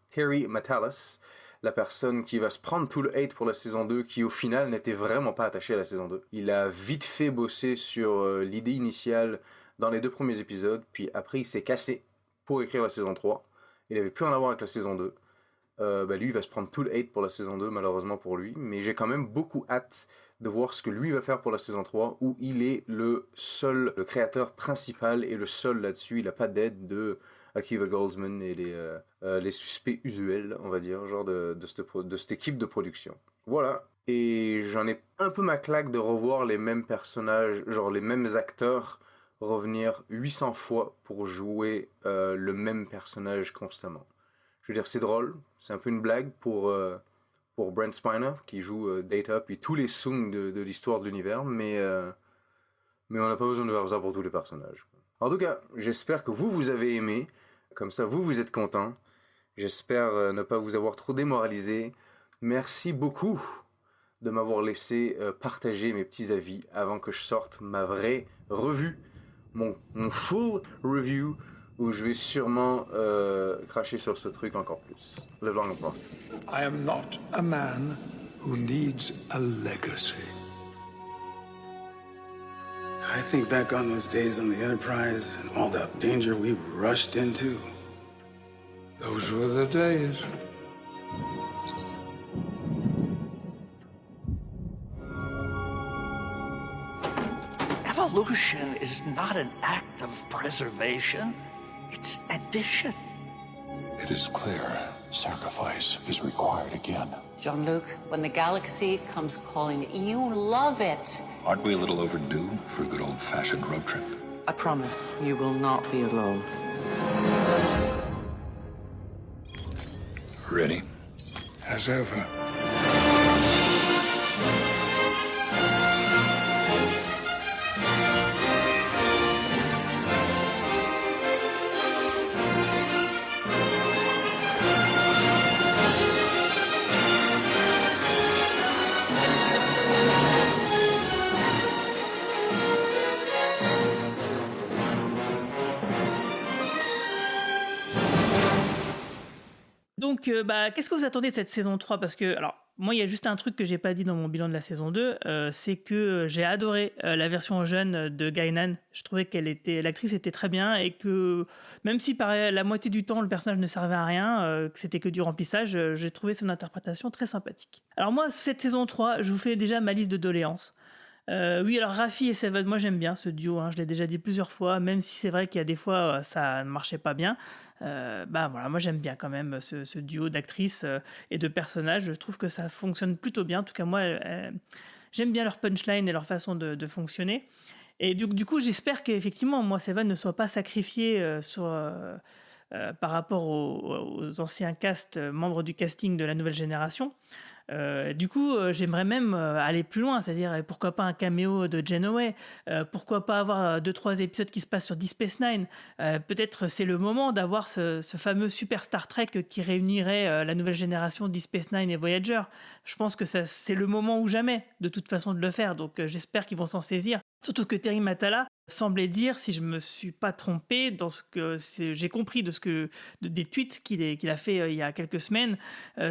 Terry Matalas, la personne qui va se prendre tout le hate pour la saison 2, qui au final n'était vraiment pas attaché à la saison 2. Il a vite fait bosser sur l'idée initiale dans les 2 premiers épisodes, puis après il s'est cassé pour écrire la saison 3. Il n'avait plus rien à voir avec la saison 2. Lui, il va se prendre tout le hate pour la saison 2, malheureusement pour lui. Mais j'ai quand même beaucoup hâte de voir ce que lui va faire pour la saison 3, où il est le créateur principal et le seul là-dessus. Il n'a pas d'aide de Akiva Goldsman et les suspects usuels, on va dire, genre de cette équipe de production. Voilà. Et j'en ai un peu ma claque de revoir les mêmes personnages, genre les mêmes acteurs, revenir 800 fois pour jouer le même personnage constamment. Je veux dire, c'est drôle, c'est un peu une blague pour Brent Spiner, qui joue Data, puis tous les Soong de l'histoire de l'univers, mais on n'a pas besoin de faire ça pour tous les personnages. En tout cas, j'espère que vous avez aimé, comme ça vous êtes content. J'espère ne pas vous avoir trop démoralisé. Merci beaucoup de m'avoir laissé partager mes petits avis avant que je sorte ma vraie revue, mon full review, où je vais sûrement cracher sur ce truc encore plus. Live long and prosper. I am not a man who needs a legacy. I think back on those days on the Enterprise and all the danger we rushed into. Those were the days. Evolution is not an act of preservation. It's addition. It is clear sacrifice is required again. Jean-Luc, when the galaxy comes calling, you love it. Aren't we a little overdue for a good old-fashioned road trip? I promise you will not be alone. Ready? As ever. Donc Donc, qu'est-ce que vous attendez de cette saison 3 ? Parce que, alors, moi, il y a juste un truc que j'ai pas dit dans mon bilan de la saison 2, c'est que j'ai adoré la version jeune de Guinan. Je trouvais l'actrice était très bien et que même si par la moitié du temps le personnage ne servait à rien, que c'était que du remplissage, j'ai trouvé son interprétation très sympathique. Alors moi, cette saison 3, je vous fais déjà ma liste de doléances. Oui, alors Raffi et Seven, moi j'aime bien ce duo, je l'ai déjà dit plusieurs fois, même si c'est vrai qu'il y a des fois ça ne marchait pas bien. Voilà, moi j'aime bien quand même ce duo d'actrices et de personnages. Je trouve que ça fonctionne plutôt bien. En tout cas, moi, j'aime bien leur punchline et leur façon de fonctionner. Et du coup, j'espère qu'effectivement, moi, Seven ne soit pas sacrifié par rapport aux anciens membres du casting de la nouvelle génération. Du coup, j'aimerais même aller plus loin, c'est-à-dire pourquoi pas un caméo de Janeway, pourquoi pas avoir 2-3 épisodes qui se passent sur Deep Space Nine. Peut-être c'est le moment d'avoir ce fameux super Star Trek qui réunirait la nouvelle génération Deep Space Nine et Voyager. Je pense que c'est le moment ou jamais, de toute façon, de le faire, donc j'espère qu'ils vont s'en saisir. Surtout que Terry Matala semblait dire, si je me suis pas trompé, dans ce que j'ai compris des tweets qu'il a fait il y a quelques semaines,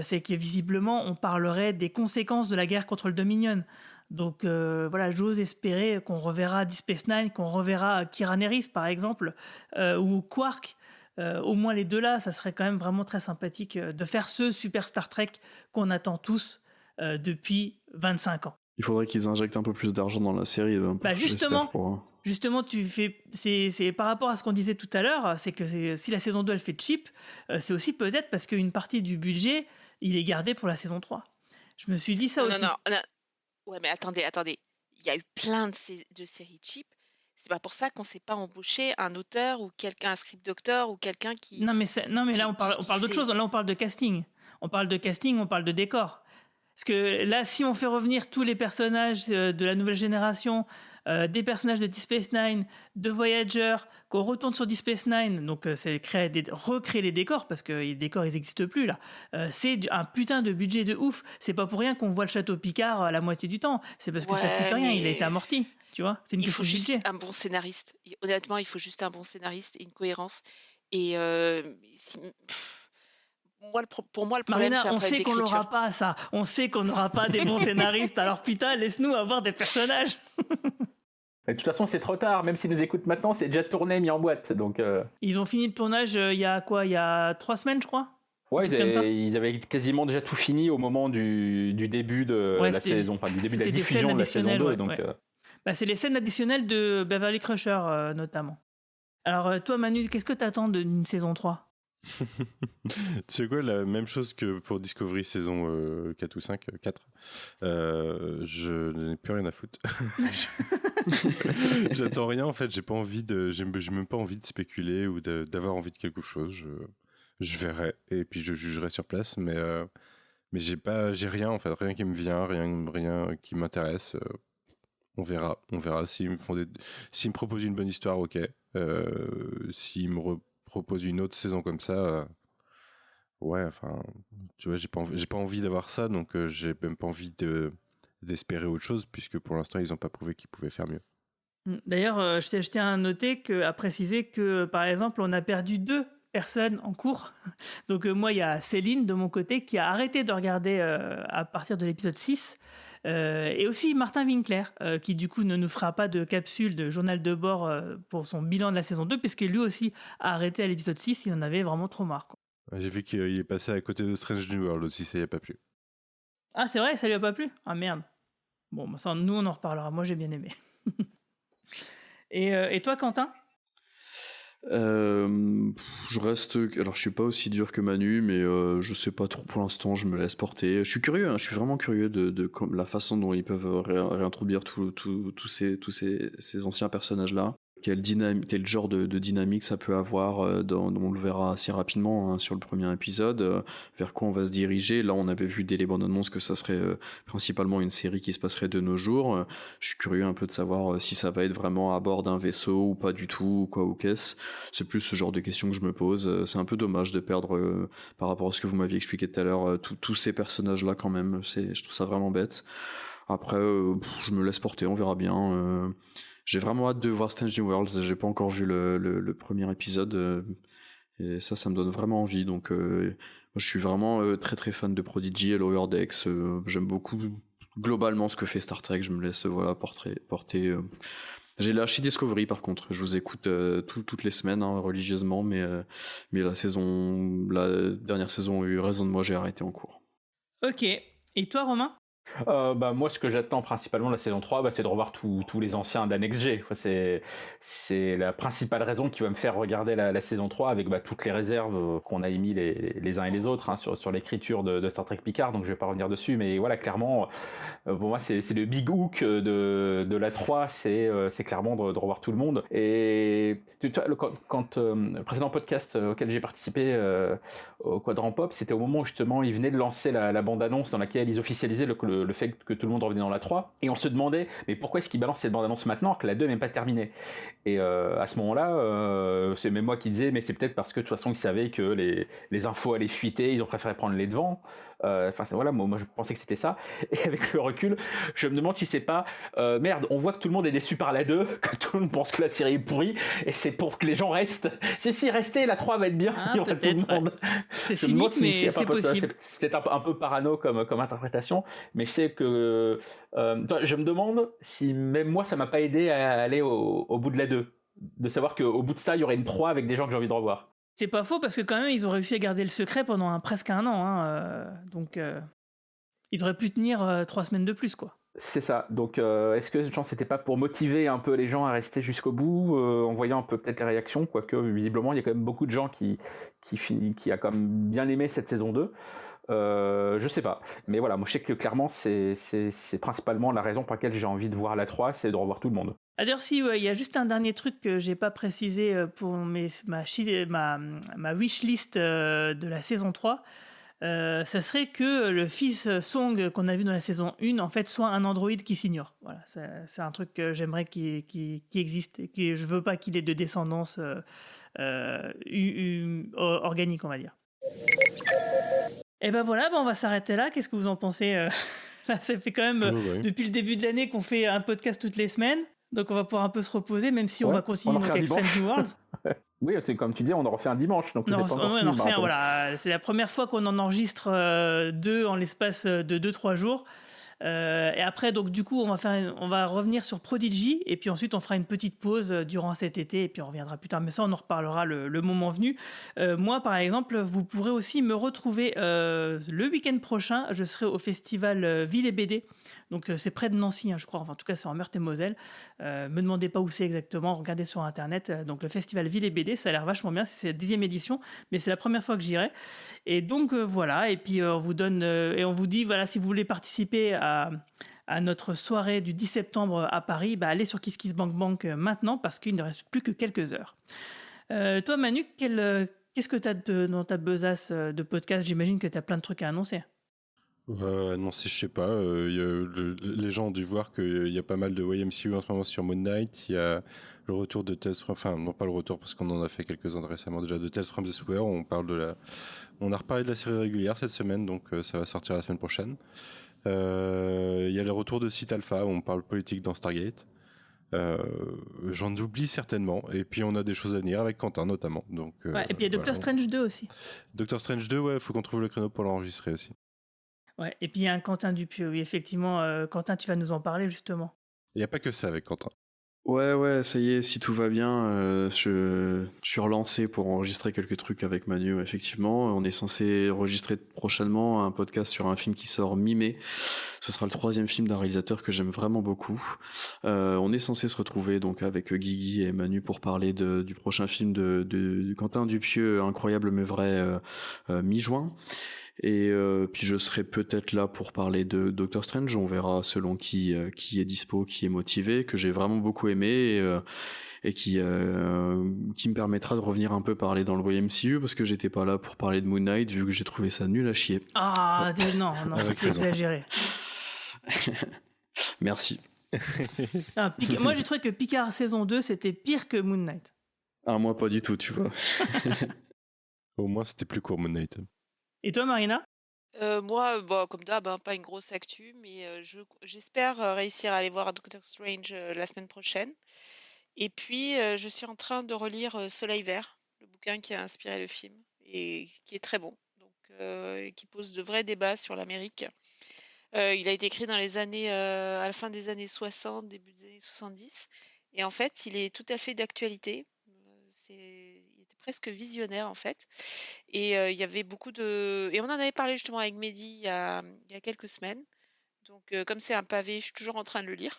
c'est que visiblement on parlerait des conséquences de la guerre contre le Dominion. Donc voilà, j'ose espérer qu'on reverra Deep Space Nine, qu'on reverra Kira Nerys par exemple, ou Quark. Au moins les deux là, ça serait quand même vraiment très sympathique de faire ce super Star Trek qu'on attend tous depuis 25 ans. Il faudrait qu'ils injectent un peu plus d'argent dans la série. Justement, c'est par rapport à ce qu'on disait tout à l'heure, c'est que si la saison 2 elle fait cheap, c'est aussi peut-être parce qu'une partie du budget, il est gardé pour la saison 3. Je me suis dit ça aussi. Non. Ouais, mais attendez. Il y a eu plein de séries cheap. C'est pas pour ça qu'on s'est pas embauché un auteur ou un script doctor ou quelqu'un qui... Non, mais là, on parle d'autre chose. Là, on parle de casting. On parle de décor. Parce que là, si on fait revenir tous les personnages de la nouvelle génération, des personnages de Deep Space Nine, de Voyager, qu'on retourne sur Deep Space Nine, donc c'est recréer les décors, parce que les décors, ils n'existent plus, là. C'est un putain de budget de ouf. C'est pas pour rien qu'on voit le château Picard à la moitié du temps. C'est parce que ça coûte rien, il a été amorti. Tu vois, c'est une question de budget. Il faut juste un bon scénariste. Honnêtement, il faut juste un bon scénariste et une cohérence. Et... pour moi, le problème, Marina, c'est on sait qu'on n'aura pas ça. On sait qu'on n'aura pas des bons scénaristes. Alors putain, laisse-nous avoir des personnages. De toute façon, c'est trop tard. Même s'ils nous écoutent maintenant, c'est déjà tourné, mis en boîte. Donc, Ils ont fini le tournage il y a 3 semaines, je crois. Ouais, ils avaient quasiment déjà tout fini au moment du début de la saison, enfin du début de la diffusion de la saison 2. Donc, c'est les scènes additionnelles de Beverly Crusher, notamment. Alors, toi, Manu, qu'est-ce que t'attends d'une saison 3 ? C'est quoi la même chose que pour Discovery saison 4 ou 5 4 je n'ai plus rien à foutre. J'attends rien en fait, j'ai même pas envie de spéculer ou d'avoir envie de quelque chose. Je verrai et puis je jugerai sur place, mais j'ai rien en fait, rien qui me vient, rien qui m'intéresse. On verra s'ils me proposent une bonne histoire, ok. S'ils me propose une autre saison comme ça, ouais, enfin, tu vois, j'ai pas envie d'avoir ça, donc j'ai même pas envie d'espérer autre chose, puisque pour l'instant ils ont pas prouvé qu'ils pouvaient faire mieux. D'ailleurs, je tiens à préciser que par exemple on a perdu 2 personnes en cours. Donc moi il y a Céline de mon côté qui a arrêté de regarder à partir de l'épisode 6. Et aussi Martin Winkler, qui du coup ne nous fera pas de capsule de journal de bord pour son bilan de la saison 2, puisque lui aussi a arrêté à l'épisode 6, il en avait vraiment trop marre. Quoi. J'ai vu qu'il est passé à côté de Strange New World aussi, ça lui a pas plu. Ah c'est vrai, ça lui a pas plu ? Ah merde. Bon, ça, nous on en reparlera, moi j'ai bien aimé. Et toi Quentin ? Je reste, alors je suis pas aussi dur que Manu, mais je sais pas trop pour l'instant, je me laisse porter. Je suis curieux, je suis vraiment curieux de la façon dont ils peuvent réintroduire tous ces anciens personnages là. Quel genre de dynamique ça peut avoir, on le verra assez rapidement sur le premier épisode, vers quoi on va se diriger. Là on avait vu dès les bandes annonces que ça serait principalement une série qui se passerait de nos jours. Je suis curieux un peu de savoir si ça va être vraiment à bord d'un vaisseau ou pas du tout, ou qu'est-ce. C'est plus ce genre de questions que je me pose. C'est un peu dommage de perdre, par rapport à ce que vous m'aviez expliqué tout à l'heure, tous ces personnages là quand même. Je trouve ça vraiment bête. Après je me laisse porter, on verra bien. J'ai vraiment hâte de voir Strange New Worlds, j'ai pas encore vu le premier épisode, et ça me donne vraiment envie, donc je suis vraiment très très fan de Prodigy et Lower Decks. J'aime beaucoup globalement ce que fait Star Trek. Je me laisse porter. J'ai lâché Discovery par contre. Je vous écoute toutes les semaines religieusement, mais la dernière saison a eu raison de moi. J'ai arrêté en cours. Ok. Et toi, Romain ? Moi, ce que j'attends principalement de la saison 3, c'est de revoir tous les anciens d'Annex G. C'est la principale raison qui va me faire regarder la saison 3 avec toutes les réserves qu'on a émis les uns et les autres sur l'écriture de Star Trek Picard, donc je vais pas revenir dessus, mais voilà, clairement, pour moi, c'est le big hook de la 3, c'est clairement de revoir tout le monde. Et quand le précédent podcast auquel j'ai participé au Quadrant Pop, c'était au moment où justement ils venaient de lancer la bande-annonce dans laquelle ils officialisaient le fait que tout le monde revenait dans la 3, et on se demandait mais pourquoi est-ce qu'ils balancent cette bande-annonce maintenant que la 2 n'est pas terminée. Et à ce moment-là, c'est même moi qui disais mais c'est peut-être parce que de toute façon ils savaient que les infos allaient fuiter, ils ont préféré prendre les devants. Voilà, moi je pensais que c'était ça, et avec le recul je me demande si c'est pas merde, on voit que tout le monde est déçu par la 2, que tout le monde pense que la série est pourrie, et c'est pour que les gens restent. Si restez, la 3 va être bien, il y aura tout le monde. C'est cynique, mais c'est possible. C'est peut-être un peu parano comme interprétation, mais je sais que je me demande si même moi ça m'a pas aidé à aller au bout de la 2, de savoir qu'au bout de ça il y aurait une 3 avec des gens que j'ai envie de revoir. C'est pas faux, parce que quand même, ils ont réussi à garder le secret pendant presque un an. Donc, ils auraient pu tenir 3 semaines de plus, quoi. C'est ça. Donc, est-ce que c'était pas pour motiver un peu les gens à rester jusqu'au bout, en voyant un peu peut-être les réactions, quoique visiblement, il y a quand même beaucoup de gens qui a quand même bien aimé cette saison 2. Je sais pas. Mais voilà, moi je sais que clairement, c'est principalement la raison pour laquelle j'ai envie de voir la 3, c'est de revoir tout le monde. D'ailleurs, si, il y a juste un dernier truc que j'ai pas précisé pour ma wishlist de la saison 3. Ça serait que le fils Song qu'on a vu dans la saison 1, en fait, soit un androïde qui s'ignore. Voilà, c'est un truc que j'aimerais qui existe, et que je veux pas qu'il ait de descendance organique, on va dire. Et ben voilà, on va s'arrêter là. Qu'est-ce que vous en pensez Là, ça fait quand même depuis le début de l'année qu'on fait un podcast toutes les semaines. Donc on va pouvoir un peu se reposer, même si on va continuer avec Strange New Worlds. Oui, comme tu dis, on en refait un dimanche. Donc voilà, c'est la première fois qu'on en enregistre 2 en l'espace de 2-3 jours. Et après, donc du coup, on va revenir sur Prodigy, et puis ensuite on fera une petite pause durant cet été, et puis on reviendra plus tard. Mais ça, on en reparlera le moment venu. Moi, par exemple, vous pourrez aussi me retrouver le week-end prochain. Je serai au festival Ville et BD. Donc c'est près de Nancy, je crois. Enfin, en tout cas, c'est en Meurthe-et-Moselle. Me demandez pas où c'est exactement. Regardez sur Internet. Donc le festival Ville et BD, ça a l'air vachement bien. C'est la 10e édition, mais c'est la première fois que j'irai. Et donc voilà. Et puis on vous donne et on vous dit voilà, si vous voulez participer à notre soirée du 10 septembre à Paris, allez sur KissKissBankBank maintenant, parce qu'il ne reste plus que quelques heures. Toi, Manu, qu'est-ce que tu as dans ta besace de podcast ? J'imagine que tu as plein de trucs à annoncer. Non, je sais pas. Les gens ont dû voir qu'il y a pas mal de YMCU en ce moment sur Moon Knight. Il y a le retour de Tales from... Enfin, non pas le retour, parce qu'on en a fait quelques-uns récemment déjà, de Tales from the Sewer. On a reparlé de la série régulière cette semaine, donc ça va sortir la semaine prochaine. Il y a le retour de Site Alpha, où on parle politique dans Stargate. J'en oublie certainement. Et puis on a des choses à venir avec Quentin notamment. Donc, et puis il y a Doctor Strange 2 aussi. Doctor Strange 2, il faut qu'on trouve le créneau pour l'enregistrer aussi. Ouais, et puis il y a un Quentin Dupieux, oui, effectivement. Quentin, tu vas nous en parler justement. Il n'y a pas que ça avec Quentin. Ouais, ça y est, si tout va bien, je suis relancé pour enregistrer quelques trucs avec Manu, effectivement. On est censé enregistrer prochainement un podcast sur un film qui sort mi-mai. Ce sera le 3e film d'un réalisateur que j'aime vraiment beaucoup. On est censé se retrouver donc avec Guigui et Manu pour parler du prochain film de Quentin Dupieux, Incroyable mais vrai, mi-juin. Et puis je serai peut-être là pour parler de Doctor Strange, on verra selon qui est dispo, qui est motivé, que j'ai vraiment beaucoup aimé et qui me permettra de revenir un peu parler dans le YMCU, parce que j'étais pas là pour parler de Moon Knight vu que j'ai trouvé ça nul à chier. Ah non, c'est exagéré. Merci. Moi j'ai trouvé que Picard saison 2 c'était pire que Moon Knight. Ah, moi pas du tout, tu vois. Au moins c'était plus court Moon Knight. Et toi, Marina ? Moi, comme d'hab, pas une grosse actu, mais j'espère réussir à aller voir Doctor Strange la semaine prochaine. Et puis, je suis en train de relire Soleil Vert, le bouquin qui a inspiré le film, et qui est très bon. Donc, qui pose de vrais débats sur l'Amérique. Il a été écrit dans les années, à la fin des années 60, début des années 70, et en fait, il est tout à fait d'actualité. Il était presque visionnaire en fait, et il y avait beaucoup de, et on en avait parlé justement avec Mehdi il y a quelques semaines. Donc, comme c'est un pavé, je suis toujours en train de le lire.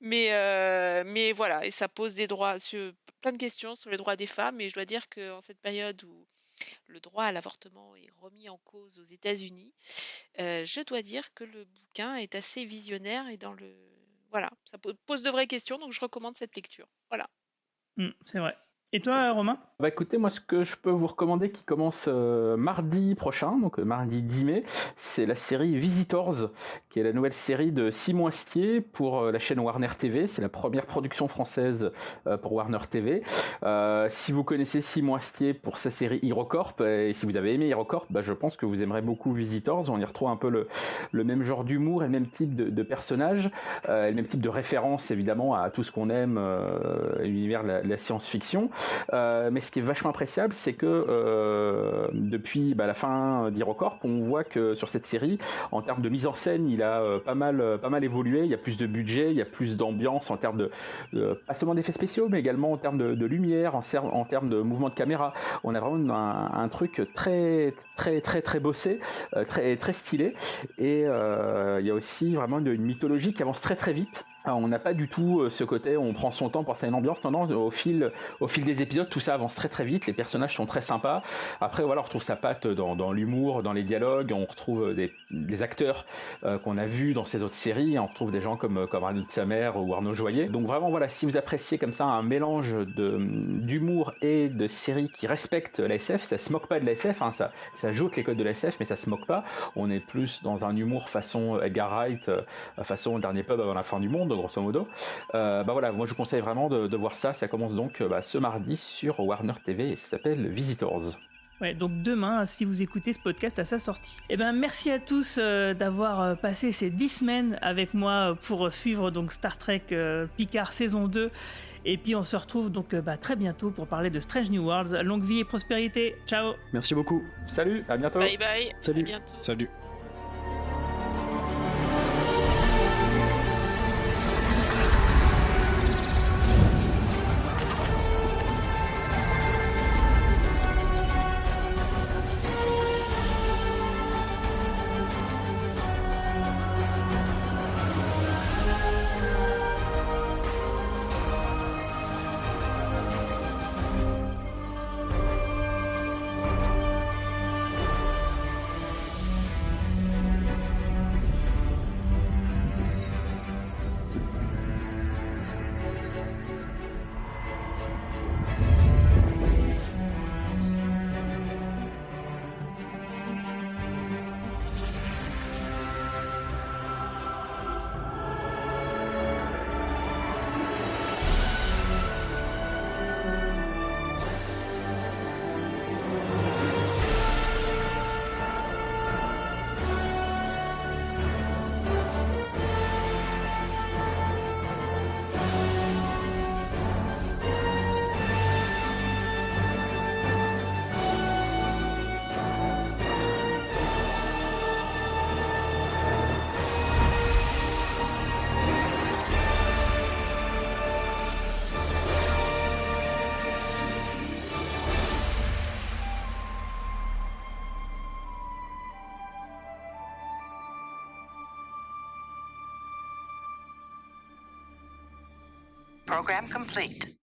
Mais voilà, et ça pose plein de questions sur les droits des femmes. Et je dois dire qu'en cette période où le droit à l'avortement est remis en cause aux États-Unis, je dois dire que le bouquin est assez visionnaire et voilà, ça pose de vraies questions. Donc, je recommande cette lecture. Voilà. C'est vrai. Et toi, Romain ? Bah écoutez, moi ce que je peux vous recommander qui commence mardi prochain, donc mardi 10 mai, c'est la série Visitors, qui est la nouvelle série de Simon Astier pour la chaîne Warner TV. C'est la première production française pour Warner TV. Si vous connaissez Simon Astier pour sa série HeroCorp, et si vous avez aimé HeroCorp, bah, je pense que vous aimerez beaucoup Visitors. On y retrouve un peu le même genre d'humour et le même type de personnages, le même type de référence évidemment à tout ce qu'on aime, l'univers de la science-fiction. Mais ce qui est vachement appréciable, c'est que depuis la fin d'HeroCorp, on voit que sur cette série, en termes de mise en scène, il a pas mal évolué. Il y a plus de budget, il y a plus d'ambiance en termes de pas seulement d'effets spéciaux, mais également en termes de lumière, en termes de mouvement de caméra. On a vraiment un truc très très très très bossé, très très stylé. Et il y a aussi vraiment une mythologie qui avance très très vite. Alors, on n'a pas du tout ce côté, on prend son temps pour passer une ambiance. Non, au fil des épisodes, tout ça avance très très vite. Les personnages sont très sympas. Après, voilà, on retrouve sa patte dans l'humour, dans les dialogues. On retrouve des acteurs qu'on a vus dans ces autres séries. On retrouve des gens comme Arnaud Samer ou Arnaud Joyer. Donc vraiment, voilà, si vous appréciez comme ça un mélange d'humour et de séries qui respectent la SF, ça se moque pas de la SF, hein, ça joue avec les codes de la SF, mais ça se moque pas. On est plus dans un humour façon Edgar Wright, façon Dernier Pub avant la fin du monde, grosso modo. Voilà, moi je vous conseille vraiment de voir ça. Ça commence donc ce mardi sur Warner TV et ça s'appelle Visitors. Ouais, donc demain, si vous écoutez ce podcast à sa sortie. Eh ben, merci à tous d'avoir passé ces 10 semaines avec moi pour suivre donc Star Trek Picard saison 2. Et puis on se retrouve donc très bientôt pour parler de Strange New Worlds. Longue vie et prospérité. Ciao. Merci beaucoup. Salut, à bientôt. Bye bye. Salut. À bientôt. Salut. Program complete.